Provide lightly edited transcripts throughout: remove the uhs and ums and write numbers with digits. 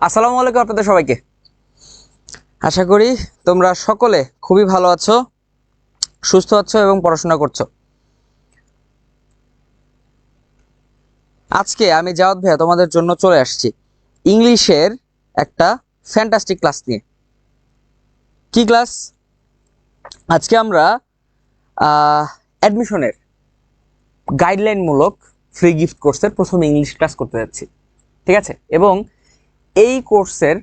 আসসালামু আলাইকুম আপনাদের সবাইকে। আশা করি তোমরা সকলে খুবই ভালো আছো, সুস্থ আছো এবং পড়াশোনা করছো। আজকে আমি জাওয়াদ ভাইয়া তোমাদের জন্য চলে আসছি ইংলিশের একটা ফ্যান্টাস্টিক ক্লাস নিয়ে। কি ক্লাস? আজকে আমরা অ্যাডমিশনের গাইডলাইনমূলক ফ্রি গিফট কোর্সের প্রথম ইংলিশ ক্লাস করতে যাচ্ছি, ঠিক আছে? এবং এই কোর্সের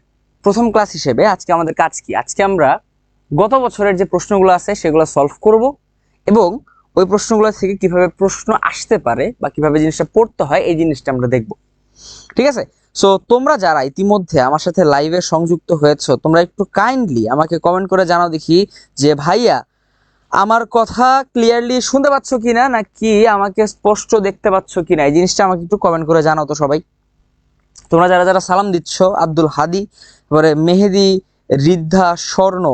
প্রথম ক্লাস হিসেবে আজকে আমাদের কাজ কি? আজকে আমরা গত বছরের যে প্রশ্নগুলো আছে সেগুলো সলভ করব এবং ওই প্রশ্নগুলো থেকে কিভাবে প্রশ্ন আসতে পারে বা কিভাবে জিনিসটা পড়তে হয় এই জিনিসটা আমরা দেখব, ঠিক আছে? সো তোমরা যারা ইতিমধ্যে আমার সাথে লাইভে সংযুক্ত হয়েছো, তোমরা একটু কাইন্ডলি আমাকে কমেন্ট করে জানাও দেখি যে ভাইয়া আমার কথা ক্লিয়ারলি শুনতে পাচ্ছ কিনা, নাকি আমাকে স্পষ্ট দেখতে পাচ্ছ কিনা। এই জিনিসটা আমাকে একটু কমেন্ট করে জানাও তো সবাই। তোমরা যারা যারা সালাম দিচ্ছ, আব্দুল হাদি, তারপরে মেহেদি, রিদ্ধা, স্বর্ণ,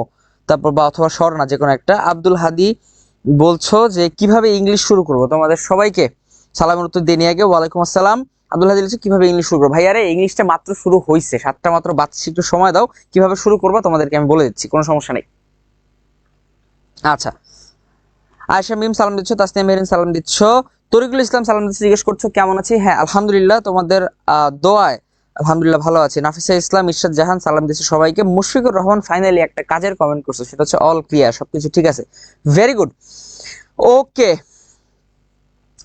তারপর বা অথবা স্বর্ণা, যে কোনো একটা, আব্দুল হাদি বলছো যে কিভাবে ইংলিশ শুরু করব। তোমাদের সবাইকে সালামের উত্তর দিয়ে নিয়ে আগে ওয়ালাইকুম আসসালাম। আব্দুল হাদি বলছে কিভাবে ইংলিশ শুরু করবো। ভাই আরে ইংলিশটা মাত্র শুরু হয়েছে, 7টা মাত্র বাচ্চা, একটু সময় দাও, কিভাবে শুরু করবা তোমাদেরকে আমি বলে দিচ্ছি, কোনো সমস্যা নেই। আচ্ছা, আয়েশা মিম সালাম দিচ্ছ, তাসনিয়া মেহরিন সালাম দিচ্ছ, তরিকুল ইসলাম সালাম দিচ্ছ, জিজ্ঞেস করছো কেমন আছি। হ্যাঁ আলহামদুলিল্লাহ, তোমাদের দোয়ায় আলহামদুলিল্লাহ ভালো আছি। নাফিসা ইসলাম, ইরশাদ জাহান সালাম দিচ্ছে সবাইকে। মুশফিকুর রহমান ফাইনালি একটা কাজের কমেন্ট করছে, সেটা হচ্ছে অল ক্লিয়ার, সবকিছু ঠিক আছে, ভেরি গুড, ওকে।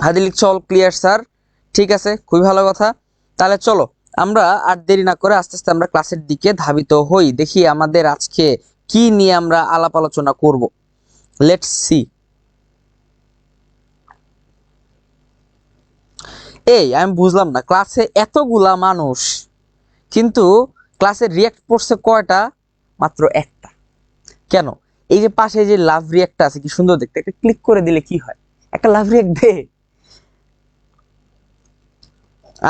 হাদি লিখছো অল ক্লিয়ার স্যার, ঠিক আছে, খুবই ভালো কথা। তাহলে চলো আমরা আর দেরি না করে আস্তে আস্তে আমরা ক্লাসের দিকে ধাবিত হই। দেখি আমাদের আজকে কি নিয়ে আমরা আলাপ আলোচনা করব। Let's see. এই আমি বুঝলাম না, ক্লাসে এতগুলা মানুষ কিন্তু ক্লাসে রিয়াক্ট করছে কয়টা? মাত্র একটা। কেন? এই যে পাশে যে লাভ রিয়াক্টটা আছে, কি সুন্দর দেখতে, একটা ক্লিক করে দিলে কি হয়, একটা লাভ রিয়াক্ট দে।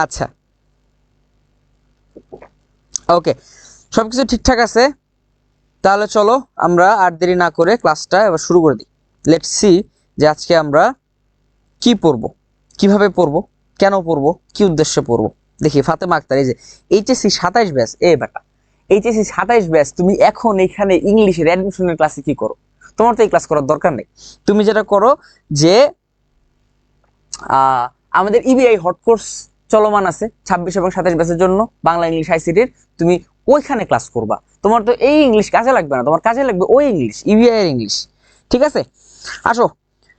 আচ্ছা ওকে, সবকিছু ঠিকঠাক আছে। তাহলে চলো আমরা আর দেরি না করে ক্লাসটা এবার শুরু করে দিই। লেটস সি যে আজকে আমরা কি পড়বো, কিভাবে পড়বো, কেন পড়বো, কি উদ্দেশ্যে পড়বো। দেখি ফাতেমা আক্তার, এই যে এইচএসসি 27 ব্যাচ, এ বেটা এইচএসসি 27 ব্যাচ, তুমি এখন এখানে ইংলিশের অ্যাডমিশনের ক্লাসে কি করো? তোমার তো এই ক্লাস করার দরকার নেই। তুমি যেটা করো যে আমাদের ইবিআই হট কোর্স চলমান আছে 26 এবং 27 ব্যাচের জন্য, বাংলা ইংলিশ আইসিটির, তুমি ওইখানে ক্লাস করবা। তোমার তো এই ইংলিশ কাজে লাগবে না, তোমার কাজে লাগবে ওই ইংলিশ, ইবিআই এর ইংলিশ, ঠিক আছে? আসো।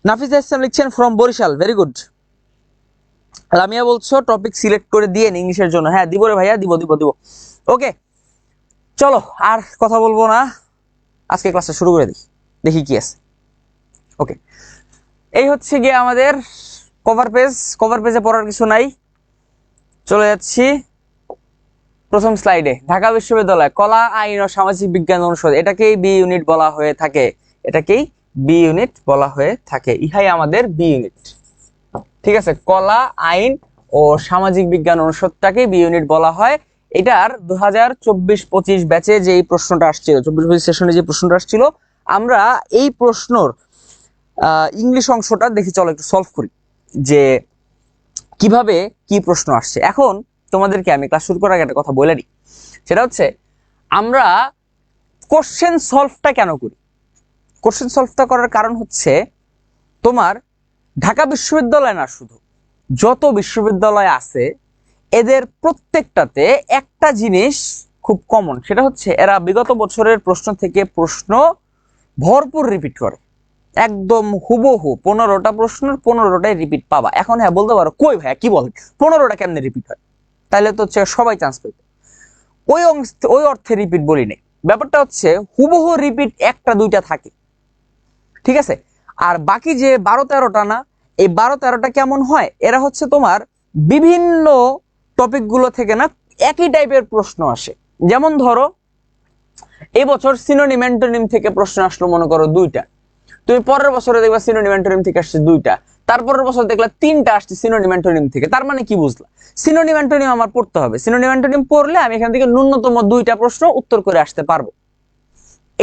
নাফিজা ইসলাম লিখছেন from Barishal, very good. Lamia বলছো টপিক সিলেক্ট করে দিয়ে ইংলিশের জন্য। হ্যাঁ দিব রে ভাইয়া, দিব দিব দিব। ওকে চলো আর কথা বলবো না, আজকে ক্লাসটা শুরু করে দিই, দেখি কি আছে। ওকে, এই হচ্ছে গিয়ে আমাদের কভার পেজ। কভার পেজে পড়ার কিছু নাই, চলে যাচ্ছি প্রথম স্লাইডে। ঢাকা বিশ্ববিদ্যালয় কলা, আইন ও সামাজিক বিজ্ঞান অনুষদ, এটাকেই বি ইউনিট বলা হয়ে থাকে, এটাকেই বি ইউনিট বলা হয়ে থাকে, ইহাই আমাদের বি ইউনিট, ঠিক আছে? কলা, আইন ও সামাজিক বিজ্ঞান অনুষদটাকে বি ইউনিট বলা হয়। এটার 2024-25 ব্যাচে যে প্রশ্নটা আসছিল, 24-25 সেশনে যে প্রশ্নটা আসছিল, আমরা এই প্রশ্নর ইংলিশ অংশটা দেখি, চলো একটু সলভ করি যে কিভাবে কি প্রশ্ন আসছে। এখন তোমাদেরকে আমি ক্লাস শুরু করার আগে একটা কথা বলে দিই, সেটা হচ্ছে আমরা কোশ্চেন সলভটা কেন করি। কোশ্চেন সলভটা করার কারণ হচ্ছে তোমার ঢাকা বিশ্ববিদ্যালয় না, শুধু যত বিশ্ববিদ্যালয় আছে এদের প্রত্যেকটাতে একটা জিনিস খুব কমন, সেটা হচ্ছে এরা বিগত বছরের প্রশ্ন থেকে প্রশ্ন ভরপুর রিপিট করে, একদম হুবহু 15টা প্রশ্নের 15টাই রিপিট পাবা। এখন হ্যাঁ বলতে পারো কই ভাইয়া কি বল, 15টা কেমনে রিপিট হয়? তাহলে তো হচ্ছে সবাই চান্স পেত, ওই অর্থে রিপিট বলি নেই। ব্যাপারটা হচ্ছে হুবহু রিপিট একটা দুইটা থাকে, ঠিক আছে? আর বাকি যে 12-13টা না, এই 12-13টা কেমন হয়, এরা হচ্ছে তোমার বিভিন্ন টপিক গুলো থেকে না একই টাইপের প্রশ্ন আসে। যেমন ধরো এই বছর সিনোনিম অ্যান্টোনিম থেকে প্রশ্ন আসলো মনে করো 2টা, তুমি পরের বছরে দেখবা সিনোনিম অ্যান্টোনিম থেকে আসছে 2টা, তারপরের বছর দেখলা 3টা আসছে সিনোনিম অ্যান্টোনিম থেকে। তার মানে কি বুঝলা? সিনোনিম অ্যান্টোনিম আমার পড়তে হবে, সিনোনিম অ্যান্টোনিম পড়লে আমি এখান থেকে ন্যূনতম 2টা প্রশ্ন উত্তর করে আসতে পারবো,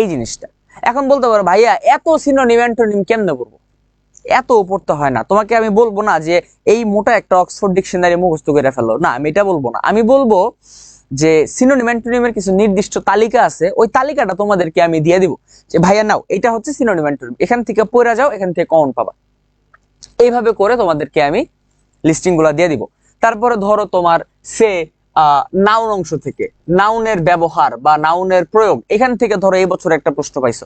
এই জিনিসটা। এখন বলতে পারো ভাইয়া এত সিনোনিম অ্যান্টোনিম কেমনে পড়বো? এত পড়তে হয় না। তোমাকে আমি বলবো না যে এই মোটা একটা অক্সফোর্ড ডিকশনারি মুখস্থ করে ফেলো, না আমি এটা বলবো না। আমি বলবো যে সিনোনিম অ্যান্টোনিমের কিছু নির্দিষ্ট তালিকা আছে, ওই তালিকাটা তোমাদেরকে আমি দিয়ে দিব যে ভাইয়া নাও এটা হচ্ছে সিনোনিম অ্যান্টোনিম, এখান থেকে পড়ে যাও, এখান থেকে কমন পাবা। এইভাবে করে তোমাদেরকে আমি লিস্টিং গুলা দিয়ে দিব। তারপরে ধরো তোমার সে নাউন অংশ থেকে নাউনের ব্যবহার বা নাউনের প্রয়োগ, এখান থেকে ধরো এই বছর একটা প্রশ্ন পাইছো,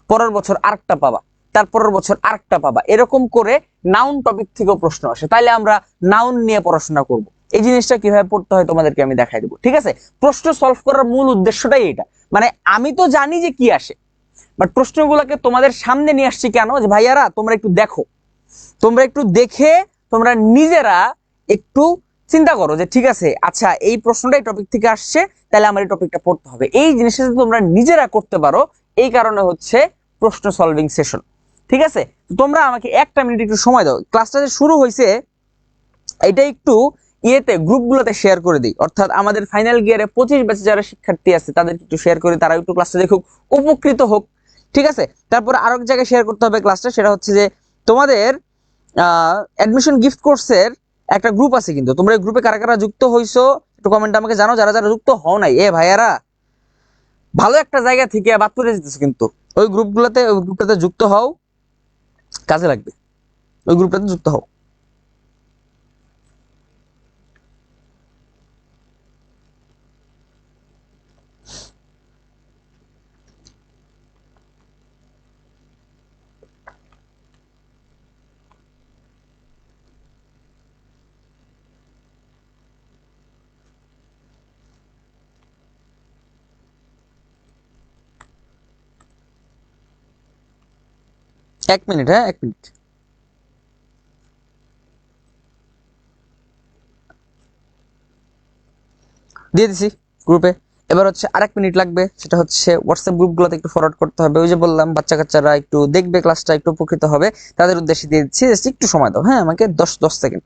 পরের বছর আরেকটা পাবা, তারপরের বছর আরেকটা পাবা, এরকম করে নাউন টপিক থেকেও প্রশ্ন আসে। তাইলে আমরা নাউন নিয়ে পড়াশোনা করব, এই জিনিসটা কিভাবে পড়তে হয় তোমাদেরকে আমি দেখাই দেবো। ঠিক আছে, প্রশ্ন সলভ করার মূল উদ্দেশ্যটাই এটা। মানে আমি তো জানি যে কি আসে, বাট প্রশ্নগুলোকে তোমাদের সামনে নিয়ে আসছি কেন, যে ভাইয়ারা তোমরা একটু দেখো, তোমরা একটু দেখে তোমরা নিজেরা একটু চিন্তা করো যে ঠিক আছে, আচ্ছা এই প্রশ্নটা এই টপিক থেকে আসছে, তাহলে আমার এই টপিকটা পড়তে হবে। এই জিনিসটা যদি তোমরা নিজেরা করতে পারো, এই কারণে হচ্ছে প্রশ্ন সলভিং সেশন। ঠিক আছে, তোমরা আমাকে একটা মিনিট একটু সময় দাও। ক্লাসটা যে শুরু হয়েছে এটা একটু ইয়েতে গ্রুপগুলোতে শেয়ার করে দিই, অর্থাৎ আমাদের ফাইনাল গিয়ারে 25 ব্যাচে যারা শিক্ষার্থী আছে তাদেরকে একটু শেয়ার করি, তারা একটু ক্লাসটা দেখুক, উপকৃত হোক। ঠিক আছে, তারপরে আরো এক জায়গায় শেয়ার করতে হবে ক্লাসটা, সেটা হচ্ছে যে তোমাদের অ্যাডমিশন গিফট কোর্সের একটা গ্রুপ আছে, কিন্তু তোমরা এই গ্রুপে কারা কারা যুক্ত হইছো একটু কমেন্টে আমাকে জানো। যারা যারা যুক্ত হও নাই, এ ভাইয়ারা ভালো একটা জায়গা থেকে বাদ পড়ে যেতেছে, কিন্তু ওই গ্রুপটাতে যুক্ত হও, কাজে লাগবে, ওই গ্রুপটাতে যুক্ত হও। এক মিনিট, হ্যাঁ 1 মিনিট দিয়ে দিছি গ্রুপে। এবার হচ্ছে আরেক মিনিট লাগবে, সেটা হচ্ছে হোয়াটসঅ্যাপ গ্রুপগুলোতে একটু ফরওয়ার্ড করতে হবে। ওই যে বললাম বাচ্চা কাচ্চারা একটু দেখবে ক্লাসটা, একটু উপকৃত হবে, তাদের উদ্দেশ্যে দিয়ে দিচ্ছি। একটু সময় দাও, হ্যাঁ আমাকে 10 সেকেন্ড।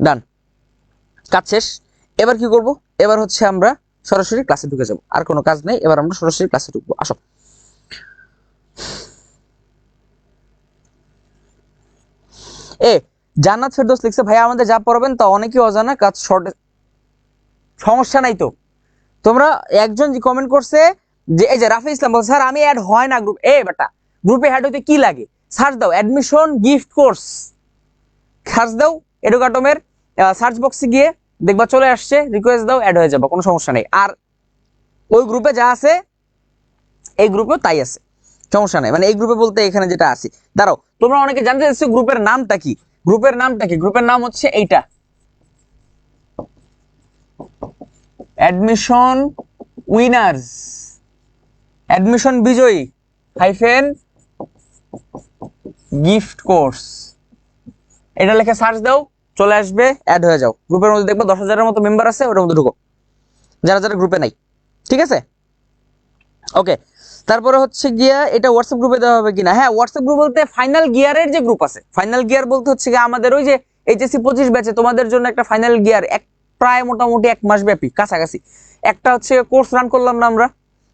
ডান, কাজ শেষ। এবার কি করব, এবার হচ্ছে আমরা সরাসরি ক্লাসে ঢুকে যাব, আর কোনো কাজ নেই, এবার আমরা সরাসরি ক্লাসে ঢুকবো। আসো। এ জান্নাত ফেরদৌস লিখছে ভাইয়া আমাদের যা পড়াবেন তা অনেকই অজানা, কাজ শর্ট। সমস্যা নাই তো, তোমরা একজন যে কমেন্ট করছে যে এই যে রাফি ইসলাম বলছে স্যার আমি অ্যাড হয় না গ্রুপ। বেটা গ্রুপে অ্যাড হইতে কি লাগে, সার্চ দাও অ্যাডমিশন গিফট কোর্স, সার্চ দাও এডুকাটমের সার্চ বক্সে গিয়ে দেখবা চলে আসছে, রিকোয়েস্ট দাও, অ্যাড হয়ে যাবে, কোনো সমস্যা নেই। আর ওই গ্রুপে যা আছে এই গ্রুপেও তাই আছে, সমস্যা নেই। মানে এই গ্রুপে বলতে এখানে যেটা আছে, দাঁড়াও তোমরা অনেকে জানতে চাইছো গ্রুপের নামটা কি। গ্রুপের নামটা কি? গ্রুপের নাম হচ্ছে এইটা, অ্যাডমিশন উইনার্স, অ্যাডমিশন বিজয়ী হাইফেন গিফট কোর্স, এটা লিখে সার্চ দাও, চলে আসবে, অ্যাড হয়ে যাও। গ্রুপের মধ্যে দেখবো 10,000-এর মতো মেম্বার আছে, ওটার মধ্যে ঢুকো যারা যারা গ্রুপে নাই। ঠিক আছে, ওকে। তারপরে হচ্ছে গিয়া এটা হোয়াটসঅ্যাপ গ্রুপে দেওয়া হবে কিনা। হ্যাঁ হোয়াটসঅ্যাপ গ্রুপ বলতে ফাইনাল গিয়ারের যে গ্রুপ আছে, ফাইনাল গিয়ার বলতে হচ্ছে গিয়ে আমাদের ওই যে এইচএসসি 25 ব্যাচে তোমাদের জন্য একটা ফাইনাল গিয়ার, প্রায় মোটামুটি 1 মাস ব্যাপী কাছাকাছি একটা হচ্ছে কোর্স রান করলাম না আমরা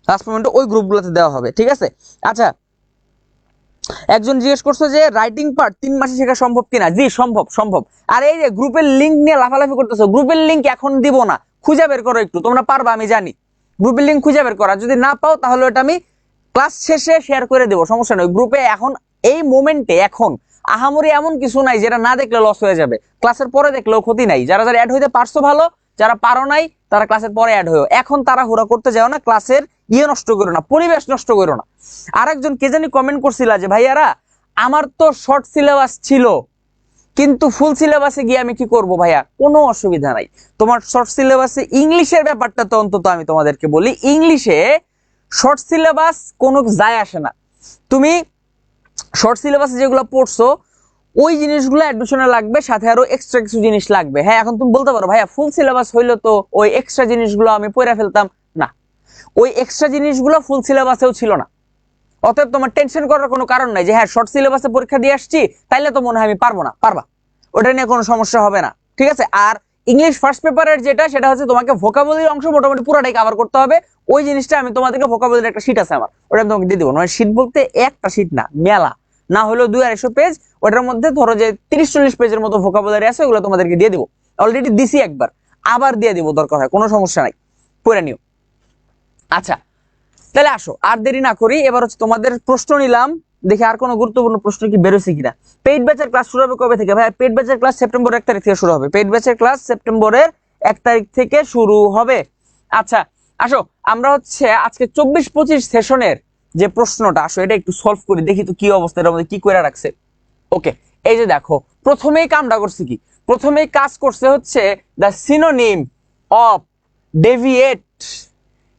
লাস্ট মোমেন্টে, ওই গ্রুপগুলোতে দেওয়া হবে। ঠিক আছে, আচ্ছা একজন জিজ্ঞেস করছো যে রাইটিং পার্ট 3 মাসে শেখা সম্ভব কিনা। জি সম্ভব, সম্ভব। আর এই যে গ্রুপের লিঙ্ক নিয়ে লাফালাফি করতেছো, গ্রুপের লিঙ্ক এখন দিব না, খুঁজে বের করো একটু, তোমরা পারবা আমি জানি। গ্রুপের লিঙ্ক খুঁজে বের করা, যদি না পাও তাহলে ওটা আমি ক্লাস শেষে শেয়ার করে দেবো, সমস্যা নেই। গ্রুপে এখন এই মোমেন্টে এখন আহামরি এমন কিছু নাই যেটা না দেখলে লস হয়ে যাবে, ক্লাসের পরে দেখলেও ক্ষতি নাই। যারা যারা অ্যাড হইতে পারছো ভালো, যারা পারো নাই তারা ক্লাসের পরে অ্যাড হয়েও। এখন তারা হুড়া করতে যাও না, ক্লাসের ইয়ে নষ্ট করো না, পরিবেশ নষ্ট করো না। আরেকজন কে জানি কমেন্ট করছিল যে ভাইয়ারা আমার তো শর্ট সিলেবাস ছিল, কিন্তু ফুল সিলেবাসে গিয়ে আমি কি করব। ভাইয়া কোনো অসুবিধা নাই, তোমার শর্ট সিলেবাসে ইংলিশের ব্যাপারটা তো অন্তত আমি তোমাদেরকে বলি, ইংলিশে শর্ট সিলেবাস কোনো যায় আসে না। তুমি শর্ট সিলেবাসে যেগুলো পড়ছো ওই জিনিসগুলো অ্যাডমিশনে লাগবে, সাথে আরো এক্সট্রা কিছু জিনিস লাগবে। হ্যাঁ এখন তুমি বলতে পারো ভাইয়া ফুল সিলেবাস হইলো তো ওই এক্সট্রা জিনিসগুলো আমি পড়ে ফেলতাম, না ওই এক্সট্রা জিনিসগুলো ফুল সিলেবাসেও ছিল না। অতএব তোমার টেনশন করার কোনো কারণ নাই যে হ্যাঁ শর্ট সিলেবাসে পরীক্ষা দিয়ে আসছি তাইলে তো মনে হয় আমি পারবো না, পারবা, ওটা নিয়ে কোনো সমস্যা হবে না। ঠিক আছে। আর ইংলিশ ফার্স্ট পেপারের যেটা, সেটা হচ্ছে তোমাকে ভোকাবুলারি অংশ মোটামুটি পুরোটাই কভার করতে হবে। ওই জিনিসটা আমি তোমাদেরকে ভোকাবুলারি একটা শীট আছে আমার, ওটা আমি তোমাকে দিয়ে দেবো। মানে শীট বলতে একটা শীট না, মেলা, না হলেও 200-250 পেজ, ওটার মধ্যে ধরো যে 30-40 পেজের মতো ভোকাবুলারি আছে, ওগুলো তোমাদেরকে দিয়ে দেবো। অলরেডি দিছি একবার, আবার দিয়ে দিব দরকার হয়, কোনো সমস্যা নাই, পড়ে নিও। আচ্ছা তাহলে আসো আর দেরি না করি, এবার হচ্ছে তোমাদের প্রশ্ন নিলাম, দেখি আর কোনো গুরুত্বপূর্ণ প্রশ্ন কি বেরোছে কিনা। পেইড ব্যাচের ক্লাস শুরু হবে কবে থেকে? ভাই পেইড ব্যাচের ক্লাস সেপ্টেম্বরের 1 তারিখ থেকে শুরু হবে। পেইড ব্যাচের ক্লাস সেপ্টেম্বরের 1 তারিখ থেকে শুরু হবে। আচ্ছা আসো আমরা হচ্ছে আজকে 24-25 সেশনের যে প্রশ্নটা, আসো এটা একটু সলভ করি, দেখি তো কি অবস্থা, এর মধ্যে কি করে রাখছে। ওকে, এই যে দেখো প্রথমেই কামটা করছে কি, প্রথমেই কাজ করছে হচ্ছে the synonym of deviate.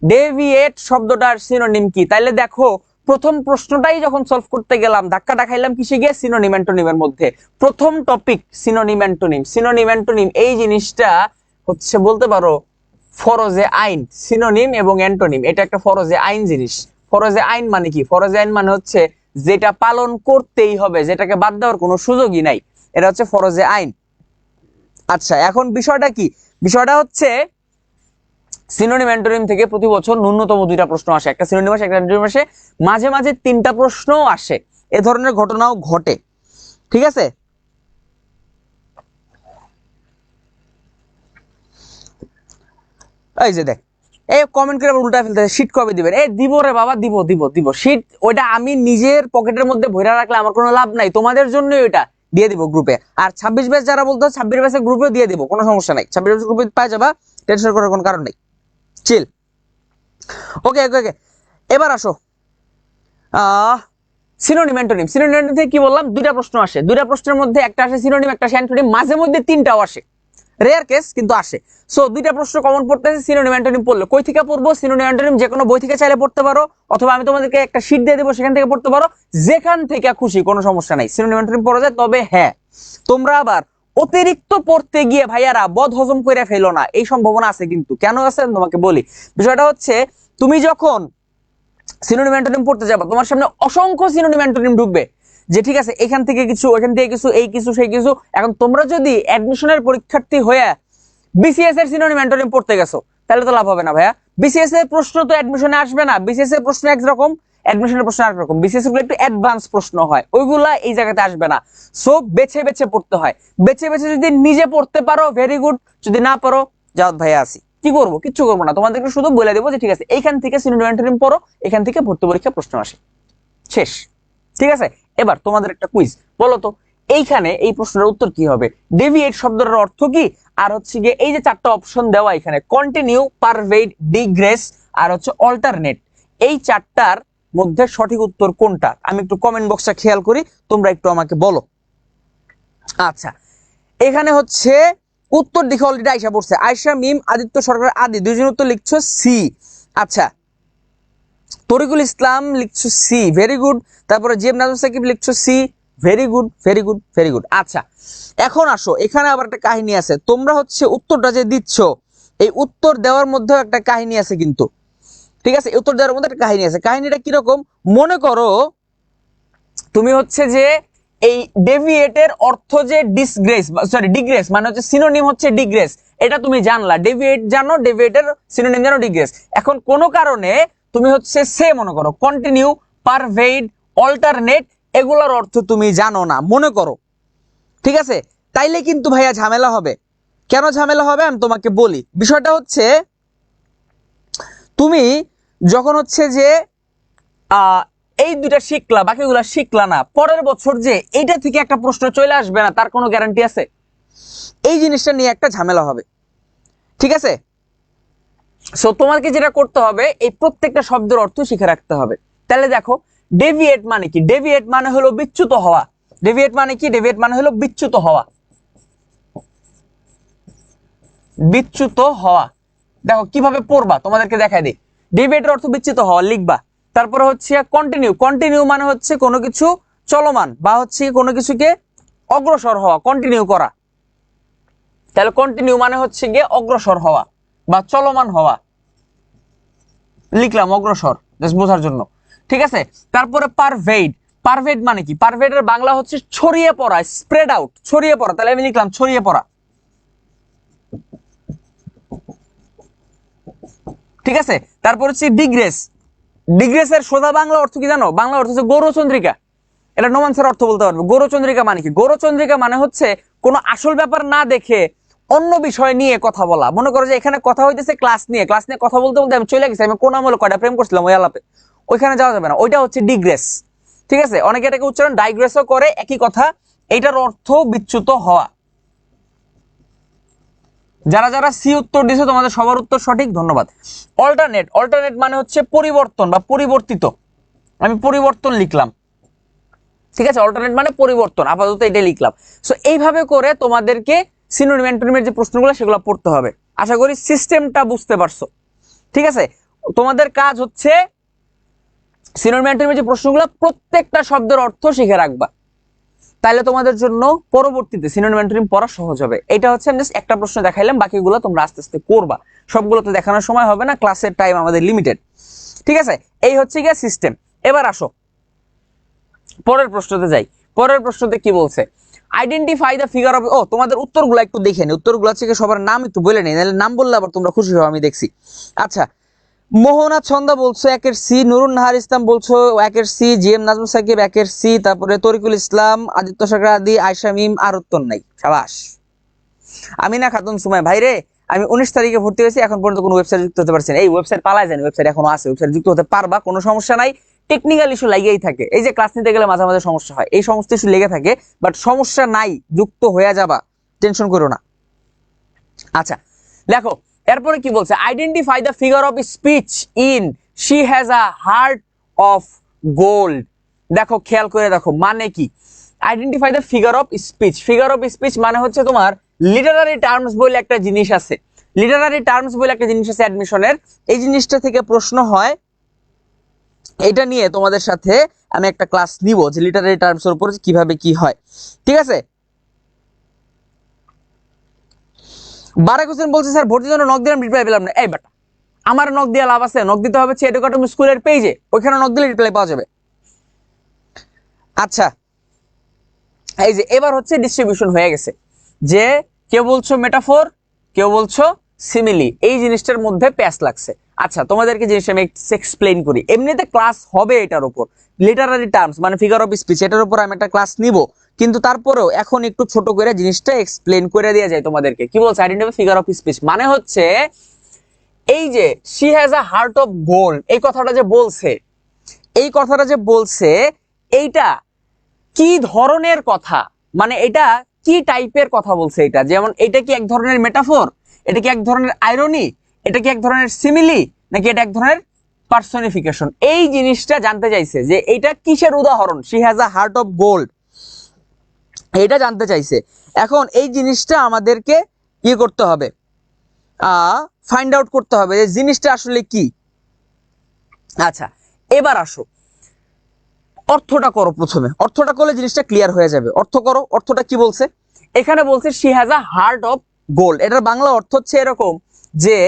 Deviate শব্দটার সিনোনিম কি? তাইলে দেখো প্রথম প্রশ্নটাই যখন সলভ করতে গেলাম ধাক্কাটা খাইলাম কিসে গিয়ে? সিনোনিম অ্যান্টোনিমের মধ্যে। প্রথম topic synonym antonym. Synonym antonym এই জিনিসটা হচ্ছে বলতে পারো ফরজে আইন। সিনোনিম এবং অ্যান্টোনিম এটা একটা ফরজে আইন জিনিস। ফরজে আইন মানে কি? ফরজে আইন মানে হচ্ছে যেটা পালন করতেই হবে, যেটাকে বাদ দেওয়ার কোনো সুযোগই নাই, এটা হচ্ছে ফরজে আইন। আচ্ছা এখন বিষয়টা কি? বিষয়টা হচ্ছে সিনোনিম অ্যান্টোনিম থেকে প্রতি বছর ন্যূনতম 2টা প্রশ্ন আসে, একটা সিনোনিম আসে একটা অ্যান্টোনিম আসে, মাঝে মাঝে 3টা প্রশ্নও আসে, এ ধরনের ঘটনাও ঘটে। ঠিক আছে। এই যে দেখ, এই কমেন্ট করে উল্টা ফেলতে, শীট কবে দিবেন? এই দিব রে বাবা, দিব দিব দিব শীট। ওইটা আমি নিজের পকেটের মধ্যে ভরে রাখলে আমার কোনো লাভ নাই, তোমাদের জন্যই ওইটা দিয়ে দিব গ্রুপে। আর 26 ব্যাচ যারা বলতো 26 ব্যাচের গ্রুপেও দিয়ে দিব, কোনো সমস্যা নাই, 26 ব্যাচের গ্রুপে পাই যাবা, টেনশন করার কোনো কারণ নেই, চিল। ওকে ওকে ওকে, এবার আসো সিনোনিম অ্যান্টোনিম। সিনোনিম অ্যান্টোনিম থেকে কি বললাম? 2টা প্রশ্ন আসে, 2টা প্রশ্নের মধ্যে একটা আসে সিনোনিম, একটা আসে অ্যান্টোনিম, মাঝে মধ্যে 3টাও আসে, রেয়ার কেস কিন্তু আসে। সো 2টা প্রশ্ন কমন পড়তেছে, সিনোনিম অ্যান্টোনিম পড়লে কই থেকে পড়বো? সিনোনিম অ্যান্টোনিম যে কোনো বই থেকে চাইলে পড়তে পারো, অথবা আমি তোমাদেরকে একটা শীট দিয়ে দেবো, সেখান থেকে পড়তে পারো, যেখান থেকে খুশি, কোনো সমস্যা নাই, সিনোনিম অ্যান্টোনিম পড়া যায়। তবে হ্যাঁ তোমরা আবার অতিরিক্ত পড়তে গিয়ে ভাইয়ারা বদ হজম করে ফেলো না, এই সম্ভাবনা আছে কিন্তু। কেন আছে তোমাকে বলি। বিষয়টা হচ্ছে তুমি যখন সিনোনিম অ্যান্টোনিম পড়তে যাবে তোমার সামনে অসংখ্য সিনোনিম অ্যান্টোনিম ঢুকবে, যে ঠিক আছে এখান থেকে কিছু, ওখান থেকে কিছু, এই কিছু সেই কিছু। এখন তোমরা যদি অ্যাডমিশনের পরীক্ষার্থী হয়ে বিসিএস এর সিনোনিম অ্যান্টোনিম পড়তে গেছো তাহলে তো লাভ হবে না ভাইয়া। বিসিএস এর প্রশ্ন তো অ্যাডমিশনে আসবে না, বিসিএস এর প্রশ্ন একরকম, অ্যাডমিশনের প্রশ্ন একরকম। বিসিএস গুলো একটু অ্যাডভান্স প্রশ্ন হয়, ওইগুলা এই জায়গাতে আসবে না। সো বেছে বেছে পড়তে হয়, বেছে বেছে যদি নিজে পড়তে পারো ভেরি গুড, যদি না পারো যাও ভাইয়া আসি, কি করবো? কিচ্ছু করবো না, তোমাদেরকে শুধু বলে দেবো যে ঠিক আছে এইখান থেকে সিনোনিম অ্যান্টোনিম পড়ো, এখান থেকে ভর্তি পরীক্ষা প্রশ্ন আসে, শেষ। ঠিক আছে। এবার তোমাদের একটা কুইজ, বলো তো এইখানে এই প্রশ্নের উত্তর কি হবে? ডেভিয়েট শব্দটার অর্থ কি? আর হচ্ছে গিয়ে এই যে 4টা অপশন দেওয়া এখানে, কন্টিনিউ, পারভেড, ডিগ্রেস আর হচ্ছে অল্টারনেট, এই 4টার মধ্যে সঠিক উত্তর কোনটা? আমি একটু কমেন্ট বক্সটা খেয়াল করি, তোমরা একটু আমাকে বলো। আচ্ছা এখানে হচ্ছে উত্তর দিকে অলরেডি আয়শা পড়ছে, আয়শা মিম আদিত্য সরকার আদি, দুইজন উত্তর লিখছো সি। আচ্ছা তরিকুল ইসলাম লিখছো সি, ভেরি গুড। তারপরে জিএম নাজমুল সাকিব লিখছো C, very good very good very good. আচ্ছা এখন আসো, এখানে আবার একটা কাহিনী আছে, তোমরা হচ্ছে উত্তরটা যে দিচ্ছ এই উত্তর দেওয়ার মধ্যেও একটা কাহিনী আছে কিন্তু। ঠিক আছে, উত্তর দেওয়ার মধ্যে একটা কাহিনী আছে। কাহিনীটা কিরকম? মনে করো তুমি হচ্ছে যে এই ডেভিয়েটের অর্থ যে ডিসগ্রেস, সরি ডিগ্রেস মানে হচ্ছে সিনোনিম হচ্ছে ডিগ্রেস, এটা তুমি জানলা, ডেভিয়েট জানো, ডেভিয়েটের সিনোনিম জানো ডিগ্রেস। এখন কোনো কারণে তুমি হচ্ছে সে মনে করো কন্টিনিউ, পারভেড, অল্টারনেট এগুলোর অর্থ তুমি জানো না মনে করো। ঠিক আছে, তাইলে কিন্তু ভাইয়া ঝামেলা হবে। কেন ঝামেলা হবে আমি তোমাকে বলি। বিষয়টা হচ্ছে তুমি যখন হচ্ছে যে এই 2টা শিখলা, বাকিগুলা শিখলা না, পরের বছর যে এইটা থেকে একটা প্রশ্ন চলে আসবে না তার কোনো গ্যারান্টি আছে? এই জিনিসটা নিয়ে একটা ঝামেলা হবে। ঠিক আছে, সো তোমাকে যেটা করতে হবে এই প্রত্যেকটা শব্দের অর্থ শিখে রাখতে হবে। তাহলে দেখো ডেভিয়েট মানে কি? ডেভিয়েট মানে হলো বিচ্যুত হওয়া। ডেভিয়েট মানে কি? ডেভিয়েট মানে হলো বিচ্যুত হওয়া, বিচ্যুত হওয়া। দেখো কিভাবে পড়বা তোমাদেরকে দেখাই দিই। ডেভিয়েটের অর্থ বিচ্যুত হওয়া লিখবা। তারপরে হচ্ছে কন্টিনিউ, কন্টিনিউ মানে হচ্ছে কোনো কিছু চলমান বা হচ্ছে কোনো কিছুকে অগ্রসর হওয়া, কন্টিনিউ করা। তাহলে কন্টিনিউ মানে হচ্ছে গিয়ে অগ্রসর হওয়া বা চলমান হওয়া। লিখলাম অগ্রসর, জাস্ট বোঝার জন্য, ঠিক আছে। তারপরে পারভেড, পারভেড মানে কি? পারভেডের বাংলা হচ্ছে ছড়িয়ে পড়া, স্প্রেড আউট, ছড়িয়ে পড়া, তাহলে আমি লিখলাম ছড়িয়ে পড়া, ঠিক আছে। তারপর হচ্ছে ডিগ্রেস, ডিগ্রেসের সোজা বাংলা অর্থ কি জানো? বাংলা অর্থ হচ্ছে গৌরচন্দ্রিকা, এটা নোমান্সের অর্থ বলতে পারবে। গৌরচন্দ্রিকা মানে কি? গৌরচন্দ্রিকা মানে হচ্ছে কোনো আসল ব্যাপার না দেখে অন্য বিষয় নিয়ে কথা বলা। মনে করো যে এখানে কথা হইতেছে ক্লাস নিয়ে, ক্লাস নিয়ে কথা বলতে বলতে আমি চলে গেছি, আমি কোন আমলে কয়টা প্রেম করছিলাম ওই আলাপে, ওইখানে যাওয়া যাবে না, ওইটা হচ্ছে ডিগ্রেস, ঠিক আছে। অনেকে এটাকে উচ্চারণ ডাইগ্রেসও করে, একই কথা, এইটার অর্থ বিচ্যুত হওয়া। যারা যারা সি উত্তর দিয়েছে তোমাদের সবার উত্তর সঠিক, ধন্যবাদ। অল্টারনেট, অল্টারনেট মানে হচ্ছে পরিবর্তন বা পরিবর্তিত, আমি পরিবর্তন লিখলাম, ঠিক আছে। অল্টারনেট মানে পরিবর্তন, আপাতত এটা লিখলাম। সো এইভাবে করে তোমাদেরকে সিনোনিম অ্যান্টোনিমের যে প্রশ্নগুলো সেগুলো পড়তে হবে। আশা করি সিস্টেমটা বুঝতে পারছো, ঠিক আছে। তোমাদের কাজ হচ্ছে সিনোনিম অ্যান্টোনিমের যে প্রশ্নগুলো প্রত্যেকটা শব্দের অর্থ শিখে রাখবা, তাহলে তোমাদের জন্য পরবর্তীতে সিনোনিম অ্যান্টোনিম পড়া সহজ হবে। এটা হচ্ছে আমি জাস্ট একটা প্রশ্ন দেখাইলাম, বাকিগুলো তোমরা আস্তে আস্তে করবা, সবগুলো তো দেখানোর সময় হবে না, ক্লাসের টাইম আমাদের লিমিটেড, ঠিক আছে। এই হচ্ছে গিয়ে সিস্টেম। এবার আসো পরের প্রশ্নতে যাই। পরের প্রশ্নতে কি বলছে? আইডেন্টিফাই দ্য ফিগার অফ, ও তোমাদের উত্তরগুলো একটু দেখে নি, উত্তরগুলো থেকে সবার নাম একটু বলে নেই, নাহলে নাম বললে আবার তোমরা খুশি হও, আমি দেখছি। আচ্ছা, মোহনা ছন্দা বলছো একের সি, নুরুন নাহার ইসলাম বলছো একের C, G M Nazmul Sakib একের সি, তারপরে তরিকুল ইসলাম, আদিত্য সাগর আদি, আয়শা মিম, আর উত্তর নাই, সাবাস। আমিনা খাতুন সুমাই, ভাইরে আমি 19 তারিখে ভর্তি হয়েছি, এখন পর্যন্ত কোনো ওয়েবসাইট যুক্ত হতে পারছি না। এই ওয়েবসাইট পালায় যায়নি, ওয়েবসাইট এখনো আছে, ওয়েবসাইট যুক্ত হতে পারবা, কোনো সমস্যা নাই। টেকনিক্যাল ইস্যু লাগিয়েই থাকে, এই যে ক্লাস নিতে গেলে মাঝে মাঝে সমস্যা হয়, এই সমস্ত ইস্যু লেগে থাকে, বাট সমস্যা নাই, যুক্ত হয়ে যাবা, টেনশন করো না। আচ্ছা দেখো এরপরে কি বলছে? Identify the figure of speech in she has a heart of gold. দেখো খেয়াল করে দেখো মানে কি? Identify the figure of speech, figure of speech মানে হচ্ছে তোমার লিটারারি টার্মস বলে একটা জিনিস আছে, লিটারারি টার্মস বলে একটা জিনিস আছে অ্যাডমিশনের, এই জিনিসটা থেকে প্রশ্ন হয়, এটা নিয়ে তোমাদের সাথে আমি একটা ক্লাস নিব যে লিটারারি টার্মস এর উপর কিভাবে কি হয়, ঠিক আছে। বারেক হোসেন বলছে স্যার ভর্তির জন্য নক দিলাম রিপ্লাই পেলাম না। এই বেটা, আমার নক দিয়ে লাভ আছে? নক দিতে হবে চেটোকাটম স্কুলের পেজে, ওইখানে নক দিলে রিপ্লাই পাওয়া যাবে। আচ্ছা এই যে এবার হচ্ছে ডিস্ট্রিবিউশন হয়ে গেছে, যে কেউ বলছো মেটাফোর, কেউ বলছো সিমিলি, এই জিনিসটার মধ্যে প্যাচ লাগছে। আচ্ছা তোমাদেরকে জিনিসটা আমি এক্সপ্লেইন করি, এমনিতে ক্লাস হবে এটার উপর, লিটারারি টার্মস মানে ফিগার অফ স্পিচ, এটার উপর আমি একটা ক্লাস নিব, কিন্তু তারপরেও এখন একটু ছোট করে জিনিসটা এক্সপ্লেন করে দেওয়া যায় তোমাদেরকে। কি বলছে? আইডেন্টিফাই ফিগার অফ স্পিচ মানে হচ্ছে এই যে she has a heart of gold, এই কথাটা যে বলছে, এই কথাটা যে বলছে এইটা কি ধরনের কথা, মানে এটা কি টাইপের কথা বলছে এটা, যেমন এটা কি এক ধরনের মেটাফোর, এটা কি এক ধরনের আইরনি, এটা কি এক ধরনের সিমিলি, নাকি এটা এক ধরনের পার্সনিফিকেশন, এই জিনিসটা জানতে চাইছে যে এটা কিসের উদাহরণ। She has a heart of gold, এটা জানতে চাইছে। এখন এই জিনিসটা আমাদেরকে কি করতে হবে? ফাইন্ড আউট করতে হবে যে জিনিসটা আসলে কি। আচ্ছা এবার আসো অর্থটা করো, প্রথমে অর্থটা করলে জিনিসটা ক্লিয়ার হয়ে যাবে। অর্থ করো, অর্থটা কি বলছে? এখানে বলছে she has a heart of gold, এটার বাংলা অর্থ হচ্ছে এরকম যে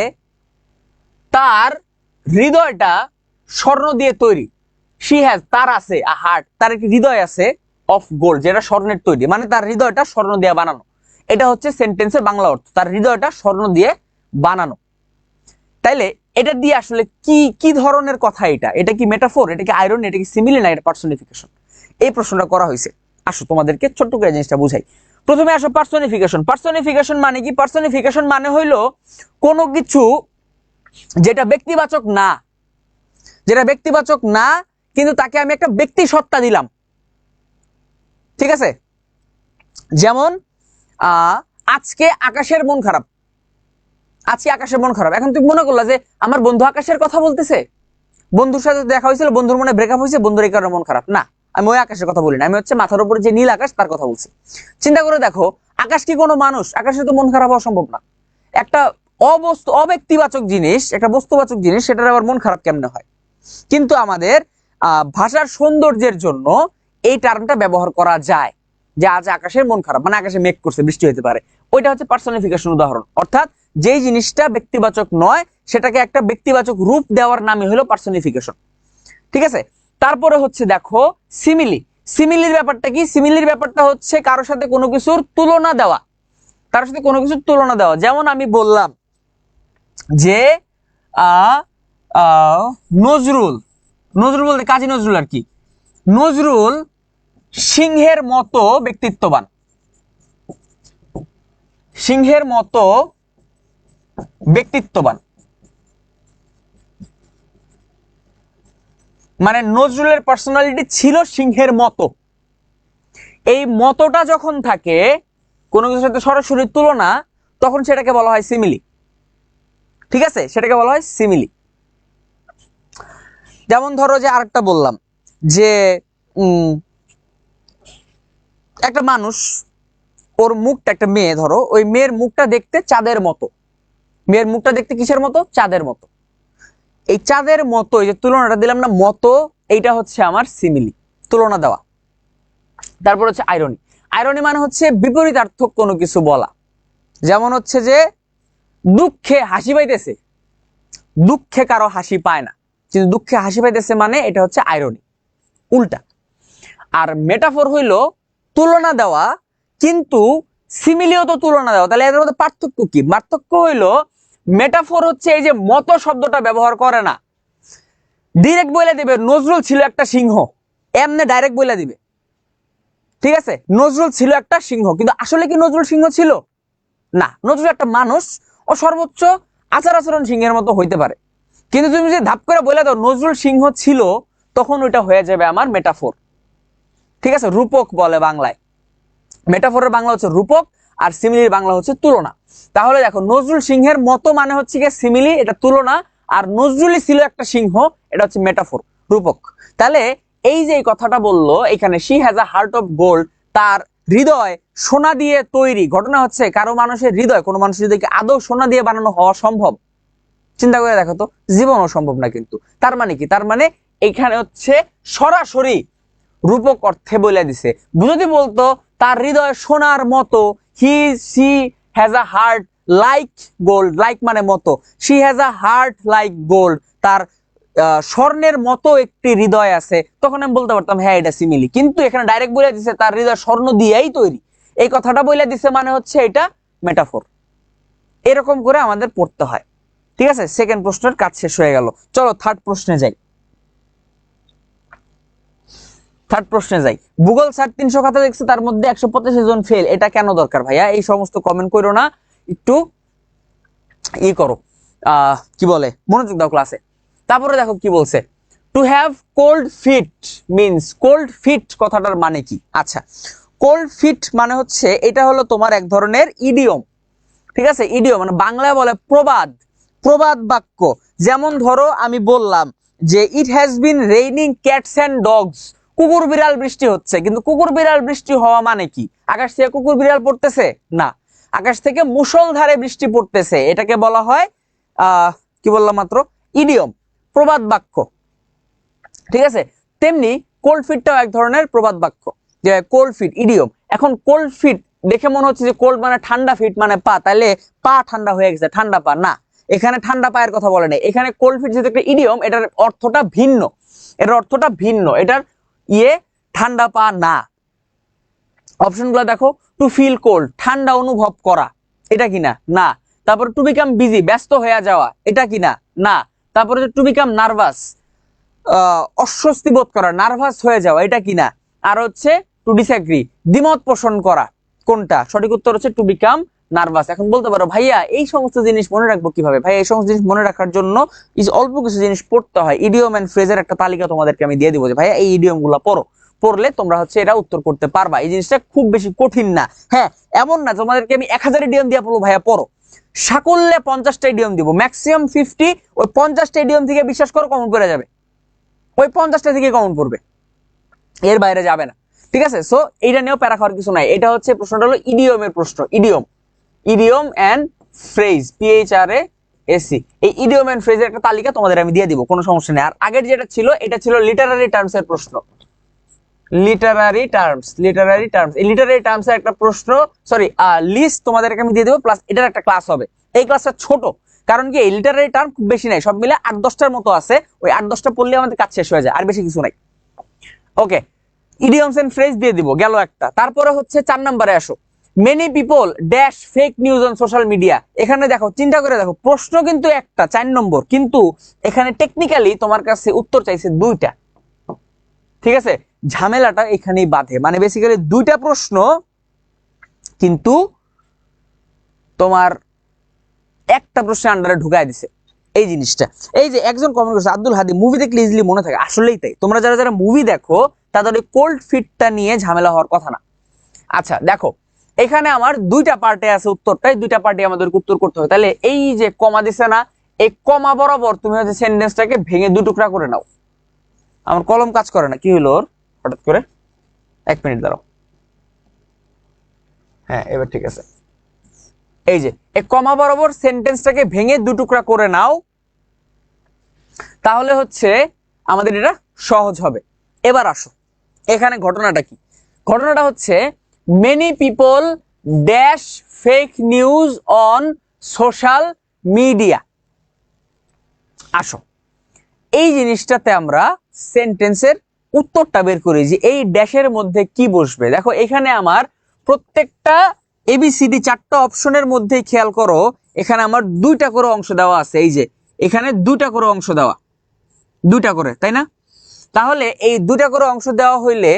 তার হৃদয়টা স্বর্ণ দিয়ে তৈরি। শি হ্যাজ, তার আছে, আ হার্ট, তার একটি হৃদয় আছে, অফ গোল্ড যেটা স্বর্ণের তৈরি, মানে তার হৃদয়টা স্বর্ণ দিয়ে বানানো। এটা হচ্ছে সেন্টেন্সের বাংলা অর্থ, তার হৃদয়টা স্বর্ণ দিয়ে বানানো। তাইলে এটা দিয়ে আসলে কি কি ধরনের কথা? এটা এটা কি মেটাফোর, এটা কি আয়রন, এটা কি সিমিলি, না এটা পার্সনিফিকেশন? এই প্রশ্নটা করা হয়েছে। আসো তোমাদেরকে ছোট্ট করে জিনিসটা বুঝাই। প্রথমে আসো পার্সনিফিকেশন। পার্সনিফিকেশন মানে কি? পার্সনিফিকেশন মানে হইলো কোনো কিছু যেটা ব্যক্তিবাচক না, যেটা ব্যক্তিবাচক না কিন্তু তাকে আমি একটা ব্যক্তি সত্তা দিলাম, ঠিক আছে। যেমন আজকে আকাশের মন খারাপ, আজকে আকাশের মন খারাপ। এখন তুমি মনে করলা যে আমার বন্ধু আকাশের কথা বলতেছে, বন্ধুর সাথে দেখা হয়েছিল, বন্ধুর মনে ব্রেকআপ হয়েছে, বন্ধুর এই কারণে মন খারাপ, না, আমি ওই আকাশের কথা বলি না, আমি হচ্ছে মাথার উপরে যে নীল আকাশ তার কথা বলছি। চিন্তা করে দেখো আকাশ কি কোনো মানুষ? আকাশের তো মন খারাপ হওয়া সম্ভব না। একটা অব্যক্তিবাচক জিনিস, একটা বস্তুবাচক জিনিস, সেটার আবার মন খারাপ কেমনে হয়? কিন্তু আমাদের ভাষার সৌন্দর্যের জন্য এই টার্মটা ব্যবহার করা যায়, যে আজ আকাশের মন খারাপ, মানে আকাশে মেঘ করছে, বৃষ্টি হতে পারে, ওইটা হচ্ছে পার্সনিফিকেশন উদাহরণ। অর্থাৎ যেই জিনিসটা ব্যক্তিবাচক নয় সেটাকে একটা ব্যক্তিবাচক রূপ দেওয়ার নামই হলো পার্সনিফিকেশন। ঠিক আছে, তারপরে হচ্ছে দেখো সিমিলি। সিমিলির ব্যাপারটা কি? সিমিলির ব্যাপারটা হচ্ছে কারোর সাথে কোনো কিছুর তুলনা দেওয়া, কারোর সাথে কোনো কিছুর তুলনা দেওয়া। যেমন আমি বললাম যে নজরুল, নজরুল বলতে কাজী নজরুল আর কি, নজরুল সিংহের মতো ব্যক্তিত্ববান, সিংহের মতো ব্যক্তিত্ববান। মানে নজরুলের পার্সোনালিটি ছিল সিংহের মতো। এই মতটা যখন থাকে কোনো কিছুর সাথে সরাসরি তুলনা, তখন সেটাকে বলা হয় সিমিলি। ঠিক আছে, সেটাকে বলা হয় সিমিলি। যেমন ধরো যে আরেকটা বললাম যে একটা মানুষ, ওর মুখটা, একটা মেয়ে ধরো, ওই মেয়ের মুখটা দেখতে চাঁদের মতো। মেয়ের মুখটা দেখতে কিসের মতো? চাঁদের মতো। এই চাঁদের মতো, এই যে তুলনাটা দিলাম না, মতো, এইটা হচ্ছে আমার সিমিলি, তুলনা দেওয়া। তারপর হচ্ছে আইরনি। আইরনি মানে হচ্ছে বিপরীতার্থক কোনো কিছু বলা। যেমন হচ্ছে যে দুঃখে হাসি পাইতেছে, দুঃখে কারো হাসি পায় না, কিন্তু দুঃখে হাসি পাইতেছে, মানে এটা হচ্ছে আইরনি, উল্টা। আর মেটাফোর হইল তুলনা দেওয়া, কিন্তু সিমিলিও তো তুলনা দেওয়া। তাহলে এদের মধ্যে পার্থক্য কি? পার্থক্য হইল মেটাফোর হচ্ছে এই যে মতো শব্দটা ব্যবহার করে না, ডিরেক্ট বলে দিবে নজরুল ছিল একটা সিংহ, এমনি ডাইরেক্ট বলে দিবে। ঠিক আছে, নজরুল ছিল একটা সিংহ, কিন্তু আসলে কি নজরুল সিংহ ছিল? না, নজরুল একটা মানুষ, ও সর্বোচ্চ আচার আচরণ সিংহের মতো হইতে পারে। কিন্তু তুমি যদি ধাপ করে বলে দাও নজরুল সিংহ ছিল, তখন ওইটা হয়ে যাবে আমার মেটাফোর। ঠিক আছে, রূপক বলে বাংলায়। মেটাফোরের বাংলা হচ্ছে রূপক, আর সিমিলির বাংলা হচ্ছে তুলনা। তাহলে দেখো নজরুল সিংহের মতো মানে হচ্ছে কি সিমিলি, এটা তুলনা, আর নজরুলই ছিল একটা সিংহ, এটা হচ্ছে মেটাফোর, রূপক। তাহলে এই যে কথাটা বললো এখানে, she has a heart of gold, তার হৃদয় সোনা দিয়ে তৈরি। ঘটনা হচ্ছে কারো মানুষের হৃদয়, কোনো মানুষের হৃদয়কে আদৌ সোনা দিয়ে বানানো হওয়া সম্ভব? চিন্তা করে দেখো তো, জীবনও সম্ভব না। কিন্তু তার মানে কি? তার মানে এখানে হচ্ছে সরাসরি রূপক অর্থে বলে দিছে। যদি বলতো তার হৃদয় সোনার মতো, she has a heart like gold, like মানে মতো, she has a heart like gold, তার স্বর্ণের মতো একটি হৃদয় আছে, তখন আমি বলতে পারতাম হ্যাঁ এটা সিমিলি। কিন্তু এখানে ডাইরেক্ট বলে দিছে তার হৃদয় স্বর্ণ দিয়েই তৈরি, এই কথাটা বলে দিছে, মানে হচ্ছে এটা মেটাফোর। এরকম করে আমাদের পড়তে হয়। ঠিক আছে, সেকেন্ড প্রশ্নের কাজ শেষ হয়ে গেল। চলো থার্ড প্রশ্নে যাই। থার্ড প্রশ্নে যাই। ভূগোল স্যার 300 খাতা দেখছে, তার মধ্যে 185 জন ফেল, এটা কেন দরকার ভাইয়া? এই সমস্ত কমেন্ট করো না, একটু ই করো, কি বলে, মনোযোগ দাও ক্লাসে। তারপরে দেখো কি বলছে, to have cold feet means, cold feet কথাটার মানে কি? আচ্ছা, কোল্ড ফিট মানে হচ্ছে এটা হলো তোমার এক ধরনের ইডিয়ম। ঠিক আছে, ইডিয়ম মানে বাংলায় বলে প্রবাদ, প্রবাদ বাক্য। যেমন ধরো আমি বললাম যে it has been raining cats and dogs, কুকুর বিড়াল বৃষ্টি হচ্ছে, কিন্তু কুকুর বিড়াল বৃষ্টি হওয়া মানে কি? আকাশ থেকে কুকুর বিড়াল পড়তেছে? না, আকাশ থেকে মুষলধারে বৃষ্টি পড়তেছে, এটাকে বলা হয় কি বললাম মাত্র, ইডিয়ম, প্রবাদ বাক্য। ঠিক আছে, তেমনি কোল্ড ফিটটাও এক ধরনের প্রবাদ বাক্য, যে কোল্ড ফিট ইডিয়ম। এখন কোল্ড ফিট দেখে মনে হচ্ছে যে কোল্ড মানে ঠান্ডা, ফিট মানে পা, তাহলে পা ঠান্ডা হয়ে গেছে, ঠান্ডা পা না, এখানে ঠান্ডা পায়ের কথা বলে নাই। এখানে কোল্ড ফিট যেহেতু একটা ইডিয়ম, এটার অর্থটা ভিন্ন, এটার অর্থটা ভিন্ন, এটার ঠান্ডা পা না। অপশনগুলো দেখো, টু ফিল কোল্ড ঠান্ডা অনুভব করা, এটা কিনা? না। তারপর টু বিকাম বিজি ব্যস্ত হয়ে যাওয়া, এটা কিনা? না। তারপরে টু বিকাম নার্ভাস অস্বস্তি বোধ করা, নার্ভাস হয়ে যাওয়া, এটা কিনা? আর হচ্ছে টু ডিসএগ্রি দ্বিমত পোষণ করা, কোনটা? সঠিক উত্তর হচ্ছে টু বিকাম নার্ভাস। এখন বলতে পারো ভাইয়া এই সমস্ত জিনিস মনে রাখবো কিভাবে? ভাই এই সমস্ত জিনিস মনে রাখার জন্য অল্প কিছু জিনিস পড়তে হয়। ইডিয়ম এন্ড ফ্রেজের একটা তালিকা তোমাদেরকে আমি দিয়ে দিব, যে ভাইয়া এই ইডিয়ম গুলা পড়ো, পড়লে তোমরা হচ্ছে এটা উত্তর করতে পারবা। এই জিনিসটা খুব বেশি কঠিন না। হ্যাঁ, এমন না তোমাদেরকে আমি 1000 ইডিয়ম দিয়ে বলবো ভাইয়া পড়ো, সাকল্যে 50টা ইডিয়ম দিব, ম্যাক্সিমাম 50, ওই 50টা ইডিয়ম থেকে বিশ্বাস করো কমন করে যাবে, ওই 50টা থেকে কমন পড়বে, এর বাইরে যাবে না। ঠিক আছে, সো এইটা নিয়েও প্যারা খাওয়ার কিছু নাই। এটা হচ্ছে প্রশ্নটা হলো ইডিয়মের প্রশ্ন, idiom, idiom and phrase, PHRASE। এই ইডিয়ম এন্ড ফ্রেজের একটা তালিকা তোমাদের আমি দিয়ে দিব, কোনো সমস্যা নেই। আর আগের যেটা ছিল এটা ছিল লিটারারি টার্মস এর প্রশ্ন, লিটারারি টার্মস, লিটারারি টার্মস, এই লিটারারি টার্মস এর একটা প্রশ্ন, সরি লিস্ট তোমাদেরকে আমি দিয়ে দেবো, প্লাস এটার একটা ক্লাস হবে। এই ক্লাসটা ছোট, কারণ কি এই লিটারারি টার্ম খুব বেশি নাই, সব মিলে 8-10টার মতো আছে, ওই 8-10টা পড়লে আমাদের কাজ শেষ হয়ে যায়, আর বেশি কিছু নাই। ওকে, ইডিয়মস এন্ড ফ্রেজ দিয়ে দিব, গেল একটা। তারপরে হচ্ছে 4 নম্বরে আসো, many people dash fake news on social media. এখানে দেখো, চিন্তা করে দেখো, প্রশ্ন কিন্তু একটা 4 নম্বর, কিন্তু এখানে টেকনিক্যালি তোমার কাছে উত্তর চাইছে 2টা। ঠিক আছে, ঝামেলাটা এখানেই বাধে, মানে বেসিক্যালি 2টা প্রশ্ন কিন্তু তোমার একটা প্রশ্নের আন্ডারে ঢুকাই দিছে এই জিনিসটা। এই যে একজন কমেন্ট করছে, আব্দুল হাদি মুভি দেখলে ইজিলি মনে থাকে, আসলেই তাই। তোমরা যারা যারা মুভি দেখো তাদের ওই কোল্ড ফিটটা নিয়ে ঝামেলা হওয়ার কথা না। আচ্ছা দেখো, এখানে আমার 2টা পার্টে আছে উত্তরটা, এই 2টা পার্টে আমাদের উত্তর করতে হবে। তাহলে এই যে কমা দিছে না, এই কমা বরাবর তুমি হচ্ছে সেন্টেন্সটাকে ভেঙে 2 টুকরা করে নাও। আমার কলম কাজ করে না, কি হলো ওর হঠাৎ করে? 1 মিনিট দাঁড়াও। হ্যাঁ, এবার ঠিক আছে। এই যে এই কমা বরাবর সেন্টেন্সটাকে ভেঙে 2 টুকরা করে নাও, তাহলে হচ্ছে আমাদের এটা সহজ হবে। এবার আসো, এখানে ঘটনাটা কি? ঘটনাটা হচ্ছে many people dash fake news on social media. আসো, এই জিনিসটাতে আমরা সেন্টেন্সের উত্তরটা বের করি যে এই ড্যাশের মধ্যে কি বসবে। দেখো এখানে আমার প্রত্যেকটা এবিসিডি 4টা অপশনের মধ্যেই খেয়াল করো, এখানে আমার 2টা করে অংশ দেওয়া আছে। এই যে এখানে 2টা করে অংশ দেওয়া, 2টা করে, তাই না? তাহলে এই 2টা করে অংশ দেওয়া হইলে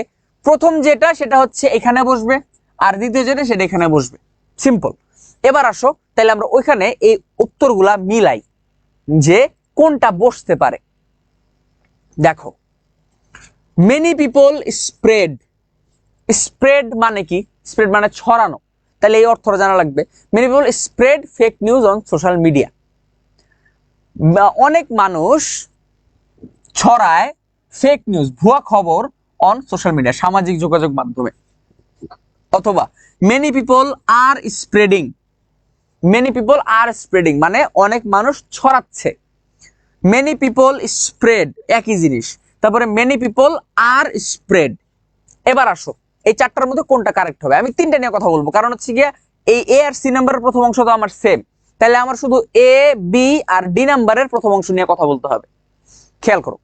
প্রথম যেটা সেটা হচ্ছে এখানে বসবে, আর দ্বিতীয় যেটা সেটা এখানে বসবে। সিম্পল। এবার আসো, তাহলে আমরা ওইখানে এই উত্তরগুলা মিলাই যে কোনটা বসতে পারে। দেখো, মেনি পিপল স্প্রেড, স্প্রেড মানে কি? স্প্রেড মানে ছড়ানো, তাহলে এই অর্থটা জানা লাগবে। Many people spread fake news on social media, অনেক মানুষ ছড়ায় ফেক নিউজ, ভুয়া খবর অন সোশ্যাল মিডিয়া, সামাজিক যোগাযোগ মাধ্যমে। অথবা মেনি পিপল আর স্প্রেডিং, মেনি পিপল আর স্প্রেডিং মানে অনেক মানুষ ছড়াচ্ছে। মেনি পিপল স্প্রেড একই জিনিস। তারপরে মেনি পিপল আর স্প্রেড। এবার আসো, এই 4টার মধ্যে কোনটা কারেক্ট হবে? আমি 3টা নিয়ে কথা বলবো, কারণ হচ্ছে গিয়ে এই এ আর সি নাম্বারের প্রথম অংশ তো আমার সেম, তাহলে আমার শুধু এ বি আর ডি নাম্বারের প্রথম অংশ নিয়ে কথা বলতে হবে। খেয়াল করো,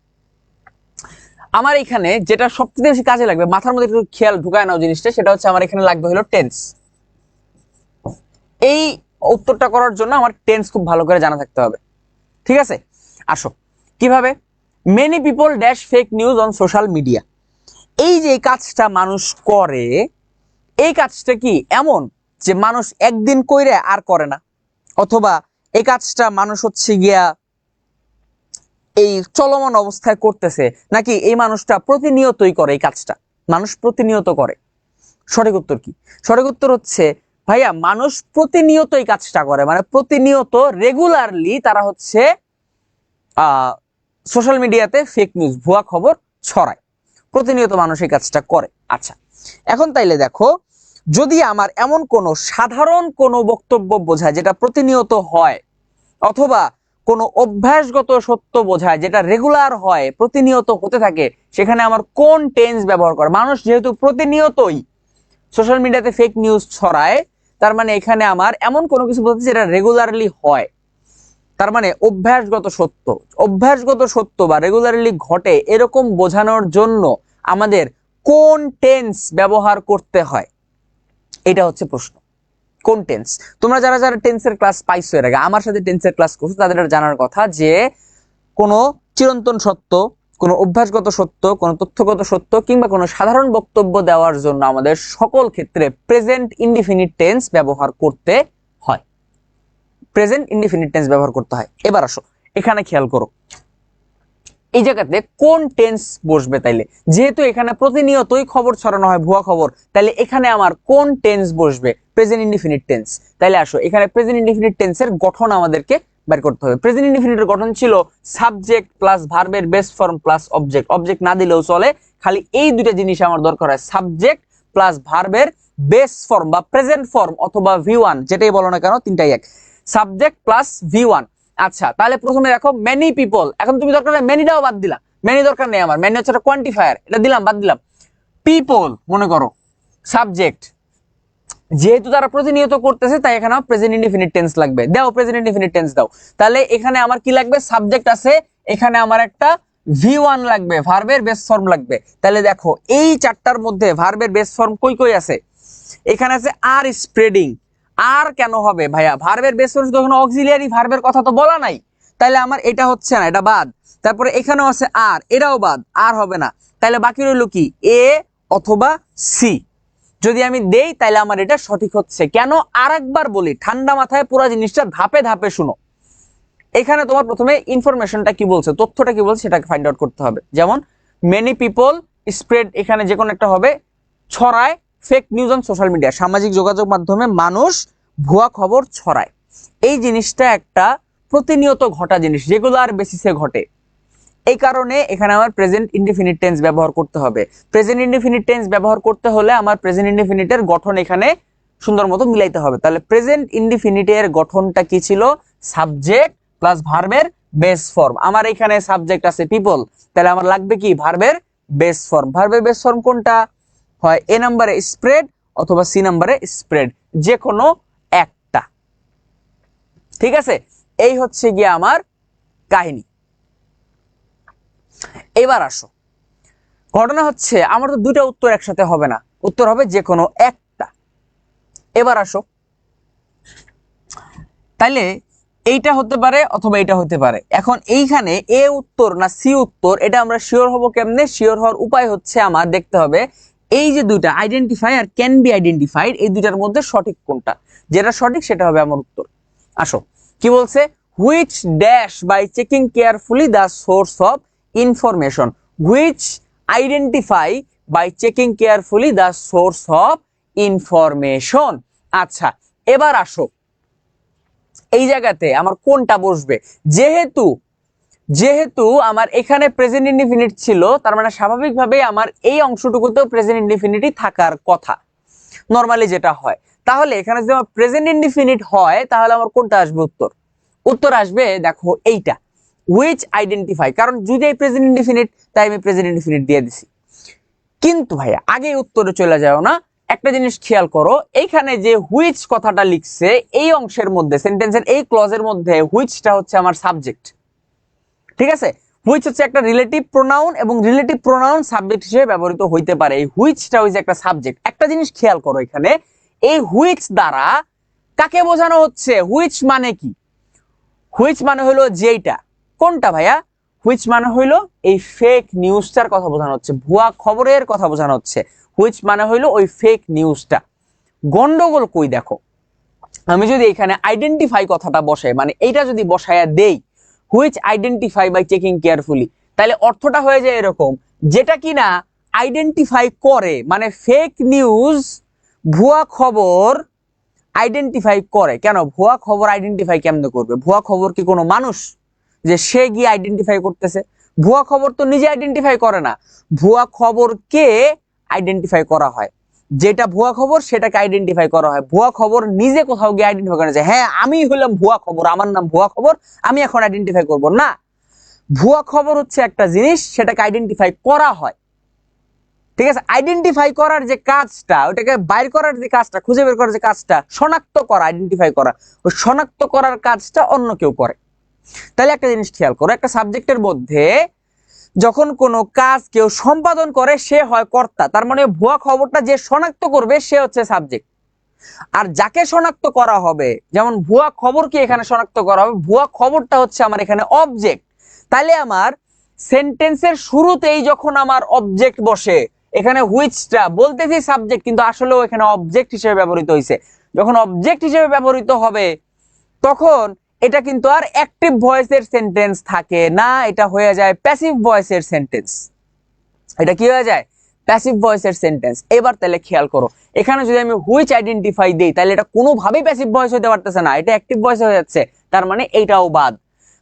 আমার এখানে যেটা সবচেয়ে বেশি কাজে লাগবে, মাথার মধ্যে একটু খেয়াল ঢুকায় নাও জিনিসটা, সেটা হচ্ছে আমার এখানে লাগবে হলো টেন্স। এই উত্তরটা করার জন্য আমার টেন্স খুব ভালো করে জানা থাকতে হবে। ঠিক আছে, আসো কিভাবে। Many people dash fake news on social media, এই যে কাজটা মানুষ করে, এই কাজটা কি এমন যে মানুষ একদিন কইরে আর করে না, অথবা এই কাজটা মানুষ হচ্ছে গিয়া এই চলমান অবস্থায় করতেছে, নাকি এই মানুষটা প্রতিনিয়তই করে এই কাজটা? মানুষ প্রতিনিয়ত করে। সঠিক উত্তর কি? সঠিক উত্তর হচ্ছে ভাইয়া, মানুষ প্রতিনিয়ত এই কাজটা করে, মানে প্রতিনিয়ত রেগুলারলি তারা হচ্ছে সোশ্যাল মিডিয়াতে ফেক নিউজ, ভুয়া খবর ছড়ায়। প্রতিনিয়ত মানুষ এই কাজটা করে। আচ্ছা, এখন তাইলে দেখো, যদি আমার এমন কোনো সাধারণ কোনো বক্তব্য বোঝায় যেটা প্রতিনিয়ত হয়, অথবা কোনো অভ্যাসগত সত্য বোঝায় যেটা রেগুলার হয়, প্রতিনিয়ত হতে থাকে, সেখানে আমার কোন টেন্স ব্যবহার করে? মানুষ যেহেতু প্রতিনিয়তই সোশ্যাল মিডিয়াতে ফেক নিউজ ছড়ায়, তার মানে এখানে আমার এমন কোনো কিছু বলতে যেটা রেগুলারলি হয়, তার মানে অভ্যাসগত সত্য। অভ্যাসগত সত্য বা রেগুলারলি ঘটে এরকম বোঝানোর জন্য আমাদের কোন টেন্স ব্যবহার করতে হয়, এটা হচ্ছে প্রশ্ন। কোন টেন্স? তোমরা যারা যারা টেন্সের ক্লাস পাইছো এর আগে, আমার সাথে টেন্সের ক্লাস করছো, তাদের জানার কথা যে কোনো চিরন্তন সত্য, কোনো অভ্যাসগত সত্য, কোনো তথ্যগত সত্য কিংবা কোনো সাধারণ বক্তব্য দেওয়ার জন্য আমাদের সকল ক্ষেত্রে প্রেজেন্ট ইনডিফিনিট টেন্স ব্যবহার করতে হয়। প্রেজেন্ট ইনডিফিনিট টেন্স ব্যবহার করতে হয়। এবার আসো, এখানে খেয়াল করো এই জায়গাতে কোন টেন্স বসবে। তাইলে যেহেতু এখানে প্রতিনিয়তই খবর ছড়ানো হয়, ভুয়া খবর, তাহলে এখানে আমার কোন টেন্স বসবে? Present indefinite tense. তাইলে আসো, এখানে প্রেজেন্ট ইনডিফিনিট টেন্সের গঠন আমাদেরকে বের করতে হবে। প্রেজেন্ট ইনডিফিনিটের গঠন ছিল সাবজেক্ট প্লাস ভার্বের base form plus object. Object না দিলেও চলে, খালি এই দুইটা জিনিস আমার দরকার হয়, সাবজেক্ট প্লাস ভার্বের বেস ফর্ম বা প্রেজেন্ট ফর্ম অথবা V1, যেটাই বলো না কেন, তিনটাই এক। Subject plus V1। আচ্ছা, তাহলে প্রথমে দেখো মেনি পিপল, এখন তুমি দরকার নেই মেনিটাও বাদ দিলা, মেনি দরকার নেই আমার, মেনি হচ্ছে একটা কোয়ান্টিফায়ার, এটা দিলাম, বাদ দিলাম। পিপল মনে করো সাবজেক্ট, যেহেতু তারা প্রতিনিয়ত করতেছে তাই এখানে প্রেজেন্ট ইনডিফিনিট টেন্স লাগবে। দাও প্রেজেন্ট ইনডিফিনিট টেন্স দাও। তাহলে এখানে আমার কি লাগবে? সাবজেক্ট আছে, এখানে আমার একটা V1 লাগবে, ভার্বের বেস ফর্ম লাগবে। তাহলে দেখো এই চারটার মধ্যে ভার্বের বেস ফর্ম কই কই আছে? এখানে আছে আর স্প্রেডিং। আর কেন হবে ভাইয়া? ভার্বের বেস ফর্ম তখন অক্সিলিয়ারি ভার্বের কথা তো বলা নাই, তাহলে আমার এটা হচ্ছে না, এটা বাদ। তারপরে এখানেও আছে আর, এটাও বাদ, আর হবে না। তাহলে বাকি রইল কি? এ অথবা সি। যদি আমি দেই তাহলে আমার এটা সঠিক হচ্ছে। কেন? আরেকবার বলি, ঠান্ডা মাথায় পুরো জিনিসটা ধাপে ধাপে শুনো। এখানে তোমার প্রথমে ইনফরমেশনটা কি বলছে, তথ্যটা কি বলছে সেটাকে ফাইন্ড আউট করতে হবে। যেমন মেনি পিপল স্প্রেড, এখানে যে কোনো একটা হবে, ছড়ায় fake news on social media, সামাজিক যোগাযোগ মাধ্যমে মানুষ ভুয়া খবর ছড়ায়। এই জিনিসটা একটা প্রতিনিয়ত ঘটা জিনিস, রেগুলার বেসিসে ঘটে। এই কারণে এখানে আমার প্রেজেন্ট ইনডিফিনিট টেন্স ব্যবহার করতে হবে। প্রেজেন্ট ইনডিফিনিট টেন্স ব্যবহার করতে হলে আমার প্রেজেন্ট ইনডিফিনিটের গঠন এখানে সুন্দর মতো মিলাইতে হবে। তাহলে প্রেজেন্ট ইনডিফিনিটের গঠনটা কি ছিল? সাবজেক্ট প্লাস ভার্বের বেস ফর্ম। আমার এখানে সাবজেক্ট আছে পিপল, তাহলে আমার লাগবে কি? ভার্বের বেস ফর্ম। ভার্বের বেস ফর্ম কোনটা হয়? এ নাম্বারে স্প্রেড অথবা সি নাম্বারে স্প্রেড, যে কোনো একটা। ঠিক আছে, এই হচ্ছে গিয়ে আমার কাহিনী। এবার আসো, ঘটনা হচ্ছে আমার তো দুটো উত্তর একসাথে হবে না, উত্তর হবে যে কোনো একটা। এবার আসো, তাইলে এইটা হতে পারে অথবা এটা হতে পারে। এখন এইখানে এ উত্তর না সি উত্তর, এটা আমরা শিওর হব কেমনে? শিওর হওয়ার উপায় হচ্ছে আমার দেখতে হবে এই যে দুইটা identify are can be identified, এই দুইটার মধ্যে সঠিক কোনটা। যেটা সঠিক সেটা হবে আমার উত্তর। আসো, কি বলছে? Which dash by checking carefully the source of information, which identify by checking carefully the source of information. আচ্ছা, এবার আসো, এই জায়গাতে আমার কোনটা বসবে? যেহেতু যেহেতু আমার এখানে প্রেজেন্ট ইনডিফিনিট ছিল, তার মানে স্বাভাবিকভাবেই আমার এই অংশটুকুতেও প্রেজেন্ট ইনডিফিনিটই থাকার কথা, নরমালি যেটা হয়। তাহলে এখানে যদি আমার প্রেজেন্ট ইনডিফিনিট হয় তাহলে আমার কোনটা আসবে উত্তর? উত্তর আসবে দেখো এইটা, হুইচ আইডেন্টিফাই। কারণ যদি এই প্রেজেন্ট ইনডিফিনিট, তাই আমি প্রেজেন্ট ইনডিফিনিট দিয়ে দিছি। কিন্তু ভাইয়া আগে উত্তরে চলে যাও না, একটা জিনিস খেয়াল করো, এইখানে যে হুইচ কথাটা লিখছে এই অংশের মধ্যে, সেন্টেন্সের এই ক্লজের মধ্যে হুইচটা হচ্ছে আমার সাবজেক্ট। ঠিক আছে, হুইচ হচ্ছে একটা রিলেটিভ প্রোনাউন এবং রিলেটিভ প্রোনাউন সাবজেক্ট হিসেবে ব্যবহৃত হইতে পারে। এই হুইচটা হচ্ছে একটা সাবজেক্ট। একটা জিনিস খেয়াল করো, এখানে এই হুইচ দ্বারা কাকে বোঝানো হচ্ছে? হুইচ মানে কি? হুইচ মানে হলো যেইটা। কোনটা ভাইয়া? হুইচ মানে হইলো এই ফেক নিউজটার কথা বোঝানো হচ্ছে, ভুয়া খবরের কথা বোঝানো হচ্ছে। হুইচ মানে হইলো ওই ফেক নিউজটা। গন্ডগোল কই দেখো, আমি যদি এখানে আইডেন্টিফাই কথাটা বসাই, মানে এইটা যদি বসায়া দেই, which identify by checking carefully, তাহলে অর্থটা হয়ে যায় এরকম, যেটা কিনা আইডেন্টিফাই করে, মানে ফেক নিউজ, ভুয়া খবর আইডেন্টিফাই করে। কেন ভুয়া খবর আইডেন্টিফাই কেমনে করবে? ভুয়া খবর কি কোনো মানুষ যে সে গিয়ে আইডেন্টিফাই করতেছে? ভুয়া খবর তো নিজে আইডেন্টিফাই করে না, ভুয়া খবরকে আইডেন্টিফাই করা হয়। যেটা ভুয়া খবর সেটাকে আইডেন্টিফাই করা হয়। ভুয়া খবর নিজে কোথাও গিয়ে আইডেন্টিফাই করে যে হ্যাঁ আমি হলাম ভুয়া খবর, আমার নাম ভুয়া খবর, আমি এখন আইডেন্টিফাই করব না। ভুয়া খবর হচ্ছে একটা জিনিস, সেটাকে আইডেন্টিফাই করা হয়। ঠিক আছে, আইডেন্টিফাই করার যে কাজটা, ওটাকে বাইর করার যে কাজটা, খুঁজে বের করার যে কাজটা, শনাক্ত করা, আইডেন্টিফাই করা, ওই শনাক্ত করার কাজটা অন্য কেউ করে। তাহলে একটা জিনিস খেয়াল করো, একটা সাবজেক্টের মধ্যে যখন কোনো কাজ কেউ সম্পাদন করে সে হয় কর্তা, তার মানে ভুয়া খবরটা যে শনাক্ত করবে সে হচ্ছে সাবজেক্ট। আর যাকে শনাক্ত করা হবে, যেমন ভুয়া খবরকে এখানে শনাক্ত করা হবে, ভুয়া খবরটা হচ্ছে আমার এখানে অবজেক্ট। তাহলে আমার সেন্টেন্সের শুরুতেই যখন আমার অবজেক্ট বসে, এখানে হুইচটা বলতেছি সাবজেক্ট, কিন্তু আসলেও এখানে অবজেক্ট হিসেবে ব্যবহৃত হয়েছে। যখন অবজেক্ট হিসেবে ব্যবহৃত হবে তখন এটা কিন্তু আর অ্যাক্টিভ ভয়েসের সেন্টেন্স থাকে না, এটা হয়ে যায় প্যাসিভ ভয়েসের সেন্টেন্স। এটা কি হয়ে যায়? প্যাসিভ ভয়েসের সেন্টেন্স। এবার তাহলে খেয়াল করো, এখানে যদি আমি হুইচ আইডেন্টিফাই দেই তাহলে এটা কোনোভাবেই প্যাসিভ ভয়েস হতে পারতেছে না, এটা অ্যাক্টিভ ভয়েস হয়ে যাচ্ছে। তার মানে এইটাও বাদ।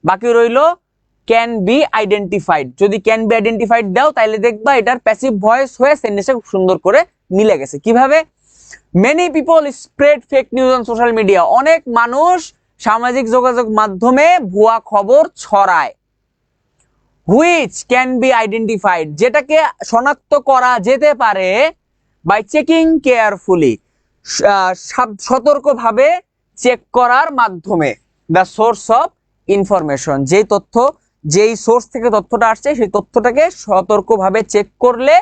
বাকি রইলো ক্যান বি আইডেন্টিফাইড। যদি ক্যান বি আইডেন্টিফাইড দাও তাহলে দেখবা এটার প্যাসিভ ভয়েস হয়ে সেন্টেন্সটা খুব সুন্দর করে মিলে গেছে। কিভাবে? Many people spread fake news on social media, অনেক মানুষ সামাজিক যোগাযোগ মাধ্যমে ভুয়া খবর ছড়ায়। হুইচ ক্যান বি আইডেন্টিফাইড, যেটাকে শনাক্ত করা যেতে পারে বাই চেকিং কেয়ারফুলি, সতর্কভাবে চেক করার মাধ্যমে, দ্য সোর্স অফ ইনফরমেশন, যেই তথ্য যেই সোর্স থেকে তথ্যটা আসছে সেই তথ্যটাকে সতর্কভাবে চেক করলে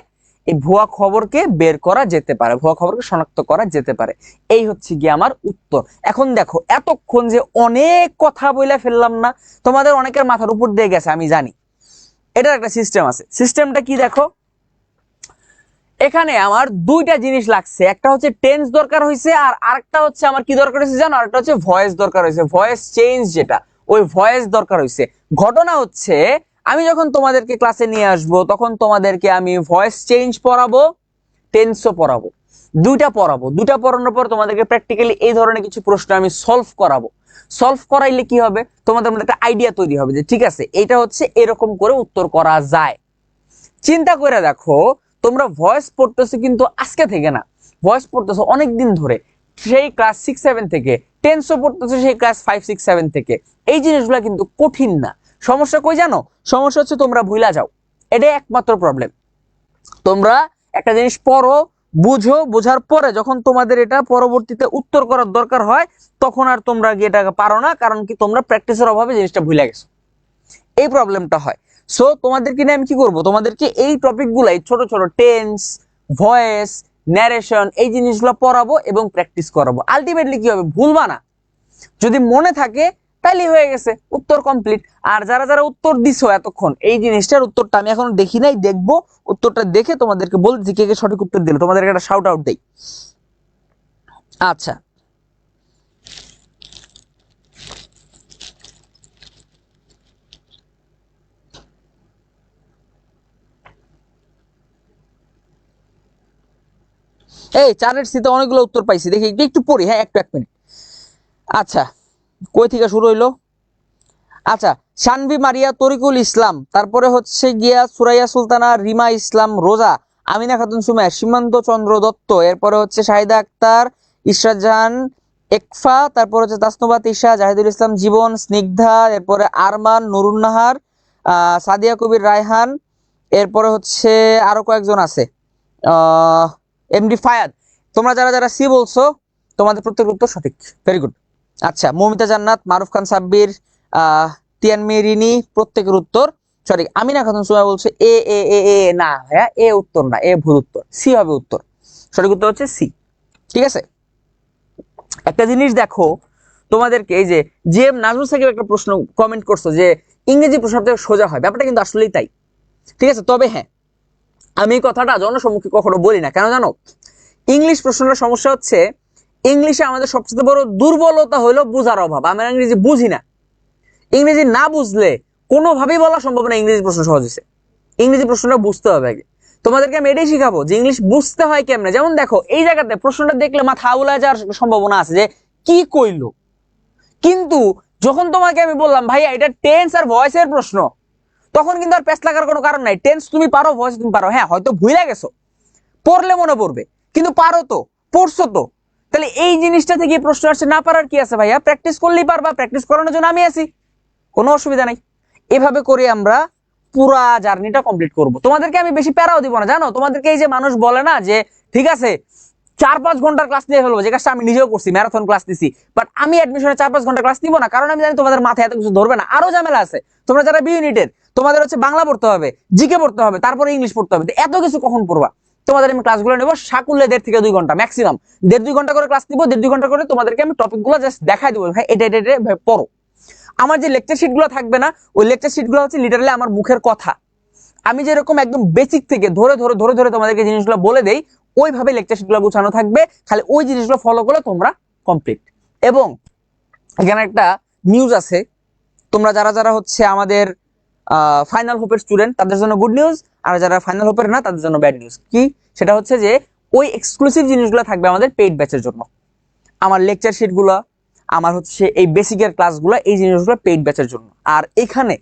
এই ভুয়া খবরকে বের করা যেতে পারে, ভুয়া খবরকে শনাক্ত করা যেতে পারে। এই হচ্ছে গিয়ে আমার উত্তর। এখন দেখো এতক্ষণ যে অনেক কথা বলে ফেললাম না, তোমাদের অনেকের মাথার উপর দিয়ে গেছে আমি জানি। এটার একটা সিস্টেম আছে। সিস্টেমটা কি দেখো, এখানে আমার দুইটা জিনিস লাগছে, একটা হচ্ছে টেন্স দরকার হয়েছে আর আরেকটা হচ্ছে আমার কি দরকার হয়েছে জানো, আরেকটা হচ্ছে ভয়েস দরকার হয়েছে, ভয়েস চেঞ্জ, যেটা ওই ভয়েস দরকার হয়েছে। ঘটনা হচ্ছে আমি যখন তোমাদেরকে ক্লাসে নিয়ে আসবো তখন তোমাদেরকে আমি ভয়েস চেঞ্জ পড়াবো, টেন্সও পড়াবো, দুইটা পড়াবো। দুইটা পড়ানোর পর তোমাদেরকে প্র্যাকটিক্যালি এই ধরনের কিছু প্রশ্ন আমি সলভ করাবো। সলভ করাইলে কি হবে, তোমাদের মধ্যে একটা আইডিয়া তৈরি হবে যে ঠিক আছে এটা হচ্ছে এরকম করে উত্তর করা যায়। চিন্তা করে দেখো, তোমরা ভয়েস পড়তেছো কিন্তু আজকে থেকে না, ভয়েস পড়তেছো অনেক দিন ধরে, সেই ক্লাস 6-7 থেকে। টেন্সও পড়তেছো সেই ক্লাস 5-6-7 থেকে। এই জিনিসগুলো কিন্তু কঠিন না। সমস্যা কই জানো, সমস্যা হচ্ছে তোমরা ভুলা যাও, এটাই একমাত্র প্রবলেম। তোমরা একটা জিনিস পড়ো, বুঝো, বোঝার পরে যখন তোমাদের এটা পরবর্তীতে উত্তর করার দরকার হয় তখন আর তোমরা গিয়ে এটা পারো না, কারণ কি তোমরা প্র্যাকটিসের অভাবে জিনিসটা ভুলে গেছো। এই প্রবলেমটা হয়। সো তোমাদেরকে নিয়ে আমি কি করব, তোমাদেরকে এই টপিকগুলাই ছোট ছোট টেন্স, ভয়েস, ন্যারেশন, এই জিনিসগুলো পড়াবো এবং প্র্যাকটিস করাবো। আলটিমেটলি কি হবে, ভুলবা না। যদি মনে থাকে তাইলে হয়ে গেছে, উত্তর কমপ্লিট। আর যারা যারা উত্তর দিছো এতক্ষণ, এই জিনিসটার উত্তরটা আমি এখনো দেখি নাই, দেখবো। উত্তরটা দেখে তোমাদেরকে বলছি কে কে সঠিক উত্তর দিল, তোমাদেরকে একটা শাউট আউট দেই। আচ্ছা, এই 4-এর সিতে অনেকগুলো উত্তর পাইছি, দেখি একটু পড়ি, হ্যাঁ একটু 1 মিনিট। আচ্ছা, কই থেকে শুরু হইলো? আচ্ছা, শানভি মারিয়া, তরিকুল ইসলাম, তারপরে হচ্ছে গিয়া সুরাইয়া সুলতানা, রিমা ইসলাম, রোজা, আমিনা খাতুন সুমাইয়া, সীমান্ত চন্দ্র দত্ত, এরপরে হচ্ছে শাহিদা আক্তার, ইশরাত জাহান, একফা, তারপর হচ্ছে তাসনুবা তিশা, জাহিদুল ইসলাম জীবন, স্নিগ্ধা, এরপরে আরমান, নুরুন্নাহার, সাদিয়া কবির রায়হান, এরপরে হচ্ছে আরো কয়েকজন আছে, এমডি ফায়াদ। তোমরা যারা যারা সি বলছো তোমাদের প্রত্যেকের উত্তর সঠিক, ভেরি গুড। আচ্ছা, মৌমিতা জান্নাত, মারুফ খান সাব্বির, তিয়ানমি রিনি, প্রত্যেকের উত্তর সঠিক। আমিনা খাতুন সুমাইয়া বলছে এ এ এ এ না ভাইয়া, এ উত্তর না, এ ভুল উত্তর, সি হবে উত্তর। সঠিক উত্তর হচ্ছে সি। ঠিক আছে, একটা জিনিস দেখো তোমাদেরকে, এই যে জিএম নাজমুল সাকিব একটা প্রশ্ন কমেন্ট করছো যে ইংরেজি প্রশ্ন সবথেকে সোজা হয়, ব্যাপারটা কিন্তু আসলেই তাই। ঠিক আছে, তবে হ্যাঁ আমি এই কথাটা জনসম্মুখে কখনো বলি না, কেন জানো, ইংলিশ প্রশ্নটার সমস্যা হচ্ছে ইংলিশে আমাদের সবচেয়ে বড় দুর্বলতা হলো বোঝার অভাব। আমরা ইংরেজি বুঝি না। ইংরেজি না বুঝলে কোনোভাবেই বলা সম্ভব না ইংরেজি প্রশ্ন সহজ হয়েছে। ইংরেজি প্রশ্নটা বুঝতে হবে আগে। তোমাদেরকে আমি এটাই শিখাবো যে ইংলিশ বুঝতে হয় কেমনে। যেমন দেখো এই জায়গাতে প্রশ্নটা দেখলে মাথা আউলায় যাওয়ার সম্ভাবনা আছে যে কি কইলো, কিন্তু যখন তোমাকে আমি বললাম ভাইয়া এটা টেন্স আর ভয়েসের প্রশ্ন, তখন কিন্তু আর প্যাচ লাগার কোনো কারণ নাই। টেন্স তুমি পারো, ভয়েস তুমি পারো, হ্যাঁ হয়তো ভুলে গেছো, পড়লে মনে পড়বে, কিন্তু পারো তো, পড়ছো তো। তাহলে এই জিনিসটা থেকে প্রশ্ন আসছে, না পারার কি আছে ভাইয়া, প্র্যাকটিস করলেই পারবা, প্র্যাকটিস করানোর জন্য আমি আছি, কোনো অসুবিধা নাই। এভাবে করে আমরা পুরা জার্নিটা কমপ্লিট করব। তোমাদেরকে আমি বেশি প্যারাও দিব না, জানো, তোমাদেরকে এই যে মানুষ বলে না যে ঠিক আছে 4-5 ঘন্টার ক্লাস নিয়ে ফেলবো, যে কাজটা আমি নিজেও করছি, ম্যারাথন ক্লাস দিছি, বাট আমি অ্যাডমিশনে 4-5 ঘন্টা ক্লাস নিব না, কারণ আমি জানি তোমাদের মাথায় এত কিছু ধরবে না, আরো ঝামেলা আছে। তোমরা যারা বি ইউনিটের, তোমাদের হচ্ছে বাংলা পড়তে হবে, জিকে পড়তে হবে, তারপরে ইংলিশ পড়তে হবে, এত কিছু কখন পড়বা? তোমাদের আমি ক্লাসগুলো নেবো সাকুল্যে 1.5 থেকে 2 ঘন্টা ম্যাক্সিমাম, 1.5-2 ঘন্টা করে ক্লাস নিবো, 1.5-2 ঘন্টা করে তোমাদেরকে আমি টপিকগুলো জাস্ট দেখাই দেবো, ভাই এটা এটা পড়ো। আমার যে লেকচার শিটগুলো থাকবে না, ওই লেকচার শিটগুলো হচ্ছে লিটারালি আমার মুখের কথা। আমি যেরকম একদম বেসিক থেকে ধরে ধরে ধরে ধরে তোমাদেরকে জিনিসগুলো বলে দেই, ওইভাবে লেকচার শিটগুলো গুছানো থাকবে, খালি ওই জিনিসগুলো ফলো করলে তোমরা কমপ্লিট। এবং এখানে একটা নিউজ আছে, তোমরা যারা যারা হচ্ছে আমাদের ফাইনাল হোপের স্টুডেন্ট তাদের জন্য গুড নিউজ, আর যারা ফাইনাল হোপের না তাদের জন্য ব্যাড নিউজ। কি সেটা হচ্ছে যে ওই এক্সক্লুসিভ জিনিসগুলো থাকবে আমাদের পেইড ব্যাচের জন্য। আমার লেকচার শিটগুলো, আমার হচ্ছে এই বেসিকের ক্লাসগুলো, এই জিনিসগুলো পেইড ব্যাচের জন্য। আর এখানে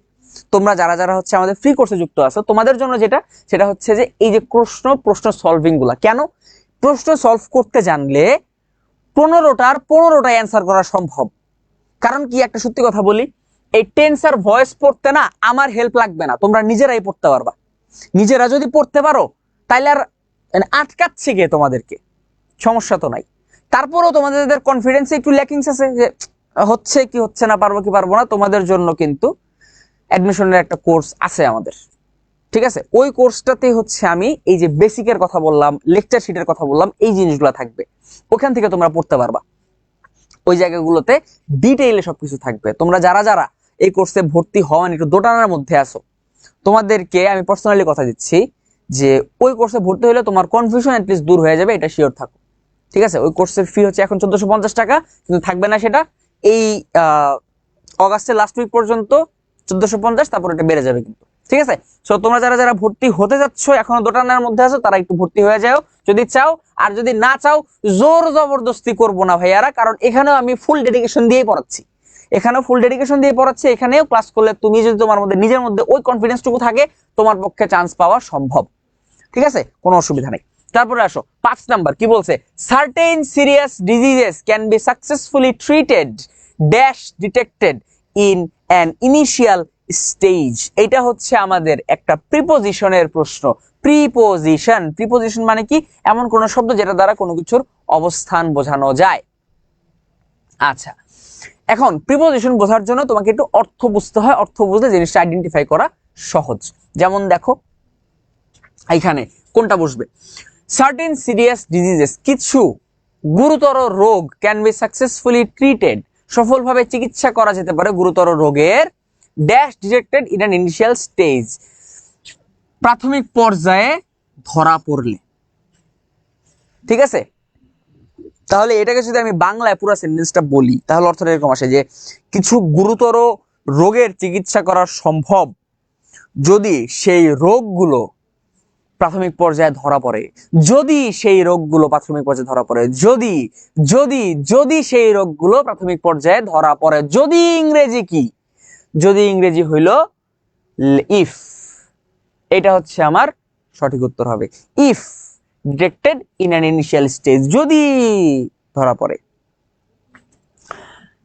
তোমরা যারা যারা হচ্ছে আমাদের ফ্রি কোর্সে যুক্ত আছো তোমাদের জন্য যেটা, সেটা হচ্ছে যে এই যে প্রশ্ন সলভিং গুলা, কেন প্রশ্ন সলভ করতে জানলে 15টার 15টা অ্যান্সার করা সম্ভব। কারণ কি, একটা সত্যি কথা বলি, এই টেন্স আর ভয়েস পড়তে না আমার হেল্প লাগবে না, তোমরা নিজেরাই পড়তে পারবা। নিজেরা যদি পড়তে পারো তাইলে আর আটকাচ্ছে কে তোমাদেরকে, সমস্যা তো নাই। তারপরেও তোমাদের কনফিডেন্সে একটু ল্যাকিংস আছে যে হচ্ছে কি হচ্ছে না, পারবো কি পারবো না, তোমাদের জন্য কিন্তু অ্যাডমিশনের একটা কোর্স আছে আমাদের, ঠিক আছে? ওই কোর্সটাতে হচ্ছে আমি এই যে বেসিকের কথা বললাম, লেকচার শিটের কথা বললাম, এই জিনিসগুলো থাকবে, ওখান থেকে তোমরা পড়তে পারবা। ওই জায়গাগুলোতে ডিটেইলে সবকিছু থাকবে। তোমরা যারা যারা এই কোর্সে ভর্তি হওয়ান একটু দোটানার মধ্যে আসো, তোমাদেরকে আমি পার্সোনালি কথা দিচ্ছি যে ওই কোর্সে ভর্তি হলে তোমার কনফিউশন অ্যাটলিস্ট দূর হয়ে যাবে, এটা শিওর থাকো, ঠিক আছে? ওই কোর্সের ফি হচ্ছে এখন 1450 টাকা, কিন্তু থাকবে না সেটা এই অগাস্টের লাস্ট উইক পর্যন্ত 1450, তারপর এটা বেড়ে যাবে কিন্তু, ঠিক আছে? সো তোমরা যারা যারা ভর্তি হতে যাচ্ছ, এখনো দোটানার মধ্যে আছো, তারা একটু ভর্তি হয়ে যাও যদি চাও। আর যদি না চাও, জোর জবরদস্তি করবো না ভাইয়ারা, কারণ এখানেও আমি ফুল ডেডিকেশন দিয়েই পড়াচ্ছি, এখানেও ফুল ডেডিকেশন দিয়ে পড়াচ্ছি। এখানেও ক্লাস করলে তুমি যদি তোমার মধ্যে নিজের মধ্যে ওই কনফিডেন্সটুকু থাকে, তোমার পক্ষে চান্স পাওয়া সম্ভব, ঠিক আছে? কোনো অসুবিধা নেই। তারপরে আসো 5 নাম্বার কি বলছে, certain serious diseases can be successfully treated dash detected in an initial stage. এটা হচ্ছে আমাদের একটা প্রিপোজিশনের প্রশ্ন। প্রিপোজিশন, প্রিপোজিশন মানে কি? এমন কোন শব্দ যেটা দ্বারা কোনো কিছুর অবস্থান বোঝানো যায়। আচ্ছা, এখন প্রিপোজিশন বোঝার জন্য তোমাকে একটু অর্থ বুঝতে হয়, অর্থ বুঝলে জিনিসটা আইডেন্টিফাই করা সহজ। যেমন দেখো এইখানে কোনটা বসবে, সার্টেন সিরিয়াস ডিজিজেস, কিছু গুরুতর রোগ, ক্যান বি সাকসেসফুলি ট্রিটেড, সফলভাবে চিকিৎসা করা যেতে পারে গুরুতর রোগের, dash detected in an initial stage, প্রাথমিক পর্যায়ে ধরা পড়লে, ঠিক আছে? তাহলে এটাকে যদি আমি বাংলায় পুরো সেন্টেন্সটা বলি, তাহলে অর্থটা এরকম আসে যে কিছু গুরুতর রোগের চিকিৎসা করা সম্ভব যদি সেই রোগগুলো প্রাথমিক পর্যায়ে ধরা পড়ে, যদি সেই রোগগুলো প্রাথমিক পর্যায়ে ধরা পড়ে, যদি যদি যদি সেই রোগগুলো প্রাথমিক পর্যায়ে ধরা পড়ে। যদি ইংরেজি কি, যদি ইংরেজি হইল ইফ, এটা হচ্ছে আমার সঠিক উত্তর হবে, if detected in an initial stage, যদি ধরা পড়ে।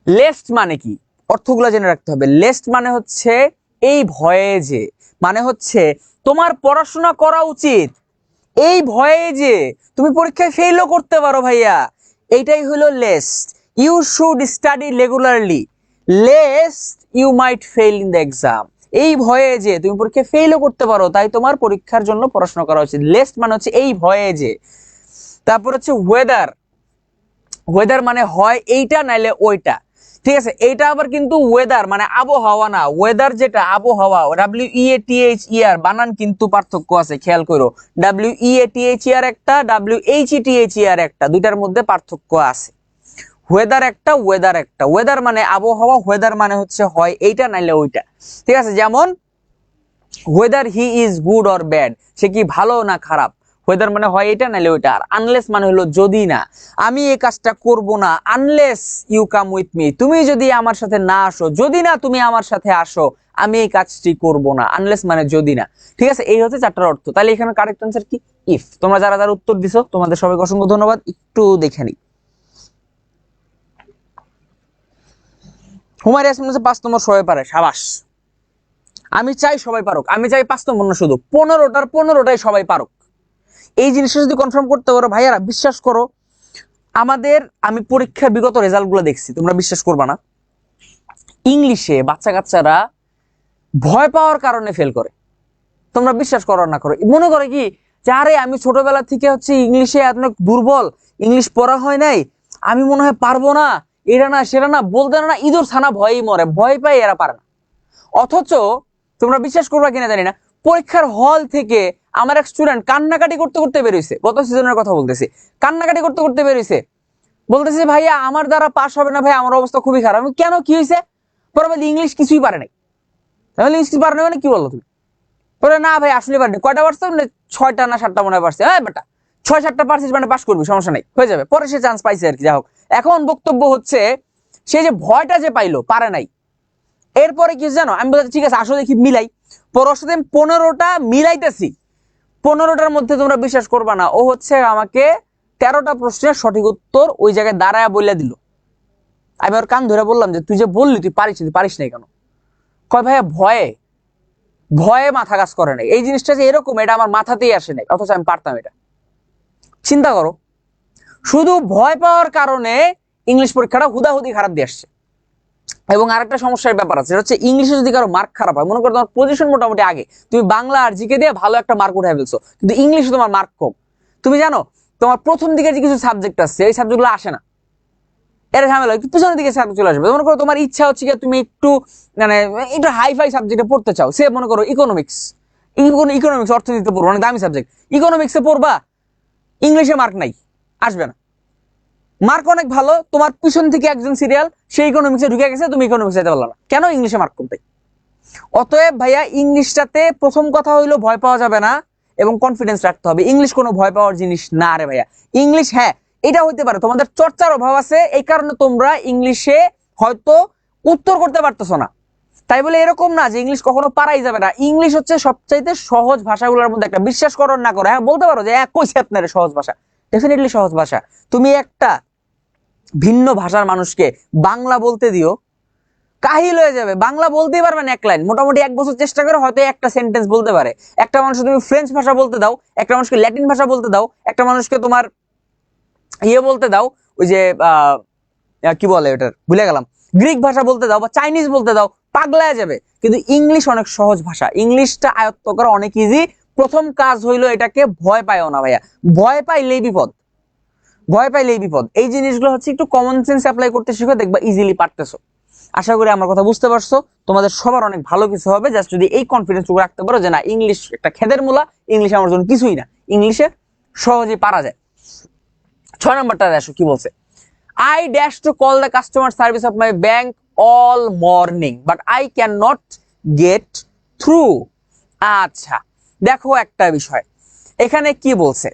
লেস্ট মানে কি, অর্থগুলো জেনে রাখতে হবে। লেস্ট মানে হচ্ছে এই ভয়ে যে, মানে হচ্ছে তোমার পড়াশোনা করা উচিত, এই ভয়ে যে তুমি পরীক্ষায় ফেলও করতে পারো ভাইয়া, এইটাই হলো lest. You should study regularly lest you might fail in the exam, এই ভয়ে যে তুমি পরীক্ষায় ফেলও করতে পারো, তাই তোমার পরীক্ষার জন্য পড়াশোনা করা উচিত। লেস্ট মানে হচ্ছে এই ভয়ে যে। তারপর হচ্ছে ওয়েদার, ওয়েদার মানে হয় এইটা নাইলে ওইটা, ঠিক আছে? এইটা আবার কিন্তু ওয়েদার মানে আবহাওয়া না, ওয়েদার যেটা আবহাওয়া, WEATHER বানান কিন্তু পার্থক্য আছে, খেয়াল করো। WEATHER একটা, WHETHER একটা, দুইটার মধ্যে পার্থক্য আছে। ওয়েদার একটা, ওয়েদার একটা। ওয়েদার মানে আবহাওয়া, ওয়েদার মানে হচ্ছে হয় এইটা নাইলে ওইটা, ঠিক আছে? যেমন weather he is good or bad, সে কি ভালো না খারাপ, ওয়েদার মানে হয় এটা নাইলে ওইটা। আর আনলেস মানে হলো যদি না, আমি এই কাজটা করব না, unless you come with me, তুমি যদি আমার সাথে না আসো, যদি না তুমি আমার সাথে আসো, আমি এই কাজটি করব না। আনলেস মানে যদি না, ঠিক আছে? এই হচ্ছে চারটার অর্থ। তাহলে এখানে কারেক্ট আনসার কি? ইফ। তোমরা যারা যারা উত্তর দিছো, তোমাদের সবাইকে অসংখ্য ধন্যবাদ। একটু দেখে নিই। হুমায়ুন ইয়াসমিন 5 নম্বর সবাই পারে, সাবাস। আমি চাই সবাই পারুক, আমি চাই 5 নম্বর না, শুধু 15টার 15টাই সবাই পারুক। এই জিনিসটা যদি কনফার্ম করতে পারো ভাইয়ারা, বিশ্বাস করো, আমাদের আমি পরীক্ষার বিগত রেজাল্ট গুলো দেখছি, তোমরা বিশ্বাস করবা না, ইংলিশে বাচ্চা কাচ্চারা ভয় পাওয়ার কারণে ফেল করে। তোমরা বিশ্বাস করো না করো, মনে করে কি যে আরে আমি ছোটবেলা থেকে হচ্ছে ইংলিশে এত দুর্বল, ইংলিশ পড়া হয় নাই, আমি মনে হয় পারবো না, এটা না সেটা না বলতে না, ইঁদুর ছানা ভয়ই মরে, ভয় পাই এরা পারে না। অথচ তোমরা বিশ্বাস করবা কিনা জানি না, পরীক্ষার হল থেকে আমার এক স্টুডেন্ট কান্নাকাটি করতে করতে বেরোইছে, গত সিজনের কথা বলতেছি, কান্নাকাটি করতে করতে বেরোইছে, বলতেছে ভাইয়া আমার দ্বারা পাস হবে না ভাই, আমার অবস্থা খুবই খারাপ। আমি কেন, কি হয়েছে? পরে বলি ইংলিশ কিছুই পারে নাই। তাহলে ইংলিশ পারে না মানে কি বললো তুমি? পরে না ভাই আসলে পারেনি। কয়টা পারছো? 6টা না 7টা মনে হয় পারছে। হ্যাঁ বেটা, 6-7টা পারছিস মানে পাস করবি, সমস্যা নাই, হয়ে যাবে। পরে সে চান্স পাইছে আর কি। যাই হোক, এখন বক্তব্য হচ্ছে সে যে ভয়টা যে পাইলো, পারে নাই। এরপরে কি জানো, আমি বলছি ঠিক আছে আসলে দেখি মিলাই, পরের সাথে 15টা মিলাইতেছি, 15টার মধ্যে তোমরা বিশ্বাস করবা না, ও হচ্ছে আমাকে 13টা প্রশ্নের সঠিক উত্তর ওই জায়গায় দাঁড়ায় বলে দিল। আমি ওর কান ধরে বললাম যে তুই যে বললি তুই পারিস, তুই পারিস নাই কেন? কয় ভাইয়া ভয়ে, ভয়ে মাথা কাজ করে নাই। এই জিনিসটা যে এরকম, এটা আমার মাথাতেই আসে নাই, অথচ আমি পারতাম এটা। চিন্তা করো, শুধু ভয় পাওয়ার কারণে ইংলিশ পরীক্ষাটা হুদাহুদি খারাপ দিয়ে আসছে। এবং আরেকটা সমস্যার ব্যাপার আছে, সেটা হচ্ছে ইংলিশে যদি কারো মার্ক খারাপ হয়, মনে করো তোমার পজিশন মোটামুটি আগে, তুমি বাংলা আর জিকে দিয়ে ভালো একটা মার্ক উঠাই ফেলছো, কিন্তু ইংলিশে তোমার মার্ক কম। তুমি জানো তোমার প্রথম দিকে যে কিছু সাবজেক্ট আছে এই সাবজেক্টগুলো আসে না, এর ঝামেলা একটু পিছনের দিকে সাবজেক্ট চলে আসবে। মনে করো তোমার ইচ্ছা হচ্ছে কি তুমি একটু মানে একটু হাই ফাই সাবজেক্টে পড়তে চাও, সে মনে করো ইকোনমিক্স, ইকোনমিক্স অর্থনীতিতে পড়বো, অনেক দামি সাবজেক্ট, ইকোনমিক্সে পড়বা, ইংলিশে মার্ক নাই, আসবে না। মার্ক অনেক ভালো, তোমার পিছন থেকে একজন সিরিয়াল সেই ইকোনমিক্সে ঢুকে গেছে, তুমি ইকোনমিক্সে যেতে পারলা না, কেন? ইংলিশে মার্ক কম তাই। অতএব ভাইয়া ইংলিশটাতে প্রথম কথা হইলো ভয় পাওয়া যাবে না এবং কনফিডেন্স রাখতে হবে। ইংলিশ কোনো ভয় পাওয়ার জিনিস না রে ভাইয়া। ইংলিশ হ্যাঁ এটা হইতে পারে তোমাদের চর্চার অভাব আছে, এই কারণে তোমরা ইংলিশে হয়তো উত্তর করতে পারতেছো না, তাই বলে এরকম না যে ইংলিশ কখনো পারাই যাবে না। ইংলিশ হচ্ছে সবচাইতে সহজ ভাষাগুলোর মধ্যে একটা, বিশ্বাস করো না করো, হ্যাঁ বলতে পারো যে কইছে আপনার সহজ ভাষা, ডেফিনেটলি সহজ ভাষা। তুমি একটা ভিন্ন ভাষার মানুষকে বাংলা বলতে দিও, কাহিল হয়ে যাবে, বাংলা বলতেই পারবে না এক লাইন, মোটামুটি 1 বছর চেষ্টা করে হয়তো একটা সেন্টেন্স বলতে পারে। একটা মানুষকে তুমি ফ্রেঞ্চ ভাষা বলতে দাও, একটা মানুষকে ল্যাটিন ভাষা বলতে দাও, একটা মানুষকে তোমার বলতে দাও, ওই যে কি বলে ওটার ভুলে গেলাম, গ্রিক ভাষা বলতে দাও বা চাইনিজ বলতে দাও, পাগলায় যাবে। কিন্তু ইংলিশ অনেক সহজ ভাষা, ইংলিশটা আয়ত্ত করা অনেক ইজি। প্রথম কাজ হইলো এটাকে ভয় পাইও না ভাইয়া, ভয় পাইলেই বিপদ, ভয় পাইলেই বিপদ। এই জিনিসগুলো হচ্ছে একটু কমন সেন্স অ্যাপ্লাই করতে শিখো, দেখবা ইজিলি পারতেছো। আশা করি আমার কথা বুঝতে পারছো, তোমাদের সবার অনেক ভালো কিছু হবে জাস্ট যদি এই কনফিডেন্সটুকু রাখতে পারো যে না ইংলিশ একটা খেদের মূলা, ইংলিশ আমার জন্য কিছুই না, ইংলিশে সহজেই পারা যায়। 6 নম্বরটা আসো কি বলছে, I dash to call the customer service of my bank all morning but I cannot get through। আচ্ছা দেখো একটা বিষয় এখানে কি বলছে,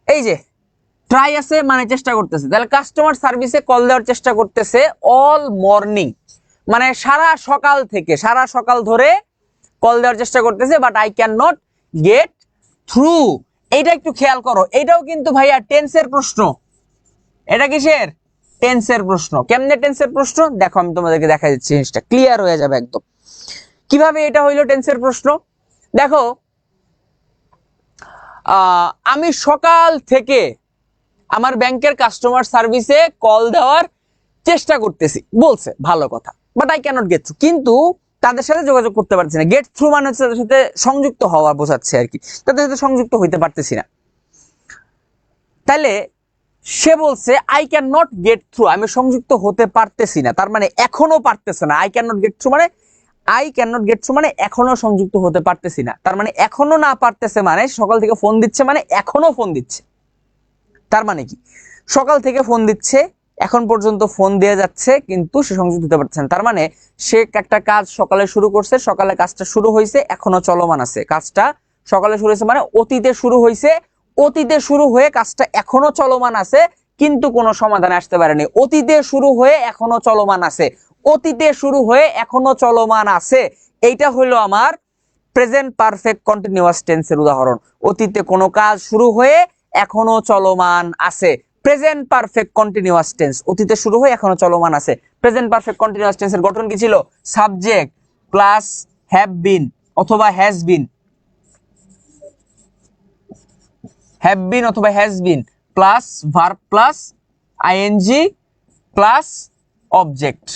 এই যে ট্রাই আছে মানে চেষ্টা করতেছে, তাহলে কাস্টমার সার্ভিসে কল দেওয়ার চেষ্টা করতেছে অল মর্নিং, মানে সারা সকাল ধরে কল দেওয়ার চেষ্টা করতেছে, but I can not get through. এইটা একটু খেয়াল করো, এটাও কিন্তু ভাইয়া টেন্সের প্রশ্ন। এটা কিসের? টেন্সের প্রশ্ন। কেমনে টেন্সের প্রশ্ন দেখো, আমি তোমাদেরকে দেখা যাচ্ছে, জিনিসটা ক্লিয়ার হয়ে যাবে একদম। কিভাবে এটা হইলো টেন্সের প্রশ্ন দেখো, আমি সকাল থেকে আমার ব্যাংকের কাস্টমার সার্ভিসে কল দেওয়ার চেষ্টা করতেছি, বলছে ভালো কথা, but I cannot get through, কিন্তু তাদের সাথে যোগাযোগ করতে পারছি না। গেট থ্রু মানে হচ্ছে তাদের সাথে সংযুক্ত হওয়া বোঝাচ্ছে আর কি, তাদের সাথে সংযুক্ত হইতে পারতেছি না। তাহলে সে বলছে I can not get through, আমি সংযুক্ত হতে পারতেছি না, তার মানে এখনো পারতেছে না। I can not get through মানে এখনো সংযুক্ত হতে পারতেছি না, তার মানে এখনো না পারতেছে, মানে সকাল থেকে ফোন দিচ্ছে মানে এখনো ফোন দিচ্ছে। তার মানে কি, সকাল থেকে ফোন দিচ্ছে, এখন পর্যন্ত ফোন দিয়ে যাচ্ছে কিন্তু সে সংযুক্ত হতে পারছে না, তার মানে সে একটা কাজ সকালে শুরু করছে, সকালে কাজটা শুরু হয়েছে, এখনো চলমান আছে। কাজটা সকালে শুরু হয়েছে মানে অতীতে শুরু হয়েছে, অতীতে শুরু হয়ে কাজটা এখনো চলমান আছে কিন্তু কোনো সমাধানে আসতে পারেনি। অতীতে শুরু হয়ে এখনো চলমান আছে, অতীতে শুরু হয়ে এখনো চলমান আছে, এইটা হলো আমার প্রেজেন্ট পারফেক্ট কন্টিনিউয়াস টেন্সের উদাহরণ। অতীতে কোনো কাজ শুরু হয়ে এখনো চলমান আছে, প্রেজেন্ট পারফেক্ট কন্টিনিউয়াস টেন্স, অতীতে শুরু হয়ে এখনো চলমান আছে। প্রেজেন্ট পারফেক্ট কন্টিনিউয়াস টেন্সের গঠন কি ছিল? সাবজেক্ট প্লাস হ্যাভ বিন অথবা হ্যাজ বিন, হ্যাভ বিন অথবা has been plus verb plus ING plus object.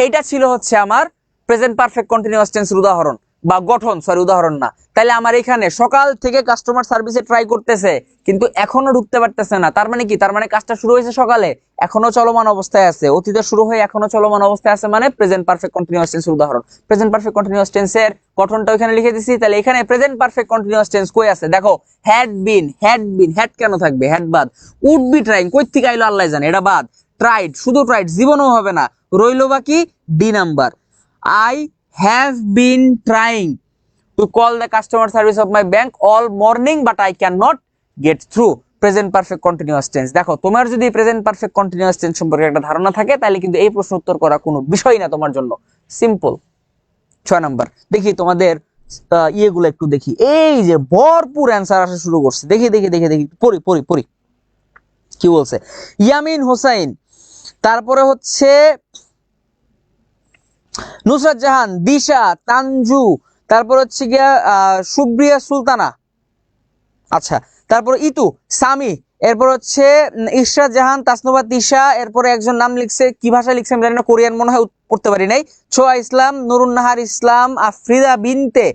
এইটা ছিল হচ্ছে আমার প্রেজেন্ট পারফেক্ট কন্টিনিউয়াস টেন্সের উদাহরণ বা গঠন, সরি উদাহরণ না। তাহলে আমার এখানে সকাল থেকে কাস্টমার সার্ভিসে ট্রাই করতেছে কিন্তু এখনো ঢুকতে পারতেছে না, তার মানে কি, তার মানে কাজটা শুরু হয়েছে সকালে, এখনো চলমান অবস্থায় আছে, অতীতে শুরু হয়ে এখনো চলমান অবস্থায় আছে, মানে প্রেজেন্ট পারফেক্ট কন্টিনিউয়াস টেন্সের উদাহরণ। প্রেজেন্ট পারফেক্ট কন্টিনিউয়াস টেন্সের গঠনটা এখানে লিখে দিছি। তাহলে এখানে প্রেজেন্ট পারফেক্ট কন্টিনিউয়াস টেন্স কই আছে দেখো, হ্যাড বিন, হ্যাড কেন থাকবে, হ্যাড বাদ, উড বি ট্রাইং কই থেকে আইলো আল্লাহ জানে, এটা বাদ, ট্রাইড, শুধু ট্রাইড জীবনও হবে না, রইলো বাকি D number, I have been trying to call the customer service of my bank all morning but I cannot get through। Present perfect continuous tense. দেখো তোমার যদি প্রেজেন্ট পারফেক্ট কন্টিনিউয়াস টেন্স সম্পর্কে একটা ধারণা থাকে তাহলে কিন্তু এই প্রশ্ন উত্তর করা কোনো বিষয় না তোমার জন্য, সিম্পল। 6 নাম্বার দেখি তোমাদের ইয়েগুলো একটু দেখি, এই যে ভরপুর অ্যান্সার আসা শুরু করছে, দেখি দেখি দেখি দেখি পড়ি কি বলছে। ইয়ামিন হোসাইন, তারপরে হচ্ছে নুসরাত জাহান, দিশা, তানজু, তারপর হচ্ছে গিয়া সুব্রিয়া সুলতানা, আচ্ছা, তারপর ইতু, সামি, এরপর হচ্ছে ইশরাত জাহান, তাসনুবা তিশা, এরপরে একজন নাম লিখছে, কি ভাষা লিখছে আমি জানি না, কোরিয়ান মনে হয়, পড়তে পারি নাই। ছোয়া ইসলাম, নুরুন নাহার ইসলাম, আফরিদা বিনতে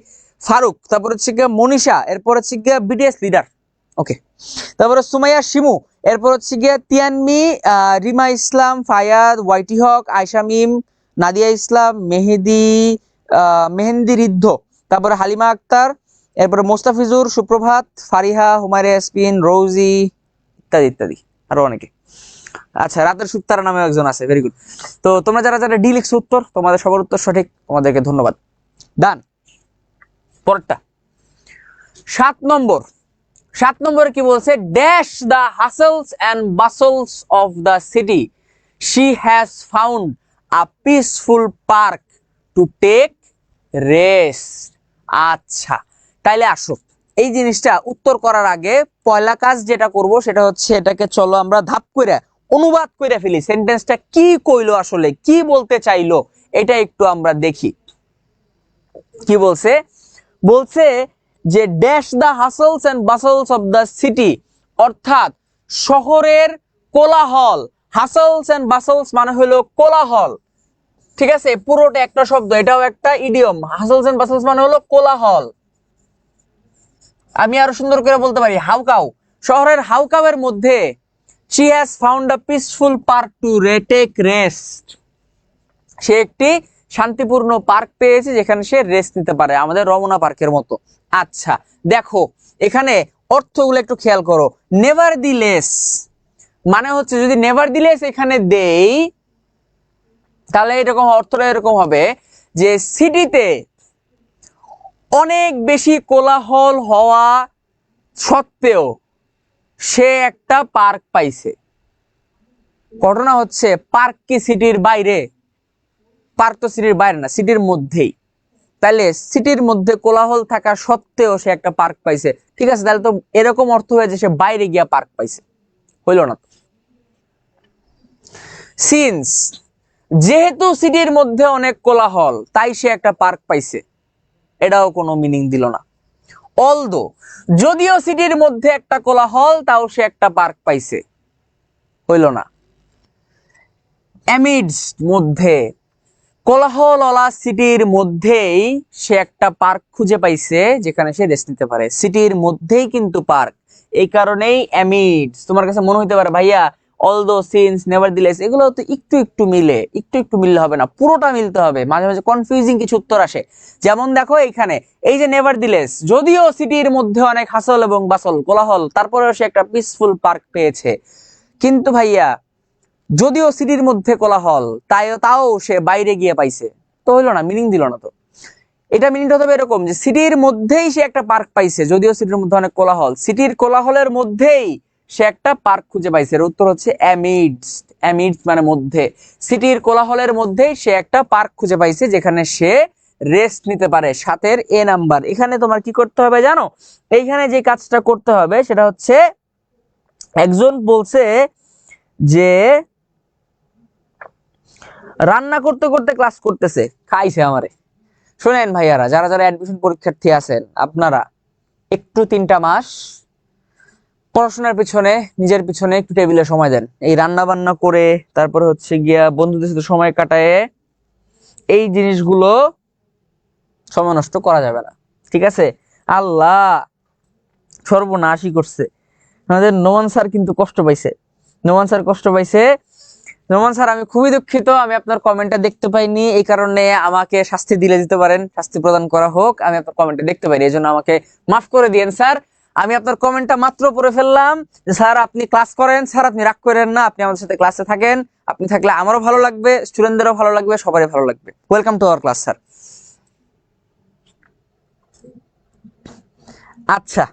ফারুক, তারপর হচ্ছে গিয়ে মনীষা, এরপর হচ্ছে গিয়ে বিটিএস লিডার। ওকে, তারপরে সুমাইয়া শিমু, এরপর হচ্ছে গিয়ে তিয়ানমি, রিমা ইসলাম, ফায়াদ, ওয়াইটি হক, আয়শা মিম, নাদিয়া ইসলাম, মেহেন্দি ঋদ্ধ, তারপরে হালিমা আক্তার, এরপরে মোস্তাফিজুর, সুপ্রভাত, ফারিহা, হুমায়রা ইয়াসমিন, রোজি, ইত্যাদি ইত্যাদি, আরো অনেকে। আচ্ছা, রাতের সুত্তারা নামে একজন আছে, ভেরি গুড। তো তোমরা যারা যারা ডি লিখছো উত্তর, তোমাদের সবার উত্তর সঠিক, তোমাদেরকে ধন্যবাদ। ডান। পরেরটা 7 নম্বর। 7 নম্বরে কি বলছে? Dash the hustles and bustles of the city she has found a peaceful park to take rest. আচ্ছা, তাইলে আসো, এই জিনিসটা উত্তর করার আগে পয়লা কাজ যেটা করব সেটা হচ্ছে এটাকে চলো আমরা ধাপ করে অনুবাদ করে ফেলি। সেন্টেন্সটা কি কইলো, আসলে কি বলতে চাইলো, এটা একটু আমরা দেখি। কি বলছে? বলছে যে dash the hustles and bustles of the city, অর্থাৎ শহরের কোলাহল। হাসলস এন্ড বাসলস মানে হলো কোলাহল, ঠিক আছে? পুরোটা একটা শব্দ, এটাও একটা ইডিয়ম। হাসলস এন্ড বাসলস মানে হলো কোলাহল। আমি আরো সুন্দর করে বলতে পারি হাউকাউ। শহরের হাউকাউয়ের মধ্যে she has found a peaceful park to take rest, সে একটি শান্তিপূর্ণ পার্ক পেয়েছে যেখানে সে রেস্ট নিতে পারে, আমাদের রমনা পার্কের মতো। আচ্ছা, দেখো এখানে অর্থগুলো একটু খেয়াল করো। নেভারদিলেস মানে হচ্ছে, যদি নেভারদিলেস এখানে দেই তাহলে এরকম অর্থটা এরকম হবে যে সিটিতে অনেক বেশি কোলাহল হওয়া সত্ত্বেও সে একটা পার্ক পাইছে। ঘটনা হচ্ছে পার্ক কি সিটির বাইরে? পার্ক তো সিটির বাইরে না, সিটির মধ্যেই। তাহলে সিটির মধ্যে কোলাহল থাকা সত্ত্বেও সে একটা পার্ক পাইছে, ঠিক আছে? তাহলে তো এরকম অর্থ হয়েছে সে বাইরে গিয়া পার্ক পাইছে, হইল না তো। সিন্স, যেহেতু সিটির মধ্যে অনেক কোলাহল তাই সে একটা পার্ক পাইছে, এটাও কোনো মিনিং দিল না। অলদো, যদিও সিটির মধ্যে একটা কোলাহল তাও সে একটা পার্ক পাইছে, হইল না। অ্যামিডস, মধ্যে, কোলাহলওয়ালা সিটির মধ্যেই সে একটা পার্ক খুঁজে পাইছে যেখানে সে রেস্ট নিতে পারে। সিটির মধ্যেই কিন্তু পার্ক, এই কারণেই অ্যামিডস। তোমার কাছে মনে হইতে পারে ভাইয়া অলদো, সিন্স, নেভারদিলেস এগুলো তো একটু একটু মিলে, একটু একটু মিললে হবে না, পুরোটা মিলতে হবে। মাঝে মাঝে কনফিউজিং কিছু উত্তর আসে। যেমন দেখো এখানে এই যে নেভারদিলেস, যদিও সিটির মধ্যে অনেক হাসল এবং বাসল, কোলাহল, তারপরেও সে একটা পিসফুল পার্ক পেয়েছে। কিন্তু ভাইয়া যদিও সিটির মধ্যে কোলাহল তাও সে বাইরে গিয়ে পাইছে, তো হইলো না, মিনিং দিল না তো। এটা মিনিংটা হবে এরকম যে সিটির মধ্যেই সে একটা পার্ক পাইছে, যদিও সিটির মধ্যে অনেক কোলাহল, সিটির কোলাহলের মধ্যেই সে একটা পার্ক খুঁজে পাইছে। এর উত্তর হচ্ছে অ্যামিডস। অ্যামিডস মানে মধ্যে, সিটির কোলাহলের মধ্যেই সে একটা পার্ক খুঁজে পাইছে যেখানে সে রেস্ট নিতে পারে। 7-এর এ নাম্বার। এখানে তোমার কি করতে হবে জানো? এইখানে যে কাজটা করতে হবে সেটা হচ্ছে, একজন বলছে যে রান্না করতে করতে ক্লাস করতেছে, খাইছে আমারে। শোনেন ভাইয়ারা, যারা যারা অ্যাডমিশন পরীক্ষার্থী আছেন, আপনারা একটু 3টা মাস পড়াশোনার পিছনে, নিজের পিছনে একটু টেবিলে সময় দেন। এই রান্না বান্না করে তারপরে হচ্ছে গিয়া বন্ধুদের সাথে সময় কাটায় এই জিনিসগুলো সময় নষ্ট করা যাবে না, ঠিক আছে? আল্লাহ সর্বনাশই করছে আমাদের নোমান স্যার, কিন্তু কষ্ট পাইছে। নোমান স্যার কষ্ট পাইছে। নোমান স্যার, আমি খুবই দুঃখিত, আমি আপনার কমেন্টটা দেখতে পাইনি, এই কারণে আমাকে শাস্তি দিলে দিতে পারেন, শাস্তি প্রদান করা হোক। আমি আপনার কমেন্টটা দেখতে পাইনি, এই জন্য আমাকে মাফ করে দিয়েন স্যার। আমি আপনার কমেন্টটা মাত্র পড়ে ফেললাম যে স্যার আপনি ক্লাস করেন, স্যার আপনি রাগ করেন না, আপনি আমাদের সাথে ক্লাসে থাকেন, আপনি থাকলে আমারও ভালো লাগবে, স্টুডেন্টদেরও ভালো লাগবে, সবারই ভালো লাগবে। Welcome to our class sir. আচ্ছা,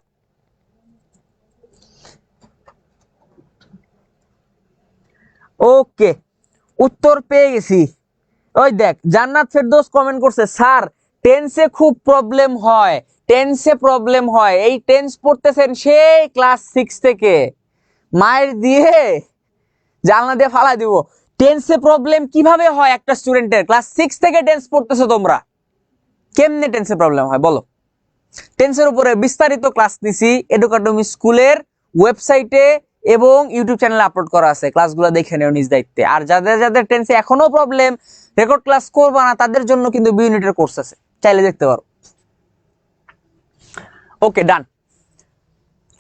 ওকে, উত্তর পেয়ে গেছি। ওই দেখ, জান্নাত ফেরদৌস কমেন্ট করছে, স্যার টেন্সে খুব প্রবলেম হয়, টেন্সে প্রবলেম হয়। এই টেন্স পড়তেছেন সেই ক্লাস 6 থেকে, মায়ের দিয়ে জানলা দিয়ে ফালাই দিব। টেন্সে প্রবলেম কিভাবে হয় একটা স্টুডেন্টের? ক্লাস 6 থেকে টেন্স পড়তেছো তোমরা, কেমনে টেন্সে প্রবলেম হয় বলো? টেন্সের উপরে বিস্তারিত ক্লাস নিছি এডুকেডমি স্কুলের ওয়েবসাইটে এবং ইউটিউব চ্যানেলে আপলোড করা আছে, ক্লাসগুলো দেখে নিও নিজ দায়িত্বে। আর যাদের যাদের টেন্সে এখনো প্রবলেম, রেকর্ড ক্লাস করবা না, তাদের জন্য কিন্তু 2 ইউনিটের কোর্স আছে, চাইলে দেখতে পারো। ওকে, ডান।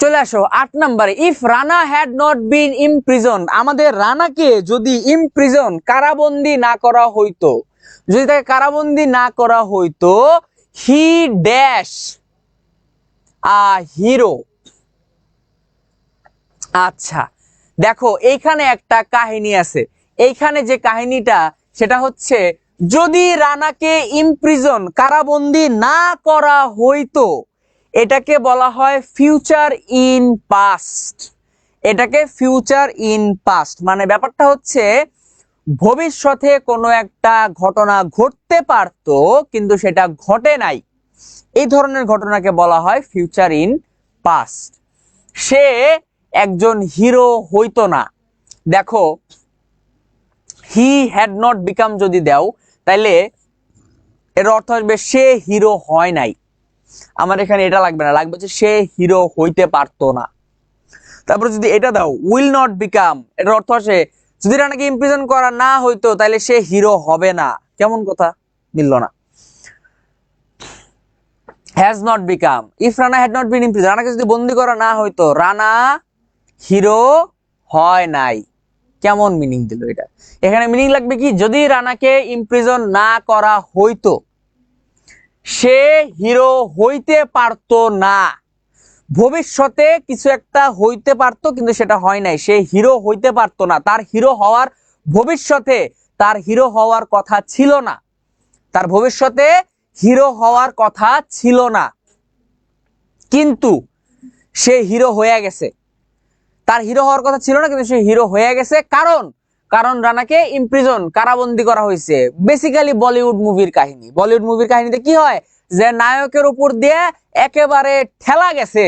চলে আসো 8 নম্বরে, if Rana had not been imprison. আমাদের রানাকে যদি ইমপ্রিজন, কারাবন্দী না করা হইতো, যদি তাকে কারাবন্দী না করা হইতো, হি ড্যাশ আ হিরো। আচ্ছা দেখো, এইখানে একটা কাহিনী আছে। এইখানে যে কাহিনীটা, সেটা হচ্ছে যদি রানাকে ইমপ্রিজন, কারাবন্দী না করা হইতো, এটাকে বলা হয় ফিউচার ইন পাস্ট। এটাকে ফিউচার ইন পাস্ট মানে ব্যাপারটা হচ্ছে ভবিষ্যতে কোনো একটা ঘটনা ঘটতে পারতো কিন্তু সেটা ঘটে নাই, এই ধরনের ঘটনাকে বলা হয় ফিউচার ইন পাস্ট। সে একজন হিরো হইতো না। দেখো, হি হ্যাড নট বিকাম যদি দাও, তাইলে এর অর্থ আসবে সে হিরো হয় নাই। আমার এখানে এটা লাগবে না, লাগবে হচ্ছে সে হিরো হইতে পারতো না। তারপরে যদি এটা দাও, উইল নট বিকাম, এটার অর্থ আসে যদি রানাকে ইমপ্রিজন করা না হইতো তাহলে সে হিরো হবে না। কেমন কথা, মিলল না। Has not become, if Rana had not been imprison, রানাকে যদি বন্দি করা না হইতো, রানা হিরো হয় নাই। কেমন মিনিং দিল এটা? এখানে মিনিং লাগবে কি, যদি রানাকে ইমপ্রিজন না করা হইতো, সে হিরো হইতে পারতো না। ভবিষ্যতে কিছু একটা হইতে পারতো কিন্তু সেটা হয় নাই, সে হিরো হইতে পারতো না। তার হিরো হওয়ার, ভবিষ্যতে তার হিরো হওয়ার কথা ছিল না, তার ভবিষ্যতে হিরো হওয়ার কথা ছিল না, কিন্তু সে হিরো হয়ে গেছে। তার হিরো হওয়ার কথা ছিল না কিন্তু সে হিরো হয়ে গেছে। কারণ রানাকে ইমপ্রিজন, কারাবন্দী করা হয়েছে। বেসিক্যালি বলিউড মুভির কাহিনী। বলিউড মুভির কাহিনীতে কি হয়, যে নায়কের উপর দিয়ে একেবারে ঠেলা গেছে,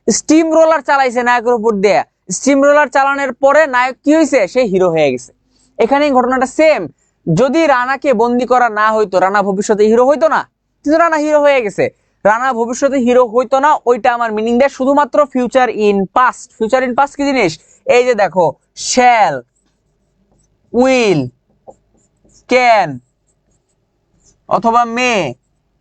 স্টিম রোলার চালাইছে নায়কের উপর দিয়ে। স্টিম রোলার চালানোর পরে নায়ক কি হয়েছে, সে হিরো হয়ে গেছে। এখানে ঘটনাটা সেম। যদি রানাকে বন্দি করা না হইতো, রানা ভবিষ্যতে হিরো হইতো না, কিন্তু রানা হিরো হয়ে গেছে। রানা ভবিষ্যতে হিরো হইতো না, ওইটা আমার মিনিং দেয় শুধুমাত্র future in past. Future in past কি জিনিস? এই যে দেখো, শ্যাল, উইল, ক্যান অথবা মে,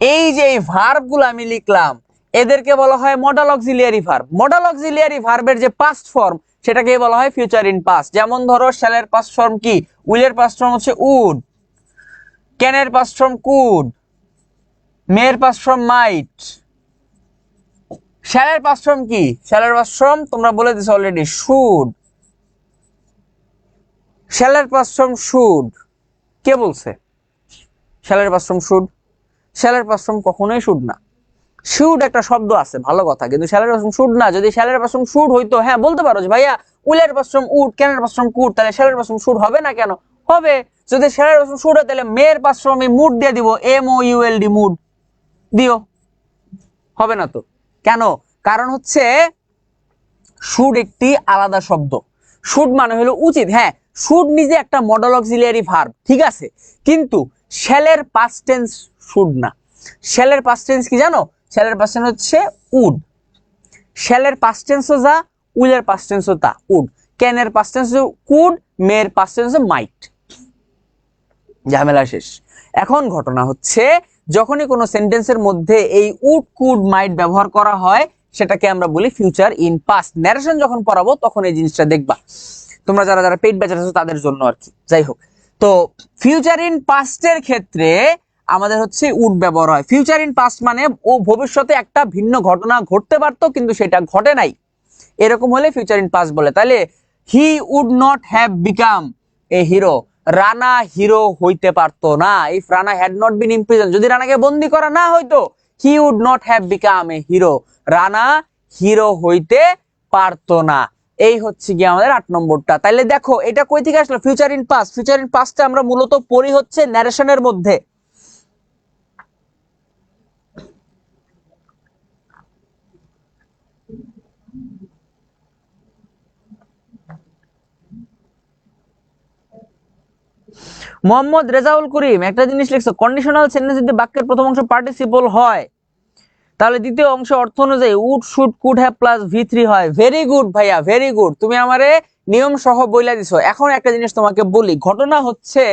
এই যে ভার্ব গুলো আমি লিখলাম, এদেরকে বলা হয় modal auxiliary verb. Modal auxiliary ভার্বের যে পাস্ট ফর্ম, সেটাকে বলা হয় ফিউচার ইন পাস্ট। যেমন ধরো, শ্যালের পাস্ট ফর্ম কি? উইলের পাস্ট ফর্ম হচ্ছে উড, ক্যানের পাস্ট ফর্ম কুড, মেয়ের পাস্ট ফর্ম মাইট। শ্যালের পাস্ট ফর্ম কি? শ্যালের পাস্ট ফর্ম তোমরা বলে দিছো অলরেডি, শুড। শ্যালের পাস্ট ফর্ম শুড। কে বলছে শ্যালের পাস্ট ফর্ম শুড? শ্যালের পাস্ট ফর্ম কখনোই শুড না। শুড একটা শব্দ আছে, ভালো কথা, কিন্তু শ্যালের পাস্ট ফর্ম শুড না। যদি শ্যালের পাস্ট ফর্ম শুড হইতো, হ্যাঁ বলতে পারো যে ভাইয়া উইলের পাস্ট ফর্ম উড, ক্যানের পাস্ট ফর্ম কুড, তাহলে শ্যালের পাস্ট ফর্ম শুড হবে না কেন? হবে। যদি শ্যালের পাস্ট ফর্ম শুড হয়, তাহলে মেয়ের পাস্ট ফর্ম আমি মুড দিয়ে দিব, MOULD, মুড দিও, হবে না তো। কেন? কারণ হচ্ছে শুড একটি আলাদা শব্দ। শুড মানে হলো উচিত। হ্যাঁ, শুড নিজে একটা মডাল অক্সিলিয়ারি ভার্ব, ঠিক আছে, কিন্তু শ্যালের পাস্ট টেন্স শুড না। শ্যালের পাস্ট টেন্স কি জানো? শ্যালের পাস্ট টেন্স হচ্ছে উড। শ্যালের পাস্ট টেন্সও যা, উইলের পাস্ট টেন্সও তা, উড। ক্যানের পাস্ট টেন্স কুড, মেয়ের পাস্ট টেন্স মাইট। ঝামেলা শেষ। এখন ঘটনা হচ্ছে, যখনই কোনো সেন্টেন্সের মধ্যে এই উড, কুড, মাইট ব্যবহার করা হয়, সেটাকে আমরা বলি ফিউচার ইন পাস্ট। ন্যারেশন যখন পড়াবো তখন এই জিনিসটা দেখবা, তোমরা যারা যারা পেইড ব্যাচ আছো তাদের জন্য আর কি। যাই হোক, তো ফিউচার ইন পাস্টের ক্ষেত্রে আমাদের হচ্ছে উড ব্যবহার হয়। ফিউচার ইন পাস্ট মানে ও ভবিষ্যতে একটা ভিন্ন ঘটনা ঘটতে পারতো কিন্তু সেটা ঘটে নাই, এরকম হলে ফিউচার ইন পাস্ট বলে। তাহলে he would not have become a hero, Rana hero হইতে পারতো না। If Rana had not been imprison, যদি রানাকে বন্দি করা না হইতো, he would not have become a hero, Rana hero হইতে পারতো না। এই হচ্ছে কি আমাদের 8 নম্বরটা। তাইলে দেখো, এটা কই থেকে আসলো? Future in past. Future in পাস্টে আমরা মূলত পড়ি হচ্ছে ন্যারেশনের মধ্যে। মোহাম্মদ রেজাউল করিম একটা জিনিস লিখছো, কন্ডিশনাল সেন্টেন্স যদি বাক্যের প্রথম অংশ পার্টিসিপল হয়, তাহলে দ্বিতীয় অংশ অর্থ অনুযায়ী would should could have plus V3 হয়। ভেরি গুড ভাইয়া, ভেরি গুড, তুমি আমারে নিয়ম সহ বইলা দিছো। এখন একটা জিনিস তোমাকে বলি, ঘটনা হচ্ছে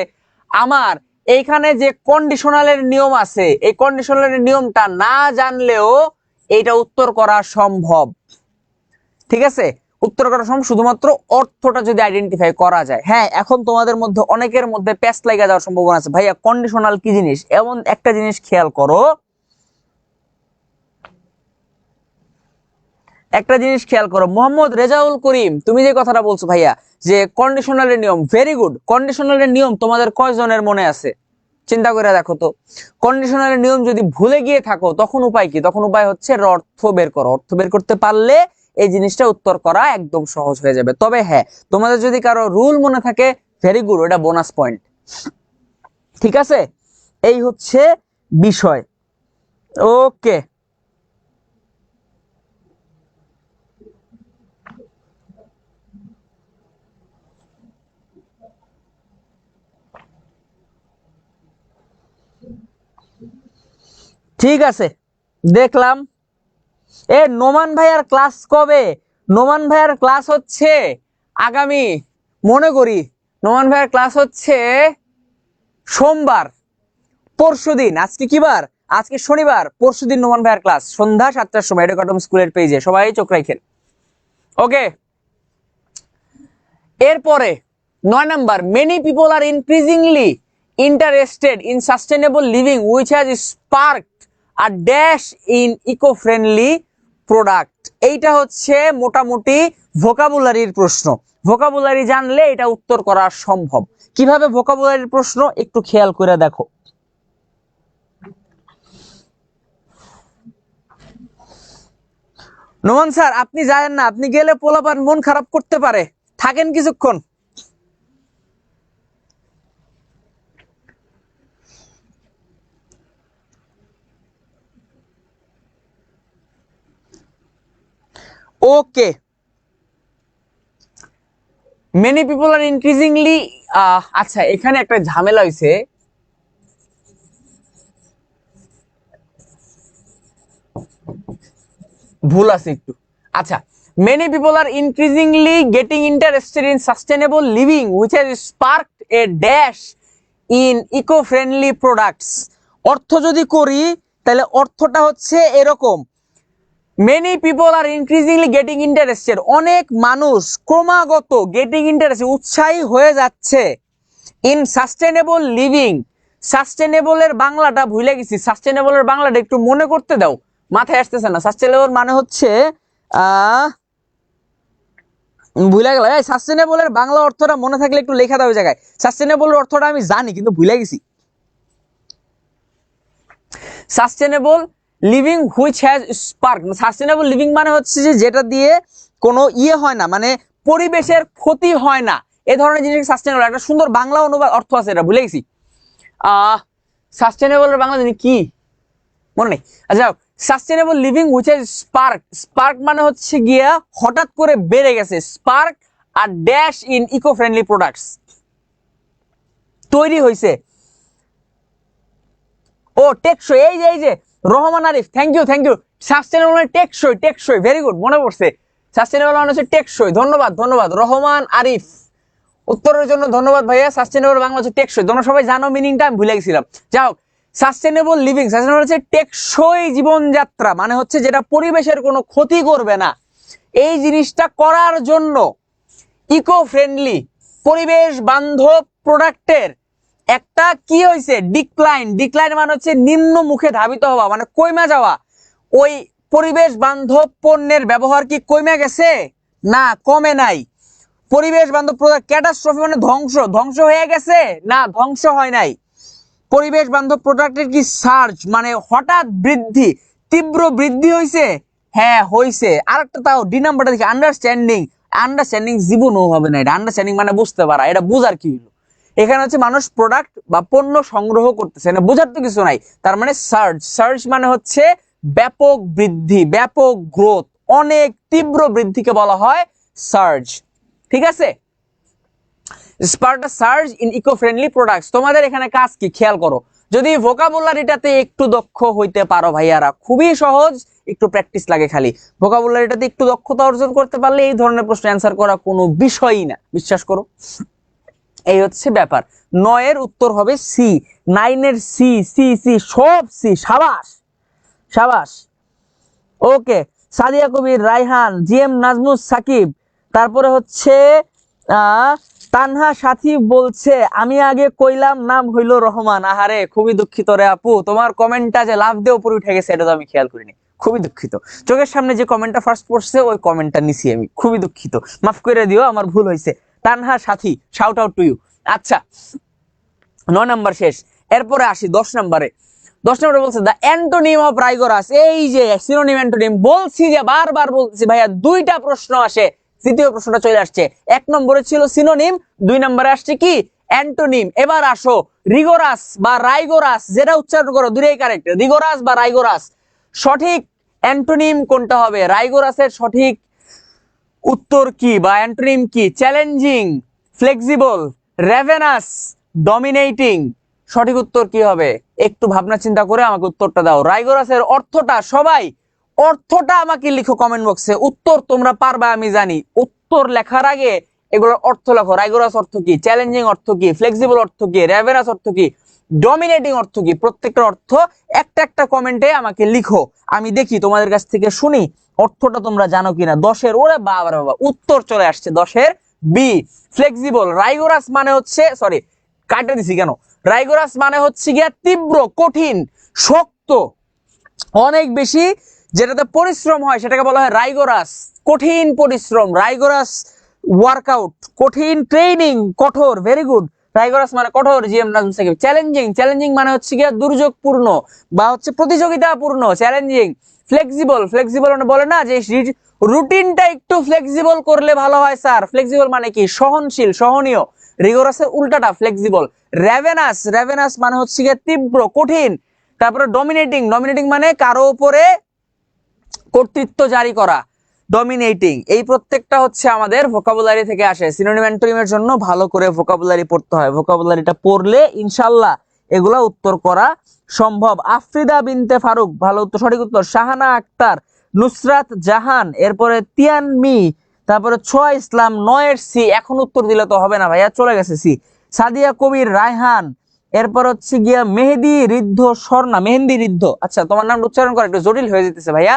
আমার এইখানে যে কন্ডিশনালের নিয়ম আছে, এই কন্ডিশনালের নিয়মটা না জানলেও এইটা উত্তর করা সম্ভব। ঠিক আছে, উত্তর করা সম্ভব শুধুমাত্র অর্থটা যদি আইডেন্টিফাই করা যায়। হ্যাঁ, এখন তোমাদের মধ্যে অনেকের মধ্যে প্যাচ লাগা যাওয়ার সম্ভাবনা আছে, ভাইয়া কন্ডিশনাল কি জিনিস। এমন একটা জিনিস খেয়াল করো, একটা জিনিস খেয়াল করো, মোহাম্মদ রেজাউল করিম, তুমি যে কথাটা বলছো ভাইয়া যে কন্ডিশনালের নিয়ম, ভেরি গুড। কন্ডিশনালের নিয়ম তোমাদের কয়জনের মনে আছে চিন্তা করে দেখো তো। কন্ডিশনালের নিয়ম যদি ভুলে গিয়ে থাকো তখন উপায় কি? তখন উপায় হচ্ছে অর্থ বের করো। অর্থ বের করতে পারলে এই জিনিসটা উত্তর করা একদম সহজ হয়ে যাবে। তবে হ্যাঁ, তোমাদের যদি কারো রুল মনে থাকে, ভেরি গুড, ওটা বোনাস পয়েন্ট। ঠিক আছে, এই হচ্ছে বিষয়। ওকে, ঠিক আছে, দেখলাম। নোমান ভাইয়ার ক্লাস কবে? নোমান ভাইয়ার ক্লাস হচ্ছে আগামী, মনে করি নোমান ভাইয়ার ক্লাস হচ্ছে সোমবার, পরশুদিন। আজকে কি বার? আজকে শনিবার, পরশুদিন নোমান ভাইয়ার ক্লাস সন্ধ্যা 7টার সময় এডুকেটম স্কুলের পেজে, সবাই চোখ রাখেন। ওকে, এরপরে 9 number, many people are increasingly interested in sustainable living which has sparked are dash in eco friendly product. এইটা হচ্ছে মোটামুটি ভোকাবুলারির প্রশ্ন। ভোকাবুলারি জানলে এটা উত্তর করা সম্ভব। কিভাবে ভোকাবুলারির প্রশ্ন একটু খেয়াল করে দেখো। নোমান স্যার আপনি জানেন না, আপনি গেলে পোলাপান মন খারাপ করতে পারে, থাকেন কিছুক্ষণ। Okay, many people are increasingly, আচ্ছা এখানে একটা ঝামেলা হয়েছে, ভুল আছে একটু। আচ্ছা, many people are increasingly getting interested in sustainable living which has sparked a dash in eco friendly products. অর্থ যদি করি তাহলে অর্থটা হচ্ছে এরকম, many people are increasingly getting interested, অনেক মানুষ ক্রমাগত গেটিং ইন্টারেস্টেড, উৎসাহী হয়ে যাচ্ছে, ইন সাস্টেনেবল লিভিং। সাস্টেনেবলের বাংলাটা ভুলে গেছি, সাস্টেনেবলের বাংলাটা একটু মনে করতে দাও, মাথায় আসতেছে না। সাস্টেনেবল মানে হচ্ছে ভুলে গেল। এই সাস্টেনেবলের বাংলা অর্থটা মনে থাকলে একটু লেখা দাও ওই জায়গায়। সাস্টেনেবলের অর্থটা আমি জানি কিন্তু ভুলে গেছি। Sustainable living which has spark, sustainable living মানে হচ্ছে যে যেটা দিয়ে কোনো হয় না, মানে পরিবেশের ক্ষতি হয় না, এ ধরনের জিনিস সাস্টেনেবল। একটা সুন্দর বাংলা অনুবাদ অর্থ আছে, এটা ভুলে গেছি। সাস্টেনেবলের বাংলা জানি কি মনে নেই। আচ্ছা, sustainable living which has spark, spark মানে হচ্ছে গিয়া হঠাৎ করে বেড়ে গেছে, spark are dash in eco friendly products, তৈরি হয়েছে। ও টেকসই, এই যে Rahman Arif, thank you thank you. Sustainable মানে টেকসই, টেকসই, ভেরি গুড, মনে পড়ছে। সাস্টেনেবল মানে হচ্ছে টেকসই। ধন্যবাদ ধন্যবাদ রহমান আরিফ, উত্তরের জন্য ধন্যবাদ ভাইয়া। সাস্টেনেবল বাংলা হচ্ছে টেকসই, তোমরা সবাই জানো মিনিংটা, আমি ভুলে গেছিলাম। যাও, সাস্টেনেবল লিভিং, সাস্টেনেবল হচ্ছে টেকসই জীবনযাত্রা, মানে হচ্ছে যেটা পরিবেশের কোনো ক্ষতি করবে না। এই জিনিসটা করার জন্য ইকো ফ্রেন্ডলি, পরিবেশ বান্ধব প্রোডাক্টের একটা কি হয়েছে, ডিক্লাইন। ডিক্লাইন মানে হচ্ছে নিম্ন মুখে ধাবিত হওয়া, মানে কইমা যাওয়া। ওই পরিবেশ বান্ধব পণ্যের ব্যবহার কি কমে গেছে? না, কমে নাই। পরিবেশ বান্ধব প্রোডাক্ট, ক্যাটাস্ট্রফি মানে ধ্বংস, ধ্বংস হয়ে গেছে? না, ধ্বংস হয় নাই। পরিবেশ বান্ধব প্রোডাক্টের কি সার্জ মানে হঠাৎ বৃদ্ধি, তীব্র বৃদ্ধি হয়েছে? হ্যাঁ হয়েছে। আরেকটা তাও ডি নাম্বারটা দেখি, আন্ডারস্ট্যান্ডিং। আন্ডারস্ট্যান্ডিং জীবনও হবে না, এটা আন্ডারস্ট্যান্ডিং মানে বুঝতে পারা, এটা বুঝার কি হলো? এখানে হচ্ছে মানুষ প্রোডাক্ট বা পণ্য সংগ্রহ করতেছে, না বোঝার তো কিছু নাই। তার মানে সার্জ, সার্জ মানে হচ্ছে ব্যাপক বৃদ্ধি, ব্যাপক গ্রোথ, অনেক তীব্র বৃদ্ধিকে বলা হয় সার্জ। ঠিক আছে, spark a surge in eco friendly products. তোমাদের এখানে কাজ কি খেয়াল করো, যদি ভোকাবুলারিটাতে একটু দক্ষ হইতে পারো ভাইয়ারা, খুবই সহজ, একটু প্র্যাকটিস লাগে খালি। ভোকাবুলারিটাতে একটু দক্ষতা অর্জন করতে পারলে এই ধরনের প্রশ্ন অ্যান্সার করা কোনো বিষয়ই না, বিশ্বাস করো। এই হচ্ছে ব্যাপার। 9 এর উত্তর হবে সি, 9 এর সি, সি সি সব সি। সাবাস সাবাস। ওকে, সাদিয়া কবির, রায়হান, জিএম নাজমুস সাকিব, তারপরে হচ্ছে তানহা সাথী বলছে আমি আগে কইলাম নাম হইল রহমান। আহারে খুবই দুঃখিত রে আপু, তোমার কমেন্টটা যে লাভ দিয়ে উপরে উঠে গেছে এটা তো আমি খেয়াল করিনি, খুবই দুঃখিত। চোখের সামনে যে কমেন্টটা ফার্স্ট পড়ছে ওই কমেন্টটা নিছি আমি, খুবই দুঃখিত, মাফ করে দিও, আমার ভুল হয়েছে। তানহা সাথী, শাউট আউট টু ইউ। আচ্ছা, 9 নাম্বার শেষ, এরপরে আসি 10 নাম্বারে। 10 নম্বরে বলছে দ্য অ্যান্টোনিম অফ রাইগোরাস। এই যে সিনোনিম অ্যান্টোনিম বলছি, যে বারবার বলছি ভাইয়া, দুইটা প্রশ্ন আসে, তৃতীয় প্রশ্নটা চলে আসছে। 1 নম্বরে ছিল সিনোনিম, 2 নম্বরে আসছে কি অ্যান্টোনিম। এবার আসো রিগোরাস বা রাইগোরাস, যেটা উচ্চারণ করো দুটোই কারেক্ট, রিগোরাস বা রাইগোরাস। সঠিক অ্যান্টোনিম কোনটা হবে? রাইগোরাসের সঠিক উত্তর কি বা অ্যান্টোনিম কি? Challenging, flexible, ravenous, dominating. সঠিক উত্তর কি হবে? একটু ভাবনা চিন্তা করে আমাকে উত্তরটা দাও। রাইগোরাসের অর্থটা সবাই, অর্থটা আমাকে লিখো কমেন্ট বক্সে। উত্তর তোমরা পারবা আমি জানি, উত্তর লেখার আগে এগুলোর অর্থ লেখো। রাইগোরাস অর্থ কি, চ্যালেঞ্জিং অর্থ কি, ফ্লেক্সিবল অর্থ কি, রেভেনাস অর্থ কি, ডমিনেটিং অর্থ কি, প্রত্যেকটা অর্থ একটা একটা কমেন্টে আমাকে লিখো, আমি দেখি তোমাদের কাছ থেকে শুনি অর্থটা তোমরা জানো কিনা। 10 এর, ওরে বাবা বাবা, উত্তর চলে আসছে 10 এর বি, ফ্লেক্সিবল। রাইগোরাস মানে হচ্ছে, সরি কাটে দিছি কেন, রাইগোরাস মানে হচ্ছে গিয়া তীব্র, কঠিন, শক্ত, অনেক বেশি যেটাতে পরিশ্রম হয় সেটাকে বলা হয় রাইগোরাস। কঠিন পরিশ্রম, রাইগোরাস ওয়ার্কআউট, কঠিন ট্রেনিং, কঠোর, ভেরি গুড। রাইগোরাস মানে কঠোর, GM Nazmul Sakib. Challenging, challenging মানে হচ্ছে গিয়া দুর্যোগপূর্ণ বা হচ্ছে প্রতিযোগিতাপূর্ণ, চ্যালেঞ্জিং। ফ্লেক্সিবল, ফ্লেক্সিবল মানে বলে না যে রুটিনটা একটু ফ্লেক্সিবল করলে ভালো হয় স্যার। ফ্লেক্সিবল মানে কি? সহনশীল, সহনীয়। রিগোরাসের উল্টাটা ফ্লেক্সিবল। রেভেনাস, রেভেনাস মানে হচ্ছে গিয়ে তীব্র, কঠিন। তারপরে ডমিনেটিং, ডমিনেটিং মানে কারো উপরে কর্তৃত্ব জারি করা, ডমিনেটিং। এই প্রত্যেকটা হচ্ছে আমাদের ভোকাবুলারি থেকে আসে। সিনোনিম অ্যান্টোনিমের জন্য ভালো করে ভোকাবুলারি পড়তে হয়, ভোকাবুলারিটা পড়লে ইনশাআল্লাহ এগুলা উত্তর করা সম্ভব। আফ্রিদা বিনতে ফারুক, ভালো উত্তর, সঠিক উত্তর। শাহানা আক্তার, নুসরাত জাহান, এরপরে তিয়ান মি, তারপরে ছোয়া ইসলাম। 9 এর সি, এখন উত্তর দিলে তো হবে না ভাইয়া, চলে গেছে সি। সাদিয়া কবির, রায়হান, এরপর হচ্ছে গিয়া মেহেদি ঋদ্ধ স্বর্ণা, মেহেন্দি ঋদ্ধ। আচ্ছা, তোমার নাম উচ্চারণ করা একটু জটিল হয়ে যেতেছে ভাইয়া,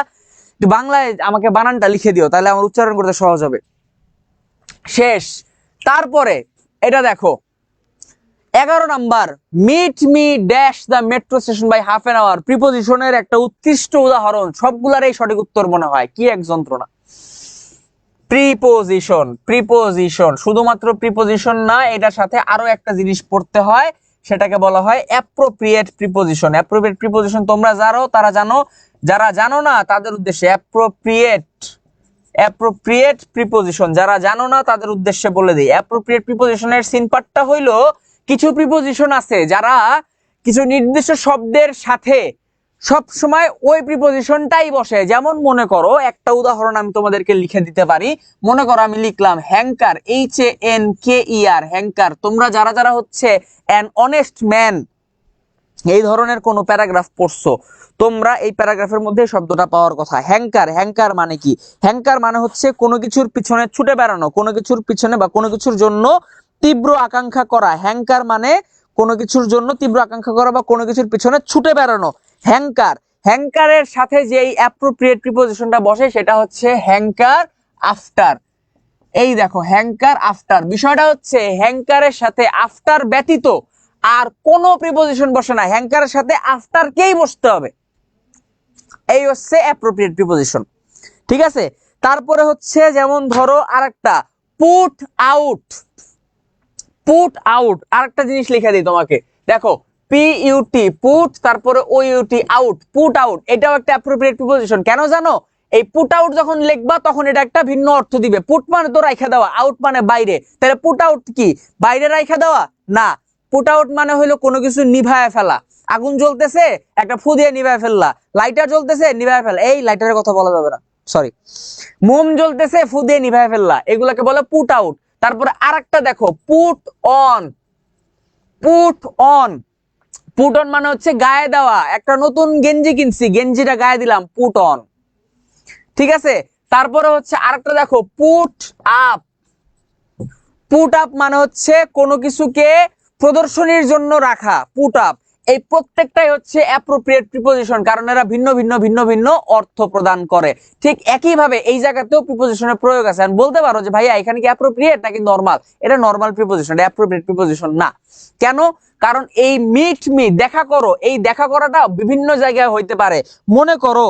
একটু বাংলায় আমাকে বানানটা লিখে দিও, তাহলে আমার উচ্চারণ করতে সহজ হবে। শেষ। তারপরে এটা দেখো 11 number, meet me dash the metro station by half an hour. প্রিপোজিশনের একটা উৎকৃষ্ট উদাহরণ, সবগুলার এই সঠিক উত্তর মনে হয়, কি এক যন্ত্রণা। প্রিপোজিশন, প্রিপোজিশন, শুধুমাত্র প্রিপোজিশন না, এটার সাথে আরো একটা জিনিস পড়তে হয়, সেটাকে বলা হয় অ্যাপ্রোপ্রিয়েট প্রিপোজিশন। অ্যাপ্রোপ্রিয়েট প্রিপোজিশন তোমরা যারা তারা জানো, যারা জানো না তাদের উদ্দেশ্যে অ্যাপ্রোপ্রিয়েট, অ্যাপ্রোপ্রিয়েট প্রিপোজিশন যারা জানো না তাদের উদ্দেশ্যে বলে দিই। অ্যাপ্রোপ্রিয়েট প্রিপোজিশনের সিন পার্টটা হইলো, কিছু প্রিপোজিশন আছে যারা কিছু নির্দিষ্ট শব্দের সাথে সব সময় ওই প্রিপোজিশনটাই বসে। যেমন মনে করো, একটা উদাহরণ আমি তোমাদেরকে লিখে দিতে পারি। মনে করো আমি লিখলাম হ্যাঙ্কার, HANKER, হ্যাঙ্কার। তোমরা যারা যারা হচ্ছে অ্যান অনেস্ট ম্যান এই ধরনের কোন প্যারাগ্রাফ পড়ছো, তোমরা এই প্যারাগ্রাফের মধ্যে শব্দটা পাওয়ার কথা। হ্যাঙ্কার, হ্যাঙ্কার মানে কি? হ্যাঙ্কার মানে হচ্ছে কোনো কিছুর পিছনে ছুটে বেড়ানো, কোনো কিছুর পিছনে বা কোনো কিছুর জন্য তীব্র আকাঙ্ক্ষা করা। হ্যাঙ্কার মানে কোনো কিছুর জন্য তীব্র আকাঙ্ক্ষা করা বা কোনো কিছুর পিছনে ছুটে বেড়ানো, হ্যাঙ্কার। হ্যাঙ্কারের সাথে যেই অ্যাপ্রোপ্রিয়েট প্রিপোজিশনটা বসে সেটা হচ্ছে হ্যাঙ্কার আফটার। এই দেখো হ্যাঙ্কার আফটার, বিষয়টা হচ্ছে হ্যাঙ্কারের সাথে আফটার ব্যতীত আর কোন প্রিপোজিশন বসে না, হ্যাঙ্কারের সাথে আফটার কেই বসতে হবে। এই হচ্ছে অ্যাপ্রোপ্রিয়েট প্রিপোজিশন, ঠিক আছে। তারপরে হচ্ছে যেমন ধরো আরেকটা, পুট আউট, পুট আউট। আরেকটা জিনিস লিখে দিই তোমাকে, দেখো PUT পুট, তারপরে OUT আউট, পুট আউট। এটাও একটা অ্যাপ্রোপ্রিয়েট প্রিপোজিশন। কেন জানো? এই পুট আউট যখন লিখবা তখন এটা একটা ভিন্ন অর্থ দিবে। পুট মানে তো রাইখা দেওয়া, আউট মানে বাইরে, তাহলে পুট আউট কি বাইরে রাইখা দেওয়া না। পুট আউট মানে হলো কোনো কিছু নিভায়া ফেলা। আগুন জ্বলতেছে, একটা ফু দিয়ে নিভায়া ফেললা। লাইটার জ্বলতেছে, নিভায়া ফেলা। এই লাইটারের কথা বলা যাবে না, সরি। মোম জ্বলতেছে, ফু দিয়ে নিভায়া ফেললা, এগুলাকে বলে পুট আউট। তারপরে আরেকটা দেখো, put on, put on. Put on মানে হচ্ছে গায়ে দেওয়া, একটা নতুন গেঞ্জি কিনছি, গেঞ্জিটা গায়ে দিলাম, পুট অন। ঠিক আছে, তারপরে হচ্ছে আরেকটা দেখো, পুট আপ। পুট আপ মানে হচ্ছে কোনো কিছুকে প্রদর্শনীর জন্য রাখা, পুট আপ। এই প্রত্যেকটাই হচ্ছে অ্যাপ্রোপ্রিয়েট প্রিপোজিশন, কারণ এরা ভিন্ন ভিন্ন ভিন্ন ভিন্ন অর্থ প্রদান করে। ঠিক একইভাবে এই জায়গাতেও প্রিপোজিশনের প্রয়োগ আছে। আর বলতে পারো যে ভাইয়া এখানে কি অ্যাপ্রোপ্রিয়েট নাকি নরমাল? এটা নরমাল প্রিপোজিশন, এটা অ্যাপ্রোপ্রিয়েট প্রিপোজিশন না। কেন? কারণ এই মিট মি, দেখা করো, এই দেখা করাটা বিভিন্ন জায়গায় হইতে পারে। মনে করো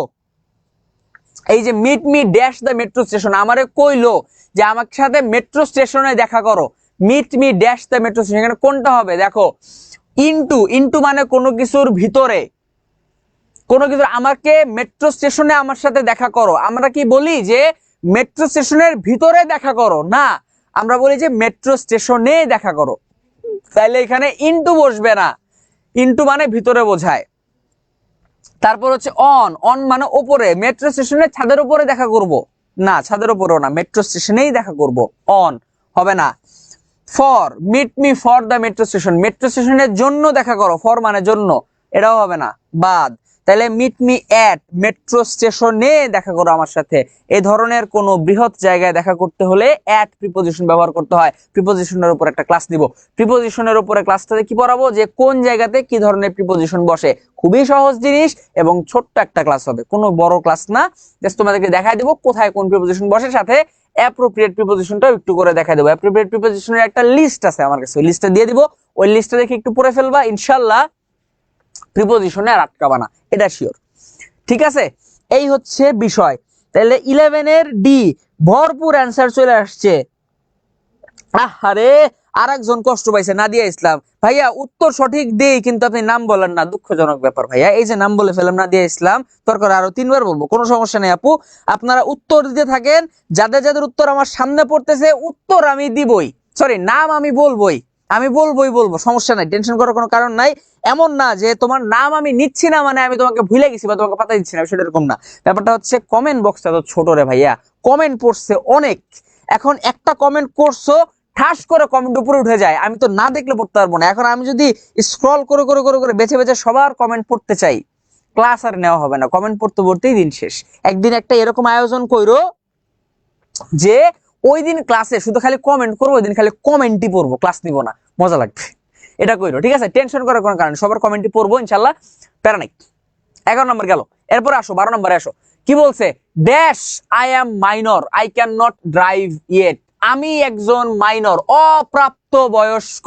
এই যে meet me dash the metro station, আমারে কইলো যে আমার সাথে মেট্রো স্টেশনে দেখা করো, meet me dash the metro station, এখানে কোনটা হবে? দেখো, ইনটু, ইনটু মানে কোনো কিছুর ভিতরে, কোনো কিছু, আমাকে মেট্রো স্টেশনে আমার সাথে দেখা করো। আমরা কি বলি যে মেট্রো স্টেশনের ভিতরে দেখা করো? না, আমরা বলি যে মেট্রো স্টেশনে দেখা করো। তাইলে এখানে ইনটু বসবে না, ইনটু মানে ভিতরে বোঝায়। তারপর হচ্ছে অন, অন মানে উপরে, মেট্রো স্টেশনের ছাদের উপরে দেখা করব না, ছাদের উপরেও না, মেট্রো স্টেশনেই দেখা করব, অন হবে না। For, meet me for the metro station, metro স্টেশনের জন্য দেখা করো, ফর মানে জন্য, এটাও হবে না, বাদ। তাহলে মিট মি অ্যাট মেট্রো স্টেশনে দেখা করো আমার সাথে। এই ধরনের কোন বৃহৎ জায়গায় দেখা করতে হলে অ্যাট প্রিপোজিশন ব্যবহার করতে হয়। প্রিপোজিশনের উপর একটা ক্লাস নিব, প্রিপোজিশনের উপরে ক্লাসটাতে কি পড়াবো, যে কোন জায়গাতে কি ধরনের প্রিপোজিশন বসে। খুবই সহজ জিনিস এবং ছোট্ট একটা ক্লাস হবে, কোনো বড় ক্লাস না। জাস্ট তোমাদেরকে দেখাই দেবো কোথায় কোন প্রিপোজিশন বসে, সাথে অ্যাপ্রোপ্রিয়েট প্রিপোজিশনটাও একটু করে দেখাই দেবো। অ্যাপ্রোপ্রিয়েট প্রিপোজিশনের একটা লিস্ট আছে আমার কাছে, ওই লিস্টটা দিয়ে দিব, ওই লিস্টটা দেখে একটু পড়ে ফেলবা, ইনশাআল্লাহ প্রিপোজিশনে আর আটকাবা না, এটা শিওর। ঠিক আছে, এই হচ্ছে বিষয়। তাহলে 11 এর ডি, ভরপুর অ্যান্সার চলে আসছে। আরে আরেকজন কষ্ট পাইছে, নাদিয়া ইসলাম। ভাইয়া উত্তর সঠিক দেই, কিন্তু আপনি নাম বলেন না, দুঃখজনক ব্যাপার ভাইয়া। এই যে নাম বলে ফেলাম, নাদিয়া ইসলাম, দরকার আরো 3বার বলবো, কোনো সমস্যা নেই আপু। আপনারা উত্তর দিতে থাকেন, যাদের যাদের উত্তর আমার সামনে পড়তেছে, উত্তর আমি দিবই, সরি নাম আমি বলবোই, আমি বলবো, সমস্যা নাই, টেনশন করার কোনো কারণ নাই। এমন না যে তোমার নাম আমি নিচ্ছি না মানে আমি তোমাকে ভুলে গেছি বা তোমাকে পাতা দিচ্ছি না, সেটা এরকম না। ব্যাপারটা হচ্ছে কমেন্ট বক্সটা তো ছোট রে ভাইয়া, কমেন্ট পড়ছে অনেক, এখন একটা কমেন্ট করছো, ঠাস করে কমেন্ট উপরে উঠে যায়, আমি তো না দেখলে পড়তে পারবো না। এখন আমি যদি স্ক্রল করে করে করে করে বেছে বেছে সবার কমেন্ট পড়তে চাই, ক্লাস আর নেওয়া হবে না, কমেন্ট পড়তে পড়তেই দিন শেষ। একদিন একটা এরকম আয়োজন কইরো যে ওই দিন ক্লাসে শুধু খালি কমেন্ট করবো, ওই দিন খালি কমেন্টই পড়বো, ক্লাস নিব না, মজা লাগবে। এটা কইরো, ঠিক আছে? টেনশন করার কোনো কারণ, সবার কমেন্টই পড়বো ইনশাল্লাহ, প্যারা নাই। 11 নম্বর গেল, এরপরে আসো 12 নম্বরে আসো। কি বলছে? Dash I am minor, I can not drive yet, আমি একজন মাইনর, অপ্রাপ্ত বয়স্ক।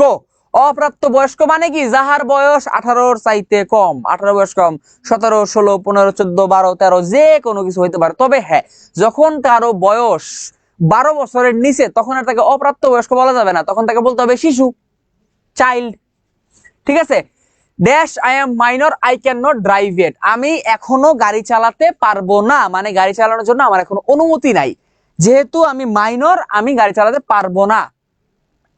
অপ্রাপ্ত বয়স্ক মানে কি? যাহার বয়স 18-র চাইতে কম, 18 বয়স কম, 17, 16, 15, 14, 12, 13 যে কোনো কিছু হইতে পারে। তবে হ্যাঁ, যখন কারো বয়স 12 বছরের নিচে, তখন আর তাকে অপ্রাপ্ত বয়স্ক বলা যাবে না, তখন তাকে বলতে হবে শিশু, চাইল্ড। ঠিক আছে, dash I am minor, I can not drive yet, আমি এখনো গাড়ি চালাতে পারবো না, মানে গাড়ি চালানোর জন্য আমার এখনো অনুমতি নাই, যেহেতু আমি মাইনর, আমি গাড়ি চালাতে পারবো না।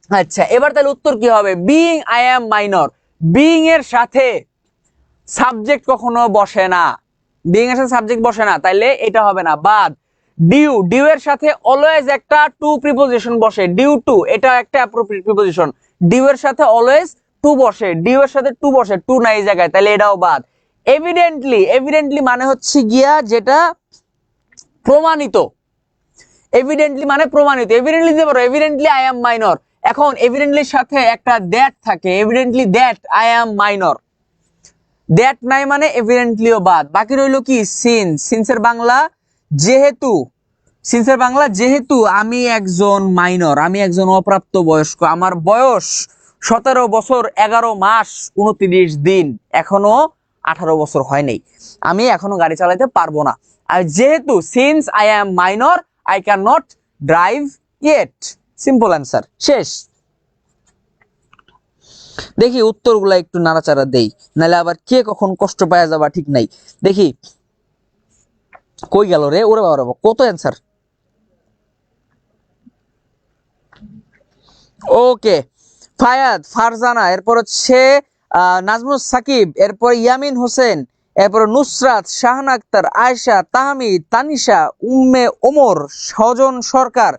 আচ্ছা, এবার তাহলে উত্তর কি হবে? Being I am minor, being এর সাথে সাবজেক্ট কখনো বসে না, বিইং এর সাথে সাবজেক্ট বসে না, তাইলে এটা হবে না, বাদ। ডিউ, ডিউ এর সাথে অলওয়েজ একটা টু প্রিপোজিশন বসে, ডিউ টু, এটা একটা অ্যাপ্রোপ্রিয়েট প্রিপোজিশন। ডিউ এর সাথে অলওয়েজ টু বসে, ডিউ এর সাথে টু বসে, টু নাই জায়গায়, তাহলে এটাও বাদ। এভিডেন্টলি, এভিডেন্টলি মানে হচ্ছে গিয়া যেটা প্রমাণিত, এভিডেন্টলি মানে প্রমাণিত, এভিডেন্টলি দিতে পারো, এভিডেন্টলি আই এম মাইনর। এখন এভিডেন্টলির সাথে একটা দ্যাট থাকে, evidently that I am minor, that নাই মানে এভিডেন্টলিও বাদ। বাকি রইল কি? সিন্স, সিন্সের বাংলা যেহেতু, সিন্সের বাংলা যেহেতু আমি একজন মাইনর, আমি একজন অপ্রাপ্ত বয়স্ক, আমার বয়স 17 বছর 11 মাস 29 দিন, এখনো 18 বছর হয় নাই, আমি এখনো গাড়ি চালাতে পারবো না। আর যেহেতু, since I am minor, I can not drive yet, simple answer, শেষ। দেখি উত্তরগুলা একটু নাড়াচাড়া দেই, নাহলে আবার কে কখন কষ্ট পাওয়া যাবা ঠিক নাই। দেখি কই গেল রে, ওরে বাবা কত অ্যান্সার। ওকে, ফায়াদ, ফারজানা, এরপর হচ্ছে নাজমুস সাকিব, এরপর ইয়ামিন হোসেন, এরপর নুসরাত, শাহানা আক্তার, আয়েশা, তাহমিদ, তানিশা, উম্মে ওমর, সজন সরকার,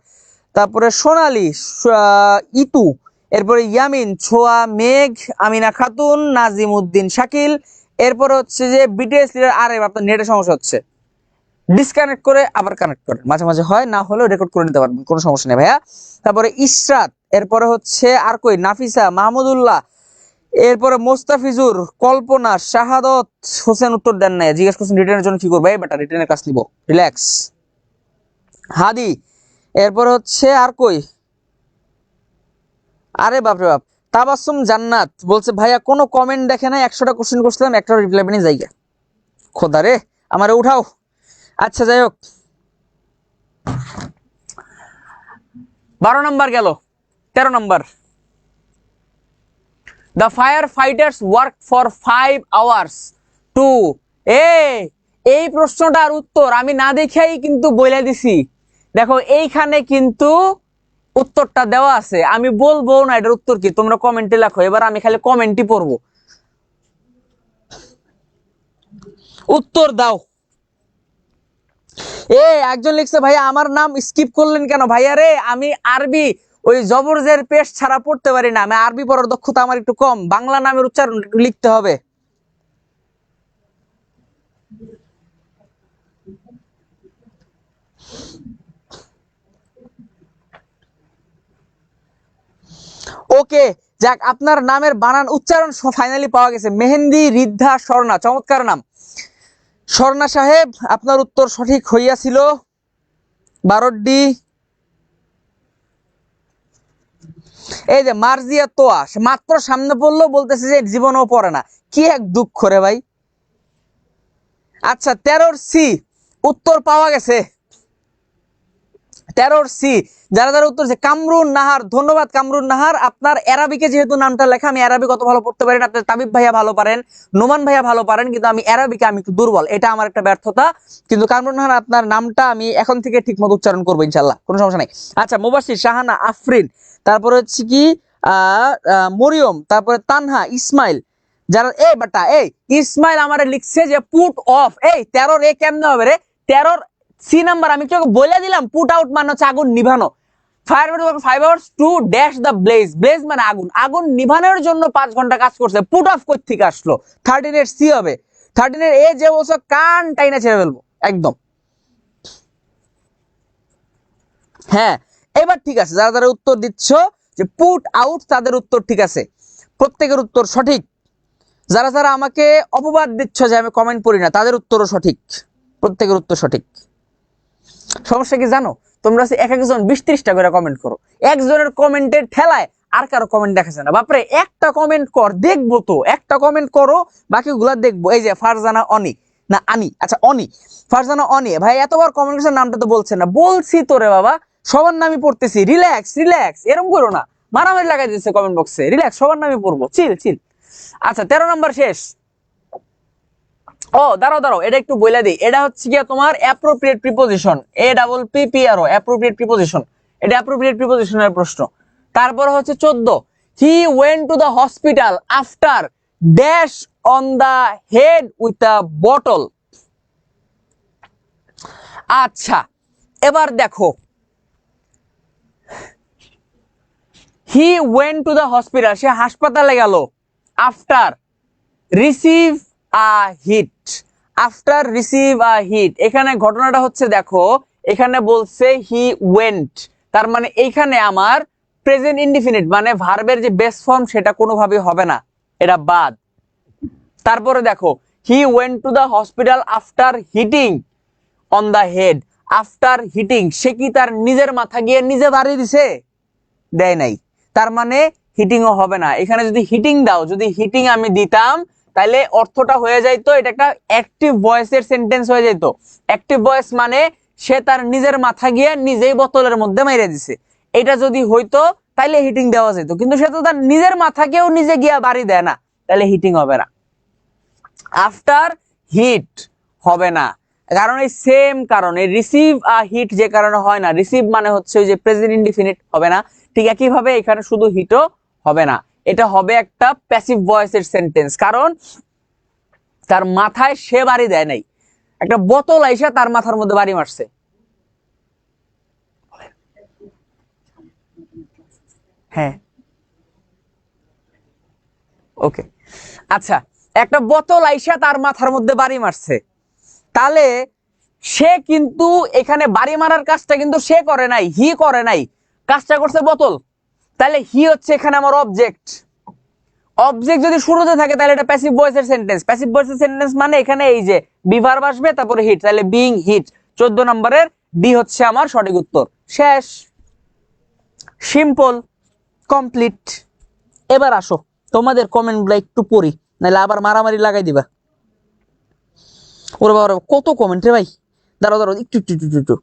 তারপরে সোনালী, ইতু, এরপরে ইয়ামিন, ছোয়া, মেঘ, আমিনা খাতুন, নাজিম উদ্দিন, শাকিল। এরপরে হচ্ছে যে বিটিএস লিডার। আরে আপনার নেটের সমস্যা হচ্ছে, ডিসকানেক্ট করে আবার কানেক্ট করেন, মাঝে মাঝে হয়, না হলেও রেকর্ড করে নিতে পারবেন, কোনো সমস্যা নেই ভাইয়া। তারপরে ইশরাত, এরপরে হচ্ছে আর কই, নাফিসা, মাহমুদুল্লাহ, এরপরে মোস্তাফিজুর, কল্পনা, শাহাদত হোসেন উত্তর দেন নাই, জিজ্ঞেস করছেন রিটার্নের জন্য কি করবো, এই বেটা রিটার্নের কাজ নিব, রিল্যাক্স। হাদি, এরপরে হচ্ছে আর কই, আরে বাপরে বাপ, তাবাসসুম জান্নাত বলছে ভাইয়া কোনো কমেন্ট দেখে নাই, 100টা কোশ্চেন করছিলাম, একটা রিপ্লাই পাইনি, জায়গা খোদা রে, আমারে উঠাও। আচ্ছা যাই হোক, 12 নম্বর গেল, 13 নম্বর। The firefighters worked for 5 hours to এই প্রশ্নটার উত্তর আমি না দেখেই কিন্তু বলে দিছি। দেখো এইখানে কিন্তু উত্তরটা দেওয়া আছে, আমি বলবো না এটার উত্তর কি, তোমরা কমেন্টে লেখো, এবার আমি খালি কমেন্টই পড়বো, উত্তর দাও। একজন লিখছে ভাইয়া আমার নাম স্কিপ করলেন কেন, ভাইয়া রে আমি আরবি ওই জবরজের পেশ ছাড়া পড়তে পারি না, আমি আরবি পড়ার দক্ষতা আমার একটু কম, বাংলা নামের উচ্চারণ একটু লিখতে হবে। ওকে, যাক আপনার নামের বানান উচ্চারণ ফাইনালি পাওয়া গেছে, মেহেন্দি রিদ্ধা স্বর্ণা, চমৎকার নাম। স্বর্ণা সাহেব আপনার উত্তর সঠিক হইয়াছিল। 12ডি। এই যে মার্জিয়া তোয়া মাত্র সামনে পড়লো, বলতেছে যে জীবনও পড়ে না, কি এক দুঃখ রে ভাই। আচ্ছা 13 সি উত্তর পাওয়া গেছে, 13 সি যারা যারা উত্তর হচ্ছে কামরুন নাহার, ধন্যবাদ কামরুন নাহার। আপনার অ্যারাবিকে যেহেতু নামটা লেখা, আমি অ্যারাবিক অত ভালো পড়তে পারি না, আপনার তাবিব ভাইয়া ভালো পারেন, নোমান ভাইয়া ভালো পারেন, কিন্তু আমি অ্যারাবিকে আমি একটু দুর্বল, এটা আমার একটা ব্যর্থতা। কিন্তু কামরুন নাহার আপনার নামটা আমি এখন থেকে ঠিকমতো উচ্চারণ করবো ইনশাল্লাহ, কোনো সমস্যা নাই। আচ্ছা মুবাশির, শাহানা, আফরিন, তারপরে হচ্ছে কি মরিয়ম, তারপরে তানহা, ইসমাইল, যারা বাটা ইসমাইল আমারে লিখছে যে পুট অফ, 13 কেমনে হবে রে, 13 সি নাম্বার আমি তোকে বলে দিলাম, পুট আউট মানে হচ্ছে আগুন নিভানো, fire 5 hours to dash the blaze, blaze মানে আগুন, আগুন নিভানোর জন্য 5 ঘন্টা কাজ করছে, পুট অফ কই থেকে আসলো, 13 সি হবে, 13 যে বলছো কান টাইনা ছেড়ে ফেলবো একদম। হ্যাঁ এবার ঠিক আছে, যারা যারা উত্তর দিচ্ছ যে পুট আউট, তাদের উত্তর ঠিক আছে, প্রত্যেকের উত্তর সঠিক। যারা যারা আমাকে অপবাদ দিচ্ছ যে আমি কমেন্ট পড়ি না, তাদের উত্তরও সঠিক, প্রত্যেকের উত্তর সঠিক। সমস্যা কি জানো, তোমরা এক একজন 20-30টা করে কমেন্ট করো, একজনের কমেন্টের ঠেলায় আর কারো কমেন্ট দেখাচ্ছে না, বাপরে একটা কমেন্ট কর দেখবো তো, একটা কমেন্ট করো বাকিগুলা দেখবো। এই যে ফারজানা অনি, না আনি, আচ্ছা অনি, ফারজানা অনি ভাই এতবার কমেন্ট করছে, নামটা তো বলছে না, বলছি তো রে বাবা, সবার নামই পড়তেছি, রিল্যাক্স রিল্যাক্স, এরকম করো না, মারামারি লাগাই দিচ্ছে কমেন্ট বক্সে, রিল্যাক্স, সবার নামই পড়বো, চিল চিল। আচ্ছা 13 নম্বর শেষ। দাঁড়াও দাঁড়াও, এটা একটু বলে দিই, এটা হচ্ছে গিয়া তোমার appropriate preposition, APPRO, appropriate preposition, এটা অ্যাপ্রোপ্রিয়েট প্রিপোজিশনের প্রশ্ন। তারপর হচ্ছে 14, he went to the hospital after dash on the head with a bottle. আচ্ছা এবার দেখো, he went to the hospital, সে হাসপাতালে গেল, after receive a hit, after receive a hit, এখানে ঘটনাটা হচ্ছে দেখো, এখানে বলছে হি ওয়েন্ট, তার মানে এইখানে আমার প্রেজেন্ট ইনডিফিনিট মানে ভার্বের যে বেস ফর্ম সেটা কোনোভাবেই হবে না, এটা বাদ। তারপরে দেখো he went to the hospital after hitting on the head, after hitting, সে কি তার নিজের মাথা গিয়ে নিজে বাড়ি দিছে, দেয় নাই, তার মানে হিটিংও হবে না। এখানে যদি হিটিং দাও, যদি হিটিং আমি দিতাম তাহলে অর্থটা হয়ে যাইতো, এটা একটা অ্যাক্টিভ ভয়েসের সেন্টেন্স হয়ে যেত। অ্যাক্টিভ ভয়েস মানে সে তার নিজের মাথা গিয়ে নিজেই বোতলের মধ্যে মেরে দিছে, এটা যদি হইতো তাইলে হিটিং দেওয়া যেত, কিন্তু সে তো তার নিজের মাথাকেও নিজে গিয়া বাড়ি দেয় না, তাহলে হিটিং হবে না। আফটার হিট হবে না, কারণ এই সেম কারণে রিসিভ আ হিট যে কারণে হয় না, রিসিভ মানে হচ্ছে ওই যে প্রেজেন্ট ইনডিফিনিট হবে না, ঠিক একইভাবে এখানে শুধু হিটও হবে না, এটা হবে একটা প্যাসিভ ভয়েসের সেন্টেন্স, কারণ তার মাথায় সে বাড়ি দেয় নাই, একটা বোতল আইসা তার মাথার মধ্যে বাড়ি মারছে। হ্যাঁ ওকে, আচ্ছা, একটা বোতল আইসা তার মাথার মধ্যে বাড়ি মারছে, তাহলে সে কিন্তু এখানে বাড়ি মারার কাজটা কিন্তু সে করে নাই, হি করে নাই, কাজটা করছে বোতল। তাহলে হি হচ্ছে এখানে আমার অবজেক্ট। অবজেক্ট যদি শুরুতে থাকে তাহলে এটা প্যাসিভ ভয়েসের সেন্টেন্স। প্যাসিভ ভয়েসের সেন্টেন্স মানে এখানে এই যে বি ভার্ব আসবে তারপরে হিট, তাহলে বিং হিট। 14 নম্বরের ডি হচ্ছে আমার সঠিক উত্তর। শেষ, সিম্পল, কমপ্লিট। এবার আসো তোমাদের কমেন্টগুলো একটু পড়ি, নাহলে আবার মারামারি লাগাই দিবা। ওরে বাবা কত কমেন্ট রে ভাই, দাঁড়াও দাঁড়াও একটু একটু একটু একটু।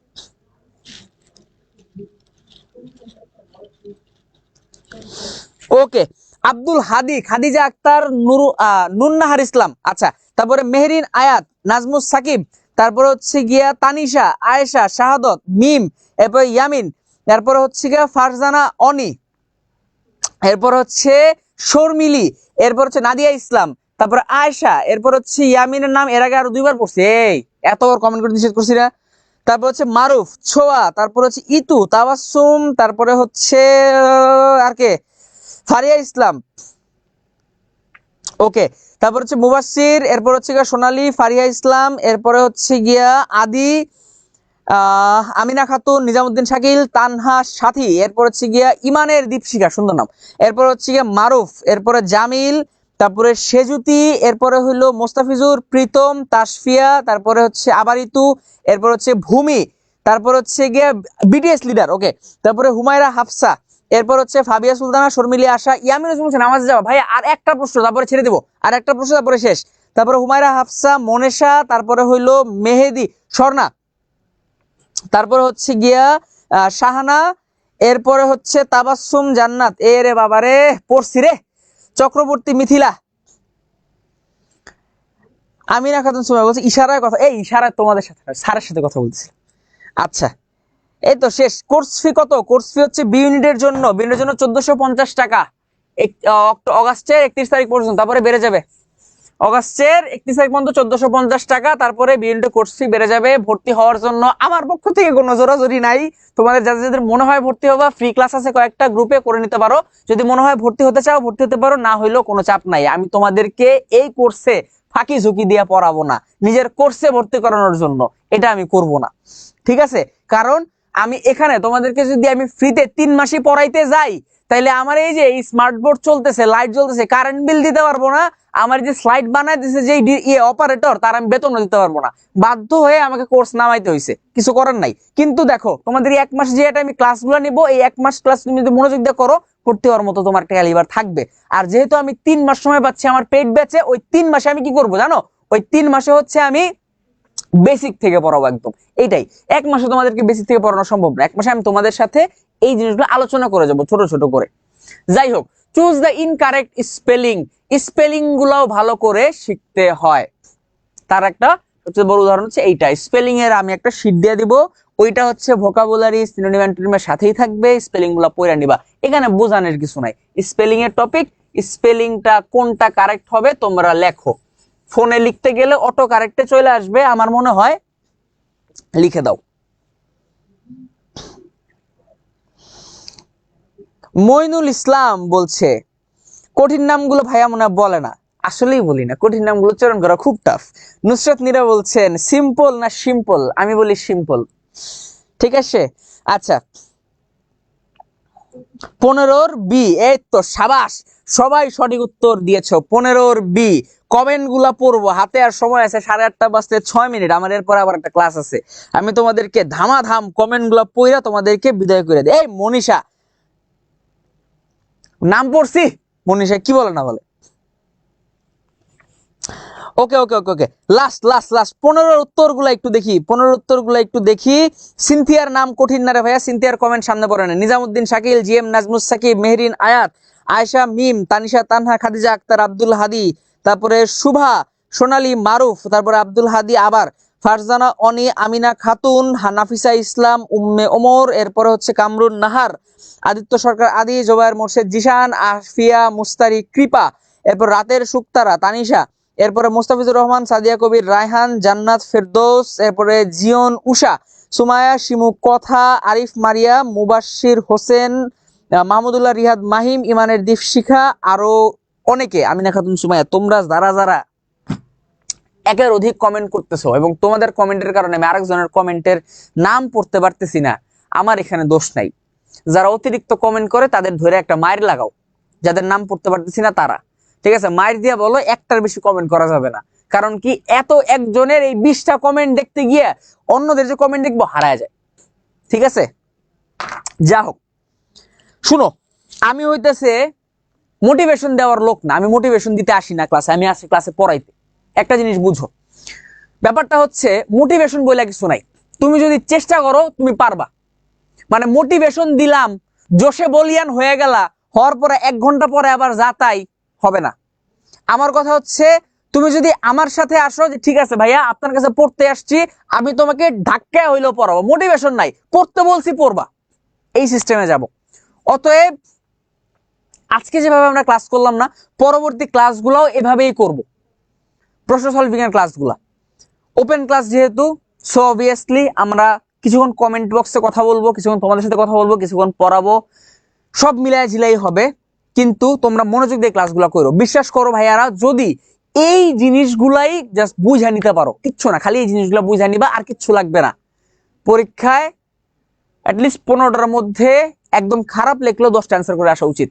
ওকে, আব্দুল হাদি, খাদিজা আক্তার, নুন্নাহার ইসলাম, আচ্ছা, তারপরে মেহরিন আয়াত, নাজমুস সাকিব, তারপরে হচ্ছে গিয়া তানিশা, আয়েশা, শাহাদত, মিম, এরপরে ইয়ামিন, এরপরে হচ্ছে গিয়া ফারজানা অনি, এরপর হচ্ছে শর্মিলি, এরপর হচ্ছে নাদিয়া ইসলাম, তারপরে আয়েশা, এরপর হচ্ছে ইয়ামিনের নাম এর আগে আরো 2বার পড়ছি, এই এতবার কমেন্ট করে নিষেধ করছি না। তারপর হচ্ছে মারুফ, ছোয়া, তারপর হচ্ছে ইতু, তাবাসসুম, তারপরে হচ্ছে আর কে, ফারিয়া ইসলাম, ওকে, তারপর হচ্ছে মুবাশশির, এরপর হচ্ছে গিয়া সোনালী, ফারিয়া ইসলাম, এরপরে হচ্ছে গিয়া আদি, আমিনা খাতুন, নিজামুদ্দিন শাকিল, তানহা সাথী, এরপর হচ্ছে গিয়া ইমানের দীপশিখা, সুন্দর নাম, এরপর হচ্ছে গিয়া মারুফ, এরপরে জামিল, তারপরে সেজুতি, এরপরে হইলো মোস্তাফিজুর, প্রীতম, তাসফিয়া, তারপরে হচ্ছে আবার ইতু, এরপর হচ্ছে ভূমি, তারপর হচ্ছে গিয়া বিটিএস লিডার, ওকে, তারপরে হুমায়রা হাফসা, এরপর হচ্ছে ফাবিয়া সুলতানা, শর্মিলি আশা, ইয়ামিন হোসেন নামাজে যাওয়া, ভাই আর একটা প্রশ্ন তারপরে ছেড়ে দেবো, আর একটা প্রশ্ন তারপরে শেষ, তারপরে হুমায়রা হাফসা, মনেশা, তারপরে হইলো মেহেদি, স্বর্ণা, তারপরে হচ্ছে গিয়া শাহানা, এরপরে হচ্ছে তাবাসসুম জান্নাত, এ রে বাবা রে পড়ছি রে, চক্রবর্তী মিথিলা, আমিনা খাতুন সুমাইয়া বলছে ইশারায় কথা, এই ইশারায় তোমাদের সাথে স্যারের সাথে কথা বলছি। আচ্ছা, এই তো শেষ। কোর্স ফি কত? কোর্স ফি হচ্ছে বি ইউনিটের জন্য 1450 টাকা, অগাস্টের 31 তারিখ পর্যন্ত, তারপরে বেড়ে যাবে। অগাস্টের 31 তারিখ পর্যন্ত 1450 টাকা, তারপরে বি ইউনিটের কোর্স ফি বেড়ে যাবে। ভর্তি হওয়ার জন্য আমার পক্ষ থেকে কোনো জোরাজোরি নাই, তোমাদের যাদের যাদের মনে হয় ভর্তি হবা, ফ্রি ক্লাস আছে কয়েকটা, গ্রুপে করে নিতে পারো। যদি মনে হয় ভর্তি হতে চাও ভর্তি হতে পারো, না হইলেও কোনো চাপ নাই। আমি তোমাদেরকে এই কোর্সে ফাঁকি ঝুঁকি দিয়ে পড়াবো না, নিজের কোর্সে ভর্তি করানোর জন্য এটা আমি করব না, ঠিক আছে? কারণ আমি এখানে তোমাদেরকে যদি আমি ফ্রিতে 3 মাসই পড়াইতে যাই, তাইলে আমার এই যে স্মার্ট বোর্ড চলতেছে, লাইট জ্বলতেছে, কারেন্ট বিল দিতে পারবো না, আমার যে স্লাইড বানাই দিছে যে অপারেটর, তার আমি বেতন দিতে পারবো না, বাধ্য হয়ে আমাকে কোর্স নামাইতে হয়েছে, কিছু করার নাই। কিন্তু দেখো তোমাদের এই 1 মাস যে এটা আমি ক্লাসগুলো নিব, এই 1 মাস ক্লাস তুমি যদি মনোযোগ দিয়ে করো, ভর্তি হওয়ার মতো তোমার ক্যালিবার থাকবে। আর যেহেতু আমি 3 মাস সময় পাচ্ছি আমার পেইড ব্যাচে, ওই 3 মাসে আমি কি করবো জানো? ওই 3 মাসে হচ্ছে আমি বেসিক থেকে পড়াবো একদম, এইটাই। 1 মাসে তোমাদেরকে বেসিক থেকে পড়ানো সম্ভব না, 1 মাসে আমি তোমাদের সাথে এই জিনিসগুলো আলোচনা করে যাবো ছোট ছোট করে। যাই হোক, choose the incorrect spelling, spelling গুলাও ভালো করে শিখতে হয়। তার একটা সবচেয়ে বড় উদাহরণ হচ্ছে এইটা, স্পেলিং এর আমি একটা শীট দিয়ে দিব, ওইটা হচ্ছে ভোকাবুলারি সিনোনিম অ্যান্টোনিমের সাথেই থাকবে, স্পেলিং গুলা পড়ে নিবা, এখানে বোঝানোর কিছু নাই। স্পেলিং এর টপিক, স্পেলিংটা কোনটা কারেক্ট হবে তোমরা লেখো, ফোনে লিখতে গেলে অটো কারেক্টে চলে আসবে, আমার মনে হয় লিখে দাও। মইনুল ইসলাম বলছে কঠিন নামগুলো ভাইয়া মনে বলে না, আসলেই বলি না, কঠিন নামগুলো উচ্চারণ করা খুব টাফ। নুসরাত নীরা বলছেন সিম্পল না সিম্পল, আমি বলি সিম্পল, ঠিক আছে? আচ্ছা, 15 বি, এই তো সাবাস, সবাই সঠিক উত্তর দিয়েছো। 15 বি, কমেন্ট গুলা পড়বো, হাতে আর সময় আছে 8:30 বাজতে 6 মিনিট, আমার এরপর আবার একটা ক্লাস আছে। আমি তোমাদেরকে ধামাধাম কমেন্ট গুলা পড়া তোমাদেরকে বিদায় করে দিই। এই মনীষা, নাম পড়ছি, মনীষা কি বলে না বলে? ওকে ওকে ওকে ওকে, লাস্ট লাস্ট লাস্ট 15 উত্তরগুলো একটু দেখি, 15 উত্তরগুলো একটু দেখি। সিনথিয়ার নাম কঠিন না রে ভাইয়া? সিনথিয়ার কমেন্ট সামনে পড়ে না। নিজামুদ্দিন শাকিল, জিএম নাজমুস সাকিব, মেহরিন আয়াত, আয়েশা মিম, তানিশা তানহা, খাদিজা আক্তার, আব্দুল হাদি, তারপরে শুভা, সোনালী, মারুফ, তারপরে আব্দুল হাদি, আবার ফারজানা অনি, আমিনা খাতুন, নাফিসা ইসলাম, উম্মে ওমর, এরপরে হচ্ছে কামরুন নাহার, আদিত্য সরকার আদি, জোবায়ের মোর্শেদ জিশান, আফিয়া মুস্তারি কৃপা, এরপর রাতের শুক্তারা তানিশা, এরপরে মোস্তাফিজুর রহমান, সাদিয়া কবির রায়হান, জান্নাত ফেরদৌস, এরপরে জিয়ন উষা, সুমায়া শিমু কথা, আরিফ মারিয়া, মুবাশশির হোসেন, মাহমুদুল্লাহ রিহাদ মাহিম, ইমানের দীপশিখা, আরো অনেকে, আমিনা খাতুন সুমাইয়া, তোমরা যারা যারা একের অধিক কমেন্ট করতেছো এবং তোমাদের কমেন্টের কারণে আমি আরেকজনের কমেন্টের নাম পড়তে পারতেছি না, আমার এখানে দোষ নাই। যারা অতিরিক্ত কমেন্ট করে তাদের ধরে একটা মাইর লাগাও, যাদের নাম পড়তে পারতেছি না তারা, ঠিক আছে? মাইর দিয়ে বলো একটার বেশি কমেন্ট করা যাবে না। কারণ কি, এত একজনের এই 20টা কমেন্ট দেখতে গিয়ে অন্যদের যে কমেন্ট দেখবো হারায় যায়, ঠিক আছে? যা হোক, শুনো, আমি হইতেছে মোটিভেশন দেওয়ার লোক না, আমি মোটিভেশন দিতে আসি না ক্লাসে, আমি আসি ক্লাসে পড়াইতে। একটা জিনিস বুঝো, ব্যাপারটা হচ্ছে মোটিভেশন বলে কিছু নাই। তুমি যদি চেষ্টা করো তুমি পারবা। মানে মোটিভেশন দিলাম, জোশে বলিয়ান হয়ে গেলা, হওয়ার পরে 1 ঘন্টা পরে আবার যা তাই হবে না। আমার কথা হচ্ছে, তুমি যদি আমার সাথে আসো যে ঠিক আছে ভাইয়া আপনার কাছে পড়তে আসছি, আমি তোমাকে ধাক্কা হইলেও পড়াবো, মোটিভেশন নাই, পড়তে বলছি পড়বা, এই সিস্টেমে যাব। অতএব আজকে যেভাবে আমরা ক্লাস করলাম না, পরবর্তী ক্লাসগুলোও এভাবেই করব। প্রশ্ন সলভিং এর ক্লাসগুলা ওপেন ক্লাস যেহেতু, সো অবভিয়াসলি আমরা কিছুক্ষণ কমেন্ট বক্সে কথা বলবো, কিছুক্ষণ তোমাদের সাথে কথা বলবো, কিছুক্ষণ পড়াবো, সব মিলাই ঝিলাই হবে। কিন্তু তোমরা মনোযোগ দিয়ে ক্লাসগুলো করো। বিশ্বাস করো ভাইয়ারা, যদি এই জিনিসগুলাই জাস্ট বুঝা নিতে পারো, কিচ্ছু না, খালি এই জিনিসগুলো বুঝা নিবা, আর কিচ্ছু লাগবে না। পরীক্ষায় অ্যাটলিস্ট 15টার মধ্যে একদম খারাপ লেখলেও 10টা অ্যান্সার করে আসা উচিত।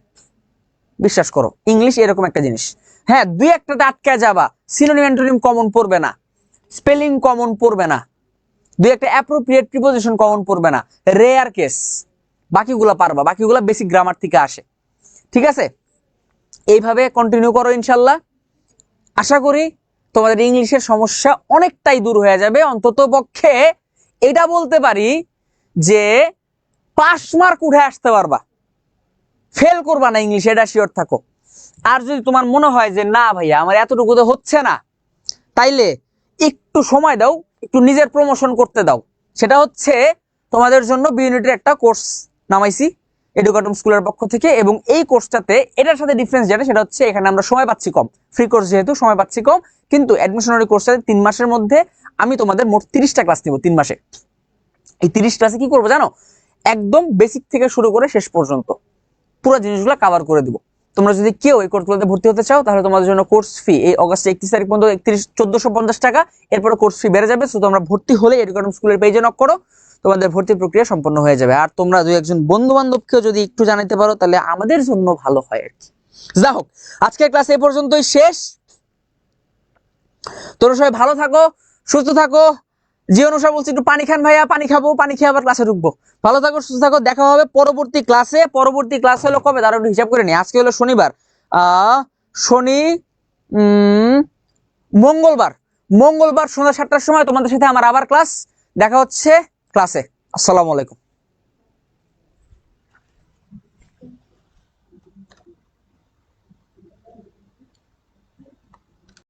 বিশ্বাস করো, ইংলিশ এরকম একটা জিনিস। হ্যাঁ, 2-1টাতে আটকে যাবা, সিনোনিম অ্যান্টোনিম কমন পড়বে না, স্পেলিং কমন পড়বে না, 2-1টা অ্যাপ্রোপ্রিয়েট প্রিপোজিশন কমন পড়বে না, রেয়ার কেস। বাকিগুলা পারবা, বাকিগুলা বেসিক গ্রামার থেকে আসে, ঠিক আছে? এইভাবে কন্টিনিউ করো ইনশাল্লাহ। আশা করি তোমাদের ইংলিশের সমস্যা অনেকটাই দূর হয়ে যাবে। অন্তত পক্ষে এটা বলতে পারি যে পাস মার্ক উঠে আসতে পারবা, ফেল করবা না ইংলিশ, এটা শিওর থাকো। আর যদি তোমার মনে হয় যে না ভাইয়া আমার এতটুকুতে হচ্ছে না, তাইলে একটু সময় দাও, একটু নিজের প্রমোশন করতে দাও। সেটা হচ্ছে তোমাদের জন্য বি ইউনিটের একটা কোর্স নামাইছি এডুকেটম স্কুলের পক্ষ থেকে, এবং এই কোর্সটাতে এটার সাথে ডিফারেন্স যেটা, সেটা হচ্ছে এখানে আমরা সময় পাচ্ছি কম, ফ্রি কোর্স যেহেতু সময় পাচ্ছি কম, কিন্তু অ্যাডমিশনারি কোর্সটাতে 3 মাসের মধ্যে আমি তোমাদের মোট 30টা ক্লাস নিব 3 মাসে। এই 30 ক্লাসে কি করবো জানো? একদম বেসিক থেকে শুরু করে শেষ পর্যন্ত পুরো জিনিসগুলো কভার করে দিব। তোমরা যদি কেউ এই কোর্সগুলোতে ভর্তি হতে চাও, তাহলে তোমাদের জন্য কোর্স ফি এই অগাস্ট 31 তারিখ পর্যন্ত 1450 টাকা, এরপরে কোর্স ফি বেড়ে যাবে। সো তোমরা ভর্তি হলে এডুকেটম স্কুলের পেজে নক করো, তোমাদের ভর্তি প্রক্রিয়া সম্পন্ন হয়ে যাবে। আর তোমরা 2-1 বন্ধু বান্ধবকেও যদি একটু জানাতে পারো, তাহলে আমাদের জন্য ভালো হয় আর কি। যা হোক, আজকের ক্লাস এই পর্যন্তই শেষ। তোমরা সবাই ভালো থাকো, সুস্থ থাকো। জীবনুষা বলছি একটু পানি খান ভাইয়া, পানি খাবো, পানি খেয়ে আবার ক্লাসে ঢুকবো। ভালো থাকো, সুস্থ থাকো, দেখা হবে পরবর্তী ক্লাসে। পরবর্তী ক্লাস হলো কবে, তার একটু হিসাব করে নি। আজকে হলো শনিবার, শনি, মঙ্গলবার, মঙ্গলবার সন্ধ্যা 7টার সময় তোমাদের সাথে আমার আবার ক্লাস। দেখা হচ্ছে ক্লাসে। আসসালামু আলাইকুম।